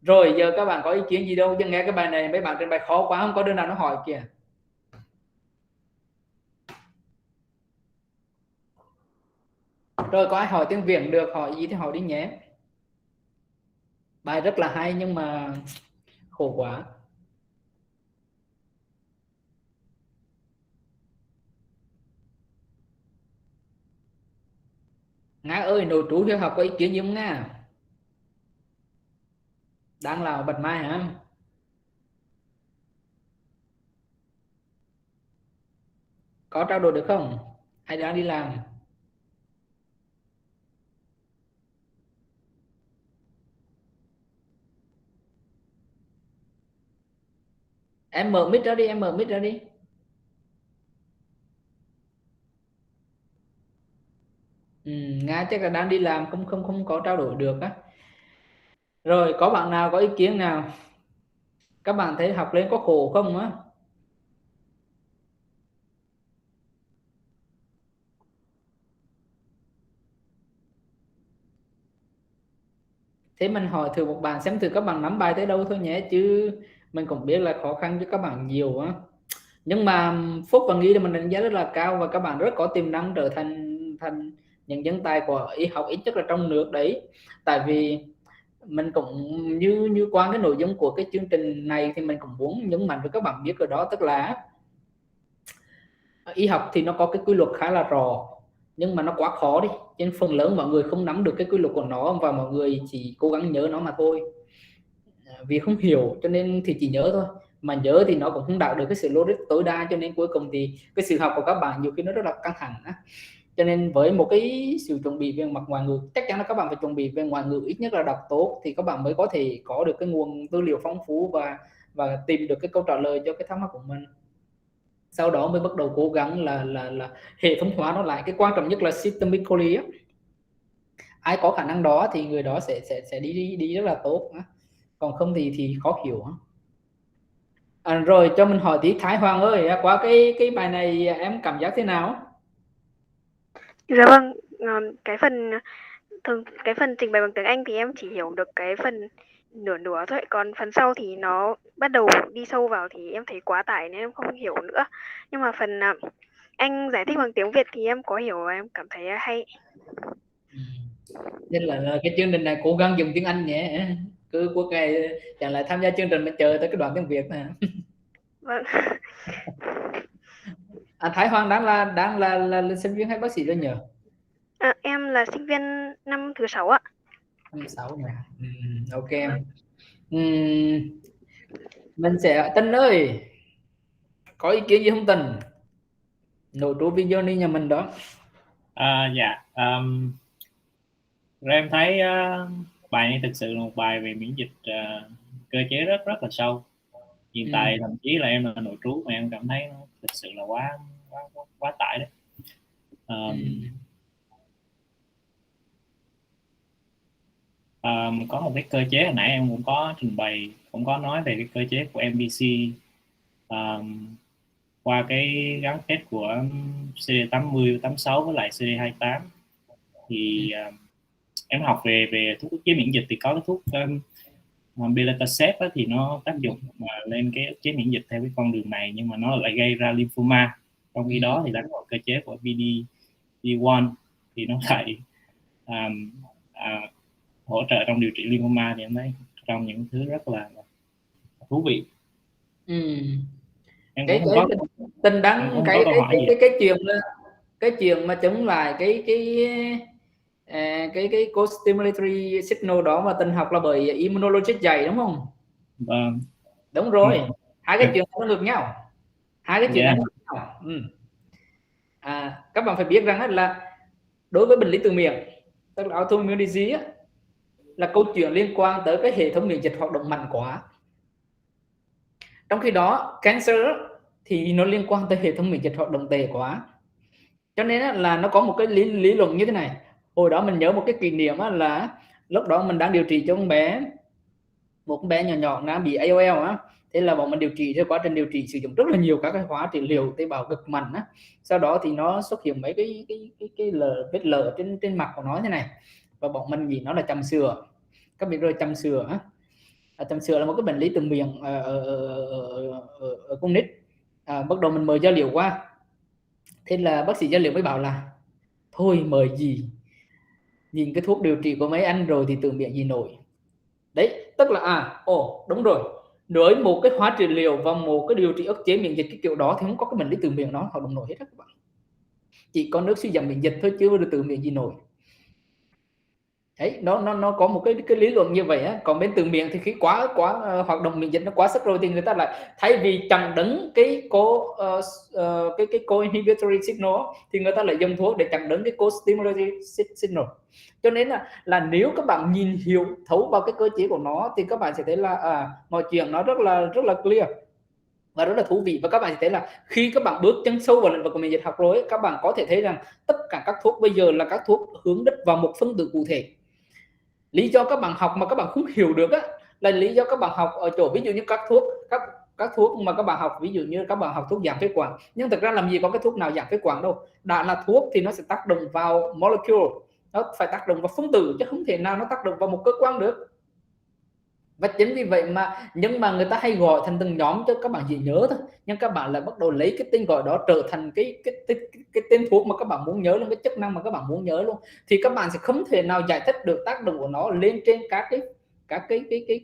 Rồi giờ các bạn có ý kiến gì đâu, chứ nghe cái bài này mấy bạn trình bày khó quá, không có đứa nào nó hỏi kìa. Rồi có ai hỏi tiếng Việt được, hỏi gì thì hỏi đi nhé. Bài rất là hay nhưng mà khổ quá. Nga ơi, nội trú hiếu học có ý kiến gì không Nga? Đang là bật mai hả? Có trao đổi được không? Hay đang đi làm? Em mở mic ra đi, em mở mic ra đi. Nga chắc là đang đi làm, không có trao đổi được á. Rồi có bạn nào có ý kiến nào? Các bạn thấy học lên có khổ không á? Thế mình hỏi thử một bạn xem thử các bạn nắm bài tới đâu thôi nhé, chứ mình cũng biết là khó khăn cho các bạn nhiều á. Nhưng mà Phúc và Nghĩ thì mình đánh giá rất là cao, và các bạn rất có tiềm năng trở thành những nhân tài của y học, ít nhất là trong nước đấy. Tại vì mình cũng như qua cái nội dung của cái chương trình này thì mình cũng muốn nhấn mạnh với các bạn biết ở đó, tức là y học thì nó có cái quy luật khá là rõ, nhưng mà nó quá khó đi, trên phần lớn mọi người không nắm được cái quy luật của nó, và mọi người chỉ cố gắng nhớ nó mà thôi. Vì không hiểu cho nên thì chỉ nhớ thôi, mà nhớ thì nó cũng không đạt được cái sự logic tối đa, cho nên cuối cùng thì cái sự học của các bạn nhiều khi nó rất là căng thẳng á. Cho nên với một cái sự chuẩn bị về mặt ngoại ngữ, chắc chắn là các bạn phải chuẩn bị về ngoại ngữ, ít nhất là đọc tốt, thì các bạn mới có thể có được cái nguồn tư liệu phong phú và tìm được cái câu trả lời cho cái thắc mắc của mình. Sau đó mới bắt đầu cố gắng là hệ thống hóa nó lại. Cái quan trọng nhất là systemically á. Ai có khả năng đó thì người đó sẽ đi rất là tốt, còn không thì khó hiểu. Rồi cho mình hỏi tí Thái Hoàng ơi, qua cái bài này em cảm giác thế nào? Dạ vâng, cái phần trình bày bằng tiếng Anh thì em chỉ hiểu được cái phần nửa thôi, còn phần sau thì nó bắt đầu đi sâu vào thì em thấy quá tải nên em không hiểu nữa. Nhưng mà phần anh giải thích bằng tiếng Việt thì em có hiểu và em cảm thấy hay. Nên là cái chương trình này cố gắng dùng tiếng Anh nhé. cứ cuối ngày chẳng lại tham gia chương trình mà chờ tới cái đoạn tiếng Việt nè. Vâng. Thái Hoàng đang là sinh viên hay bác sĩ rồi nhờ? Em là sinh viên năm thứ 6 ạ. Năm 6 nhỉ. Ok em. Mình sẽ Tân ơi, có ý kiến gì không Tân? Nội trú video đi nhà mình đó. Dạ. Rồi em thấy bài này thực sự là một bài về miễn dịch cơ chế rất là sâu. Hiện tại thậm chí là em là nội trú mà em cảm thấy nó thực sự là quá tải đấy. Có một cái cơ chế hồi nãy em cũng có trình bày, cũng có nói về cái cơ chế của MBC qua cái gắn kết của CD80, 86 với lại CD28. Thì em học về thuốc ức chế miễn dịch thì có cái thuốc Belatacept thì nó tác dụng mà lên cái ức chế miễn dịch theo cái con đường này, nhưng mà nó lại gây ra lymphoma. Trong khi đó thì đánh vào cơ chế của PD-1 thì nó lại hỗ trợ trong điều trị lymphoma. Thì em thấy trong những thứ rất là thú vị. Em cũng không có Tình đăng cái chuyện mà chống lại cái co-stimulatory signal đó mà Tình học là bởi immunology dày đúng không? Vâng. Đúng rồi. Hai cái chuyện nó ngược nhau. Hai cái chuyện nó ngược nhau. Các bạn phải biết rằng là đối với bệnh lý từ miệng, tức là autoimmune disease, là câu chuyện liên quan tới cái hệ thống miễn dịch hoạt động mạnh quá. Trong khi đó cancer thì nó liên quan tới hệ thống miễn dịch hoạt động tệ quá. Cho nên là nó có một cái lý luận như thế này. Hồi đó mình nhớ một cái kỷ niệm là lúc đó mình đang điều trị cho một bé nhỏ nó bị AOL á. Thế là bọn mình điều trị, theo quá trình điều trị sử dụng rất là nhiều các cái hóa trị liệu tế bào cực mạnh á. Sau đó thì nó xuất hiện mấy cái vết lở trên mặt của nó thế này, và bọn mình nghĩ nó là chầm sữa. Các bạn rồi chầm sữa á. Chầm sữa là một cái bệnh lý từ miệng ở con nít. Bắt đầu mình mời da liễu qua. Thế là bác sĩ da liễu mới bảo là thôi mời gì, nhìn cái thuốc điều trị của mấy anh rồi thì tự miệng gì nổi. Đấy, tức là đúng rồi, với một cái hóa trị liệu và một cái điều trị ức chế miễn dịch cái kiểu đó thì không có cái bệnh lý từ miệng đó hoạt động nổi hết các bạn. Chỉ có nước suy giảm miễn dịch thôi chứ không được từ miệng gì nổi. Đấy, nó có một cái lý luận như vậy á. Còn bên từ miệng thì khi quá hoạt động miễn dịch nó quá sức rồi thì người ta lại thay vì chặn đứng cái co-inhibitory signal thì người ta lại dùng thuốc để chặn đứng cái co-stimulatory signal. Cho nên là nếu các bạn nhìn hiểu thấu vào cái cơ chế của nó thì các bạn sẽ thấy là mọi chuyện nó rất là clear và rất là thú vị. Và các bạn sẽ thấy là khi các bạn bước chân sâu vào lĩnh vực của miễn dịch học rồi, các bạn có thể thấy rằng tất cả các thuốc bây giờ là các thuốc hướng đích vào một phân tử cụ thể. Lý do các bạn học mà các bạn không hiểu được là lý do các bạn học ở chỗ ví dụ như các thuốc mà các bạn học, ví dụ như các bạn học thuốc giảm phế quản, nhưng thực ra làm gì có cái thuốc nào giảm phế quản đâu. Đã là thuốc thì nó sẽ tác động vào molecule, nó phải tác động vào phân tử chứ không thể nào nó tác động vào một cơ quan được. Và chính vì vậy nhưng mà người ta hay gọi thành từng nhóm cho các bạn chỉ nhớ thôi, nhưng các bạn lại bắt đầu lấy cái tên gọi đó trở thành cái tên thuốc mà các bạn muốn nhớ luôn, cái chức năng mà các bạn muốn nhớ luôn, thì các bạn sẽ không thể nào giải thích được tác động của nó lên trên các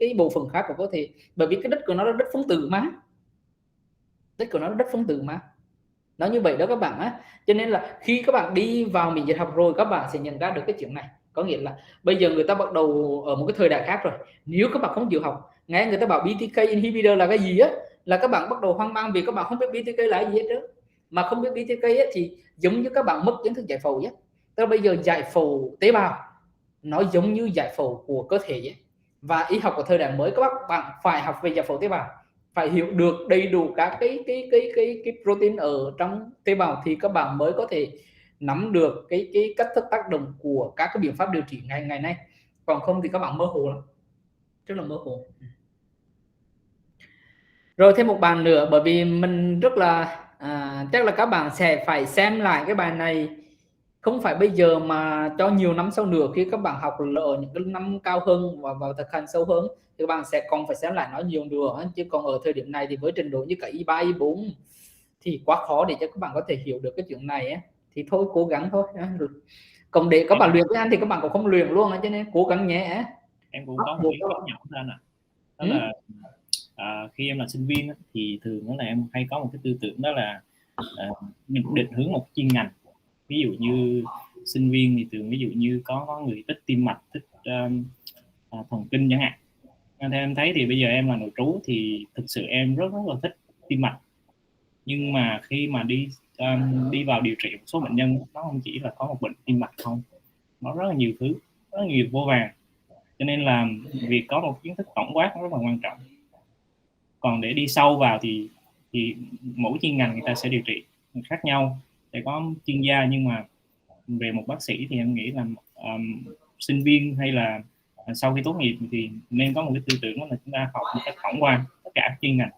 cái bộ phận khác của cơ thể, bởi vì cái đích của nó là đích phân tử mà, nó như vậy đó các bạn á. Cho nên là khi các bạn đi vào miễn dịch học rồi, các bạn sẽ nhận ra được cái chuyện này. Có nghĩa là bây giờ người ta bắt đầu ở một cái thời đại khác rồi. Nếu các bạn không chịu học, nghe người ta bảo BTK inhibitor là cái gì á, là các bạn bắt đầu hoang mang vì các bạn không biết BTK là gì hết đó. Mà không biết BTK ấy, thì giống như các bạn mất kiến thức giải phẫu nhé. Tức là bây giờ giải phẫu tế bào nó giống như giải phẫu của cơ thể ấy. Và y học của thời đại mới các bạn phải học về giải phẫu tế bào, phải hiểu được đầy đủ các cái protein ở trong tế bào thì các bạn mới có thể nắm được cái cách thức tác động của các cái biện pháp điều trị ngày nay. Còn không thì các bạn mơ hồ lắm, rất là mơ hồ. Rồi thêm một bài nữa, bởi vì mình rất là chắc là các bạn sẽ phải xem lại cái bài này, không phải bây giờ mà cho nhiều năm sau nữa, khi các bạn học ở những cái năm cao hơn và vào thực hành sâu hơn thì các bạn sẽ còn phải xem lại nó nhiều nữa. Chứ còn ở thời điểm này thì với trình độ như cả Y3, Y4 thì quá khó để cho các bạn có thể hiểu được cái chuyện này ấy. Thì thôi cố gắng thôi. Còn để các bạn luyện với anh thì các bạn cũng không luyện luôn, cho nên cố gắng nhé. Em cũng có một ý kiến nhỏ thôi anh ạ. Đó là khi em là sinh viên thì thường đó là em hay có một cái tư tưởng đó là mình định hướng một chuyên ngành. Ví dụ như sinh viên thì thường ví dụ như có người thích tim mạch, thích thần kinh chẳng hạn. Theo em thấy thì bây giờ em là nội trú thì thực sự em rất là thích tim mạch, nhưng mà khi mà đi vào điều trị một số bệnh nhân, nó không chỉ là có một bệnh tim mạch không, nó rất là nhiều thứ, rất là nhiều vô vàn, cho nên là việc có một kiến thức tổng quát rất là quan trọng. Còn để đi sâu vào thì mỗi chuyên ngành người ta sẽ điều trị khác nhau, sẽ có chuyên gia, nhưng mà về một bác sĩ thì em nghĩ là sinh viên hay là sau khi tốt nghiệp thì nên có một cái tư tưởng là chúng ta học một cách tổng quan tất cả các chuyên ngành.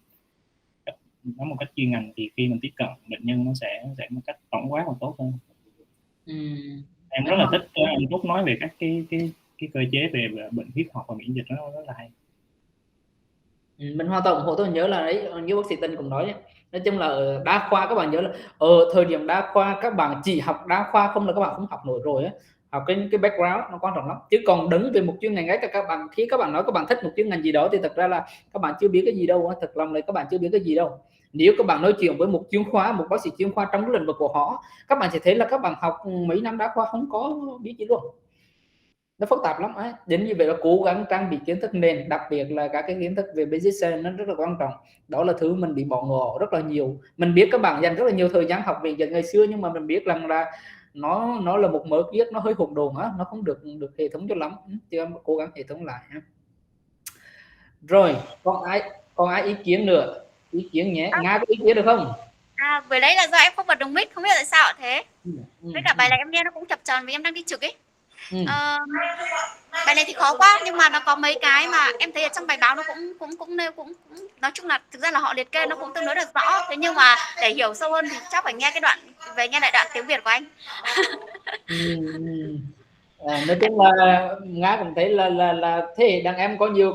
Nó một cách chuyên ngành thì khi mình tiếp cận bệnh nhân nó sẽ một cách tổng quát và tốt hơn. Em rất là thích anh Phúc nói về các cái cơ chế về bệnh huyết học và miễn dịch, nó rất là hay. Mình hoàn toàn ủng hộ. Tôi nhớ là đấy, như bác sĩ Tân cũng nói, nói chung là ở đa khoa các bạn nhớ là ở thời điểm đa khoa các bạn chỉ học đa khoa không là các bạn không học nổi rồi á. Học cái background nó quan trọng lắm, chứ còn đứng về một chuyên ngành ấy, các bạn khi các bạn nói các bạn thích một chuyên ngành gì đó thì thật ra là các bạn chưa biết cái gì đâu, thật lòng là các bạn chưa biết cái gì đâu. Nếu các bạn nói chuyện với một chuyên khoa, một bác sĩ chuyên khoa trong cái lĩnh vực của họ, các bạn sẽ thấy là các bạn học mấy năm đa khoa không có biết gì luôn, nó phức tạp lắm ấy. Đến như vậy là cố gắng trang bị kiến thức nền, đặc biệt là các cái kiến thức về basic science nó rất là quan trọng. Đó là thứ mình bị bỏ ngỏ rất là nhiều. Mình biết các bạn dành rất là nhiều thời gian học viện ngày xưa, nhưng mà mình biết rằng là nó là một mớ viết nó hơi hỗn độn á, nó không được hệ thống cho lắm, chứ em cố gắng hệ thống lại. Rồi còn ai ý kiến nữa, ý kiến nhé. Nga có ý kiến được không? Vừa đấy là do em không bật đồng mic, không biết tại sao thế. Với cả bài này em nghe nó cũng chập chờn vì em đang đi trực ấy. Bài này thì khó quá, nhưng mà nó có mấy cái mà em thấy ở trong bài báo nó cũng nói chung là thực ra là họ liệt kê nó cũng tương đối là rõ. Thế nhưng mà để hiểu sâu hơn thì chắc phải nghe nghe lại đoạn tiếng Việt của anh. Nói chung là Nga cũng thấy là thế đàn em có nhiều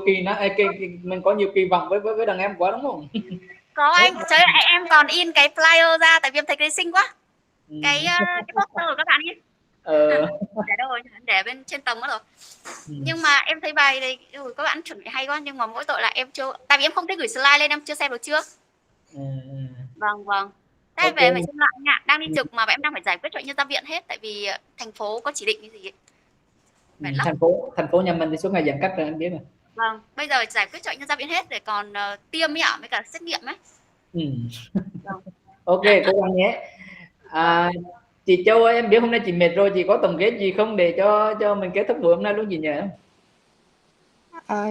mình có nhiều kỳ vọng với đàn em quá, đúng không? Có anh, trời ơi, em còn in cái flyer ra tại vì em thấy cái xinh quá. Cái poster của các bạn ấy. Để đâu rồi, để bên trên tầng mất rồi. Nhưng mà em thấy bài này các bạn chuẩn bị hay quá, nhưng mà mỗi tội là em chưa, tại vì em không thích gửi slide lên, em chưa xem được trước. Vâng. Thế về phải xem lại anh ạ, đang đi trực mà em đang phải giải quyết cho nhân ra viện hết, tại vì thành phố có chỉ định cái gì ấy. Thành phố nhà mình thì suốt ngày giãn cách rồi anh biết rồi. Vâng, bây giờ giải quyết cho nhân ra viện hết để còn tiêm ấy ạ, với cả xét nghiệm ấy. Ok, cố gắng nhé. Chị Châu ơi, em biết hôm nay chị mệt rồi, chị có tổng kết gì không để cho mình kết thúc buổi hôm nay luôn chị nhỉ?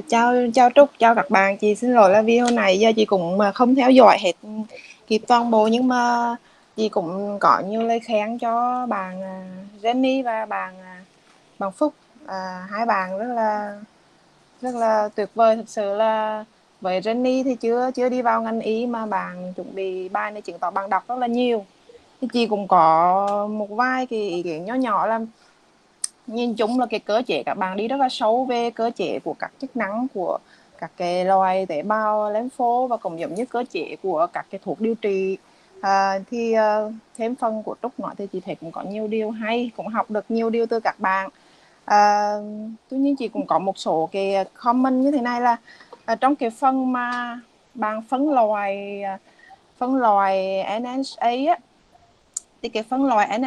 Chào Trúc, chào các bạn. Chị xin lỗi là vì hôm nay giờ chị cũng không theo dõi hết kịp toàn bộ, nhưng mà chị cũng có nhiều lời khen cho bạn Jenny và bạn Phúc. Hai bạn rất là tuyệt vời. Thực sự là với Jenny thì chưa đi vào ngành y mà bạn chuẩn bị bài này chứng tỏ bạn đọc rất là nhiều. Thì chị cũng có một vài cái ý kiến nhỏ là nhìn chung là cái cơ chế các bạn đi rất là sâu về cơ chế của các chức năng của các cái loài tế bào lympho, và cũng giống như cơ chế của các cái thuốc điều trị. Thì thêm phần của Trúc nói thì chị thấy cũng có nhiều điều hay, cũng học được nhiều điều từ các bạn. Tuy nhiên chị cũng có một số cái comment như thế này là trong cái phần mà bạn phân loại NSA á, thì cái phân loại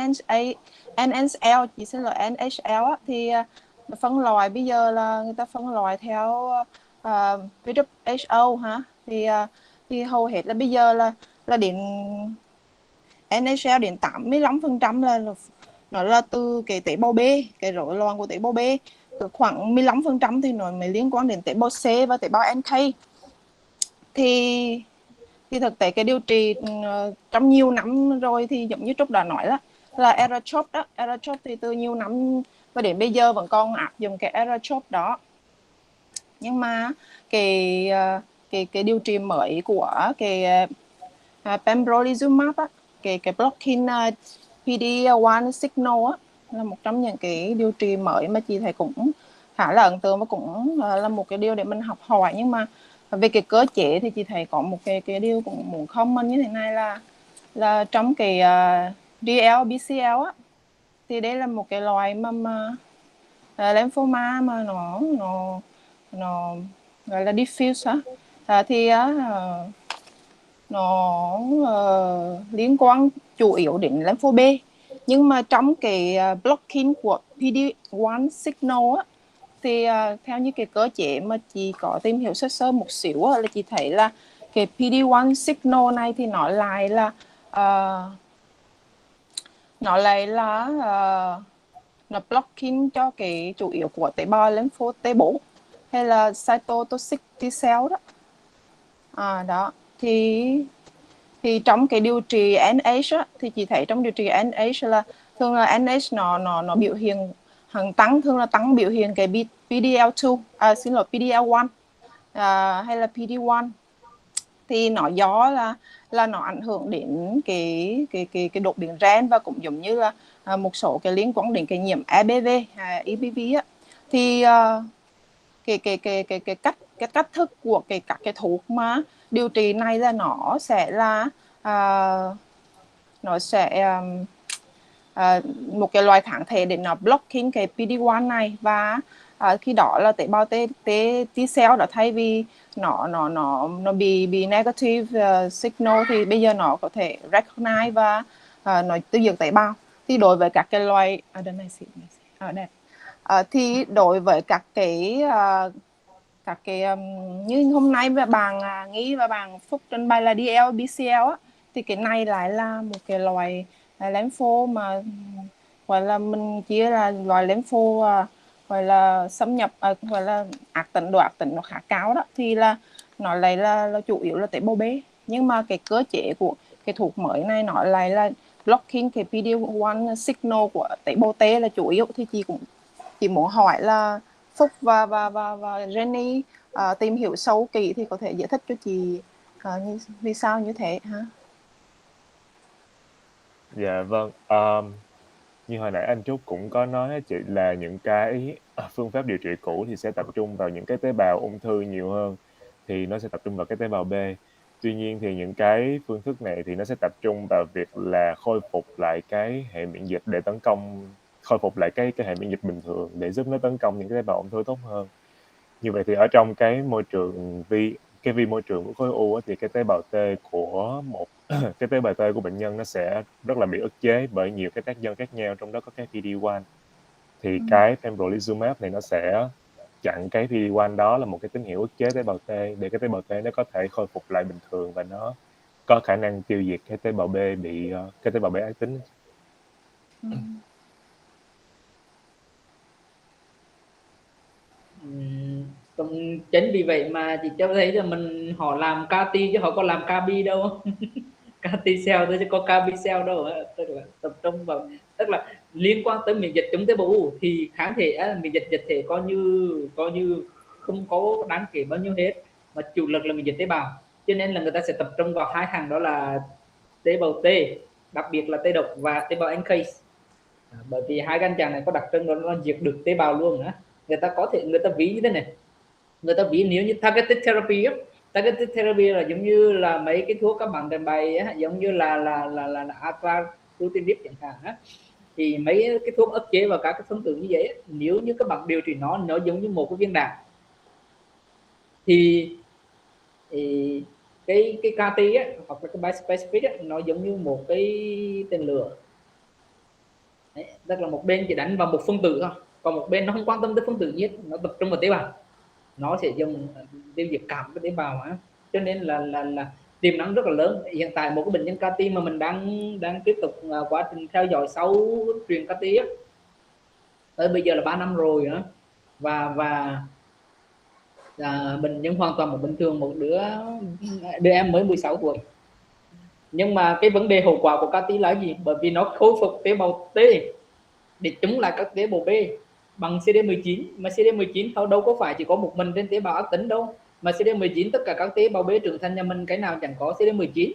NSL, chị xin lỗi NHL á, thì phân loại bây giờ là người ta phân loại theo WHO hả, thì hầu hết là bây giờ là đến NHL đến 85% là nó là từ cái tế bào B, cái rối loạn của tế bào B. Khoảng 15% thì nó mới liên quan đến tế bào C và tế bào NK. Thì thực tế cái điều trị trong nhiều năm rồi thì giống như Trúc đã nói là eradicate đó, eradicate thì từ nhiều năm và đến bây giờ vẫn còn áp dụng cái eradicate đó. Nhưng mà cái điều trị mới của cái pembrolizumab á, cái blocking PD-1 signal á, là một trong những cái điều trị mới mà chị thấy cũng khá là ấn tượng và cũng là một cái điều để mình học hỏi. Nhưng mà về cái cơ chế thì chị thấy có một cái điều cũng muốn comment như thế này là trong cái DLBCL á, thì đây là một cái loại mà lymphoma mà nó gọi là diffuse thì nó liên quan chủ yếu đến lympho B, nhưng mà trong cái blocking của PD-1 signal thì theo như cái cơ chế mà chị có tìm hiểu sơ sơ một xíu là chị thấy là cái PD-1 signal này thì nó lại là nó blocking cho cái chủ yếu của tế bào lympho T4 hay là cytotoxic T cell đó. Đó thì trong cái điều trị NH thì chị thấy trong điều trị NH là thường là NH nó biểu hiện hàng tăng, thường là tăng biểu hiện cái PDL2 PDL1 hay là PD1, thì nó do là nó ảnh hưởng đến cái đột biến gen, và cũng giống như là một số cái liên quan đến cái nhiễm EBV EBV thì cái cách thức của các cái thuốc mà điều trị này là nó sẽ là một cái loại kháng thể để nó blocking cái PD-1 này, và khi đó là tế bào T cell đó, thay vì nó bị negative signal thì bây giờ nó có thể recognize và nó tiêu diệt tế bào. Thì đối với các cái loại thì đối với các cái như hôm nay bạn Nghĩ và bạn Phúc trình bày là DL BCL thì cái này lại là một cái loại lympho mà gọi là mình chia là loại lympho gọi là xâm nhập gọi là độ ác tính nó khá cao đó, thì là nó lại là chủ yếu là tế bào B, nhưng mà cái cơ chế của cái thuốc mới này nó lại là blocking cái PD-1 signal của tế bào T là chủ yếu. Thì chị muốn hỏi là Phúc và Jenny tìm hiểu sâu kỹ thì có thể giải thích cho chị vì sao như thế hả? Dạ vâng, như hồi nãy anh Trúc cũng có nói á chị, là những cái phương pháp điều trị cũ thì sẽ tập trung vào những cái tế bào ung thư nhiều hơn, thì nó sẽ tập trung vào cái tế bào B. Tuy nhiên thì những cái phương thức này thì nó sẽ tập trung vào việc là khôi phục lại cái hệ miễn dịch để khôi phục lại cái hệ miễn dịch bình thường để giúp nó tấn công những cái tế bào ung thư tốt hơn. Như vậy thì ở trong cái môi trường vi môi trường của khối u thì cái tế bào T của cái tế bào T của bệnh nhân nó sẽ rất là bị ức chế bởi nhiều cái tác nhân khác nhau, trong đó có cái PD-1. Thì cái pembrolizumab này nó sẽ chặn cái PD-1 đó, là một cái tín hiệu ức chế tế bào T để cái tế bào T nó có thể khôi phục lại bình thường và nó có khả năng tiêu diệt cái tế bào B cái tế bào B ác tính. Chính vì vậy mà chị cho thấy là họ làm CAR-T chứ họ có làm CAR-B đâu. CAR-T cell thôi chứ có CAR-B cell đâu. Tức là tập trung vào, tức là liên quan tới miễn dịch chống tế bào U thì kháng thể miễn dịch thể coi như không có đáng kể bao nhiêu hết, mà chủ lực là miễn dịch tế bào, cho nên là người ta sẽ tập trung vào hai hàng, đó là tế bào T, đặc biệt là T độc, và tế bào NK. Bởi vì hai căn chàng này có đặc trưng đó, nó diệt được tế bào luôn. Người ta ví như thế này, người ta ví nếu như targeted therapy targeted therapy là giống như là mấy cái thuốc các bạn trình bày giống như là alpha glutinib chẳng hạn thì mấy cái thuốc ức chế vào các cái phân tử như vậy nếu như các bạn điều trị nó giống như một cái viên đạn thì cái CAR-T hoặc là cái bispecific nó giống như một cái tên lửa. Đấy, tức là một bên chỉ đánh vào một phân tử thôi, còn một bên nó không quan tâm tới phân tử nhất, nó tập trung vào tế bào, nó sẽ dùng tiêu diệt cảm cái tế bào cho nên là tiềm năng rất là lớn. Hiện tại một cái bệnh nhân CAR-T mà mình đang tiếp tục quá trình theo dõi sau truyền CAR-T tới bây giờ là 3 năm rồi và bệnh nhân hoàn toàn một bình thường, một đứa em mới 16 tuổi. Nhưng mà cái vấn đề hậu quả của CAR-T là gì? Bởi vì nó khôi phục tế bào T để chống lại các tế bào B bằng CD19, mà CD19 đâu có phải chỉ có một mình trên tế bào ác tính đâu, mà CD19 tất cả các tế bào B trưởng thành nhà mình cái nào chẳng có CD19.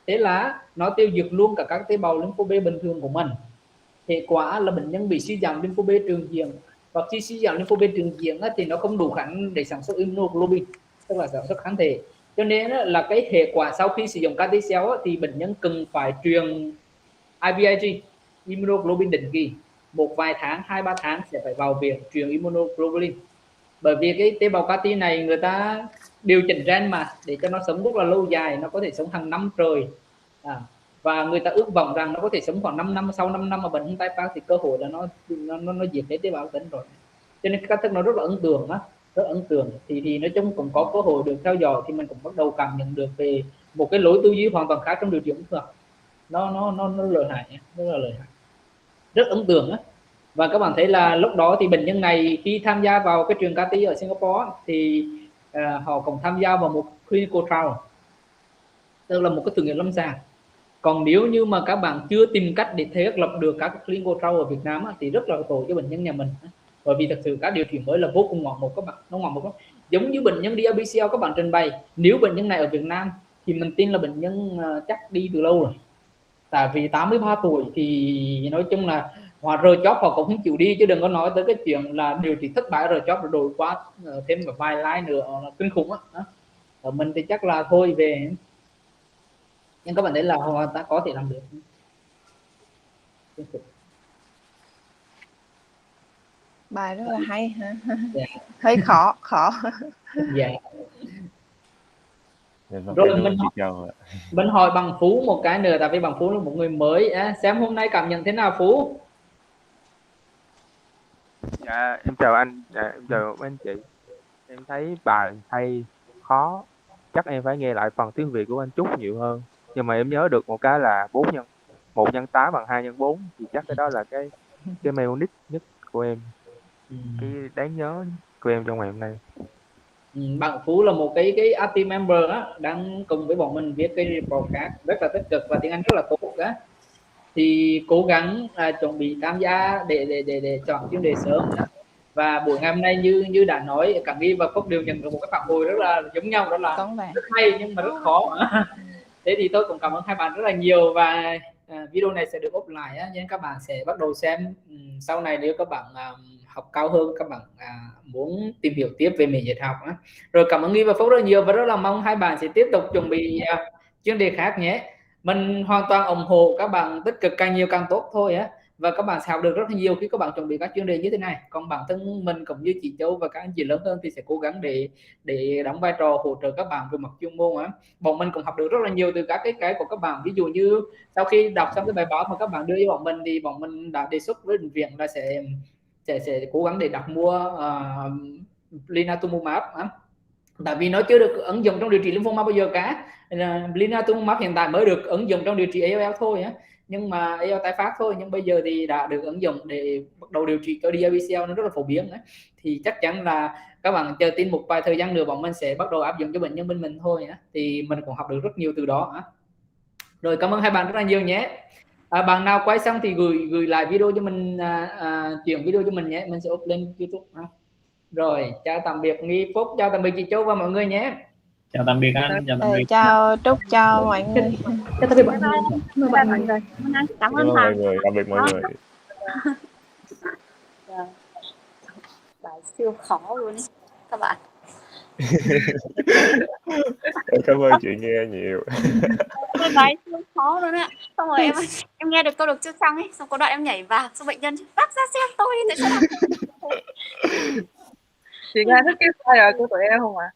Thế là nó tiêu diệt luôn cả các tế bào lympho B bình thường của mình. Hệ quả là bệnh nhân bị suy giảm lympho B trường diện, và khi suy giảm lympho B trường diện thì nó không đủ khả năng để sản xuất immunoglobulin, tức là sản xuất kháng thể. Cho nên là cái hệ quả sau khi sử dụng CAR-T cell thì bệnh nhân cần phải truyền IVIG, immunoglobulin định kỳ, một vài tháng, 2-3 tháng sẽ phải vào viện truyền immunoglobulin bởi vì cái tế bào CAR-T này người ta điều chỉnh gen mà để cho nó sống rất là lâu dài, nó có thể sống hàng năm trời, và người ta ước vọng rằng nó có thể sống khoảng 5 năm, sau 5 năm mà bệnh không tái phát thì cơ hội là nó diệt hết tế bào tính rồi. Cho nên cái cách thức nó rất là ấn tượng á, rất ấn tượng. Thì nói chung cũng có cơ hội được theo dõi thì mình cũng bắt đầu cảm nhận được về một cái lối tư duy hoàn toàn khác trong điều trị ung thư. Nó lợi hại, rất là lợi hại, rất ấn tượng á. Và các bạn thấy là lúc đó thì bệnh nhân này khi tham gia vào cái trường CAR-T ở Singapore thì họ cũng tham gia vào một clinical trial, tức là một cái thử nghiệm lâm sàng. Còn nếu như mà các bạn chưa tìm cách để thiết lập được các clinical trial ở Việt Nam thì rất là tội cho bệnh nhân nhà mình, bởi vì thật sự các điều trị mới là vô cùng ngoạn mục các bạn, nó ngoạn mục lắm. Giống như bệnh nhân đi RBCL các bạn trình bày, nếu bệnh nhân này ở Việt Nam thì mình tin là bệnh nhân chắc đi từ lâu rồi, tại vì 83 tuổi thì nói chung là họ R-chop họ cũng không chịu đi, chứ đừng có nói tới cái chuyện là điều trị thất bại R-chop rồi đổi qua thêm một vài line nữa là kinh khủng á. Ở mình thì chắc là thôi về, nhưng các bạn thấy là họ ta có thể làm được. Bài rất là hay hả? Yeah. Hơi khó. Dạ. Rồi mình hỏi bằng Phú một cái nữa, tại vì bằng Phú là một người mới, xem hôm nay cảm nhận thế nào Phú? Dạ em chào anh, em chào mấy anh chị. Em thấy bài hay khó, chắc em phải nghe lại phần tiếng Việt của anh chút nhiều hơn. Nhưng mà em nhớ được một cái là 1x8 bằng 2x4 thì chắc cái đó là cái mnemonic nhất của em, cái đáng nhớ của em trong ngày hôm nay. Bạn Phú là một cái team member á, đang cùng với bọn mình viết cái report khác rất là tích cực và tiếng Anh rất là tốt á, thì cố gắng chuẩn bị tham gia để chọn chuyên đề sớm. Và buổi ngày hôm nay như đã nói, cả Nghi và Phúc đều nhận được một cái phản hồi rất là giống nhau, đó là rất hay nhưng mà rất khó. Thế thì tôi cũng cảm ơn hai bạn rất là nhiều, và video này sẽ được up lại á, nên các bạn sẽ bắt đầu xem sau này. Nếu các bạn học cao hơn, các bạn muốn tìm hiểu tiếp về miễn dịch học á. Rồi cảm ơn Nghi và Phúc rất nhiều, và rất là mong hai bạn sẽ tiếp tục chuẩn bị chuyên đề khác nhé. Mình hoàn toàn ủng hộ các bạn tích cực, càng nhiều càng tốt thôi á, và các bạn sẽ học được rất là nhiều khi các bạn chuẩn bị các chuyên đề như thế này. Còn bản thân mình cũng như chị Châu và các anh chị lớn hơn thì sẽ cố gắng để đóng vai trò hỗ trợ các bạn về mặt chuyên môn á. Bọn mình cũng học được rất là nhiều từ các cái của các bạn. Ví dụ như sau khi đọc xong cái bài báo mà các bạn đưa cho bọn mình thì bọn mình đã đề xuất với bệnh viện là sẽ cố gắng để đặt mua Linatumumab á, tại vì nó chưa được ứng dụng trong điều trị lymphoma bao giờ cả. Linatumumab hiện tại mới được ứng dụng trong điều trị ALL thôi á, nhưng mà ALL tái phát thôi, nhưng bây giờ thì đã được ứng dụng để bắt đầu điều trị cho DLBCL, nó rất là phổ biến ấy. Thì chắc chắn là các bạn chờ tin một vài thời gian nữa bọn mình sẽ bắt đầu áp dụng cho bệnh nhân bên mình thôi á. Thì mình cũng học được rất nhiều từ đó á. Rồi cảm ơn hai bạn rất là nhiều nhé. Bạn nào quay xong thì gửi lại video cho mình, chuyển video cho mình nhé, mình sẽ up lên YouTube ha. Rồi chào tạm biệt Nghi, Phúc, chào tạm biệt chị Châu và mọi người nhé. Chào tạm biệt anh, chào tạm biệt. Chào Trúc, chào mọi người. Chào tạm biệt mọi người. Cảm ơn mọi người, tạm biệt mọi người. Bài siêu khó luôn ấy các bạn. Cảm ơn chị nghe nhiều. Bài siêu khó luôn ạ. Xong rồi em nghe được câu đọc chưa xong ấy, xong có đoạn em nhảy vào, xong bệnh nhân bác ra xem tôi tại sao chị nghe thích cái file của tụi em không ạ?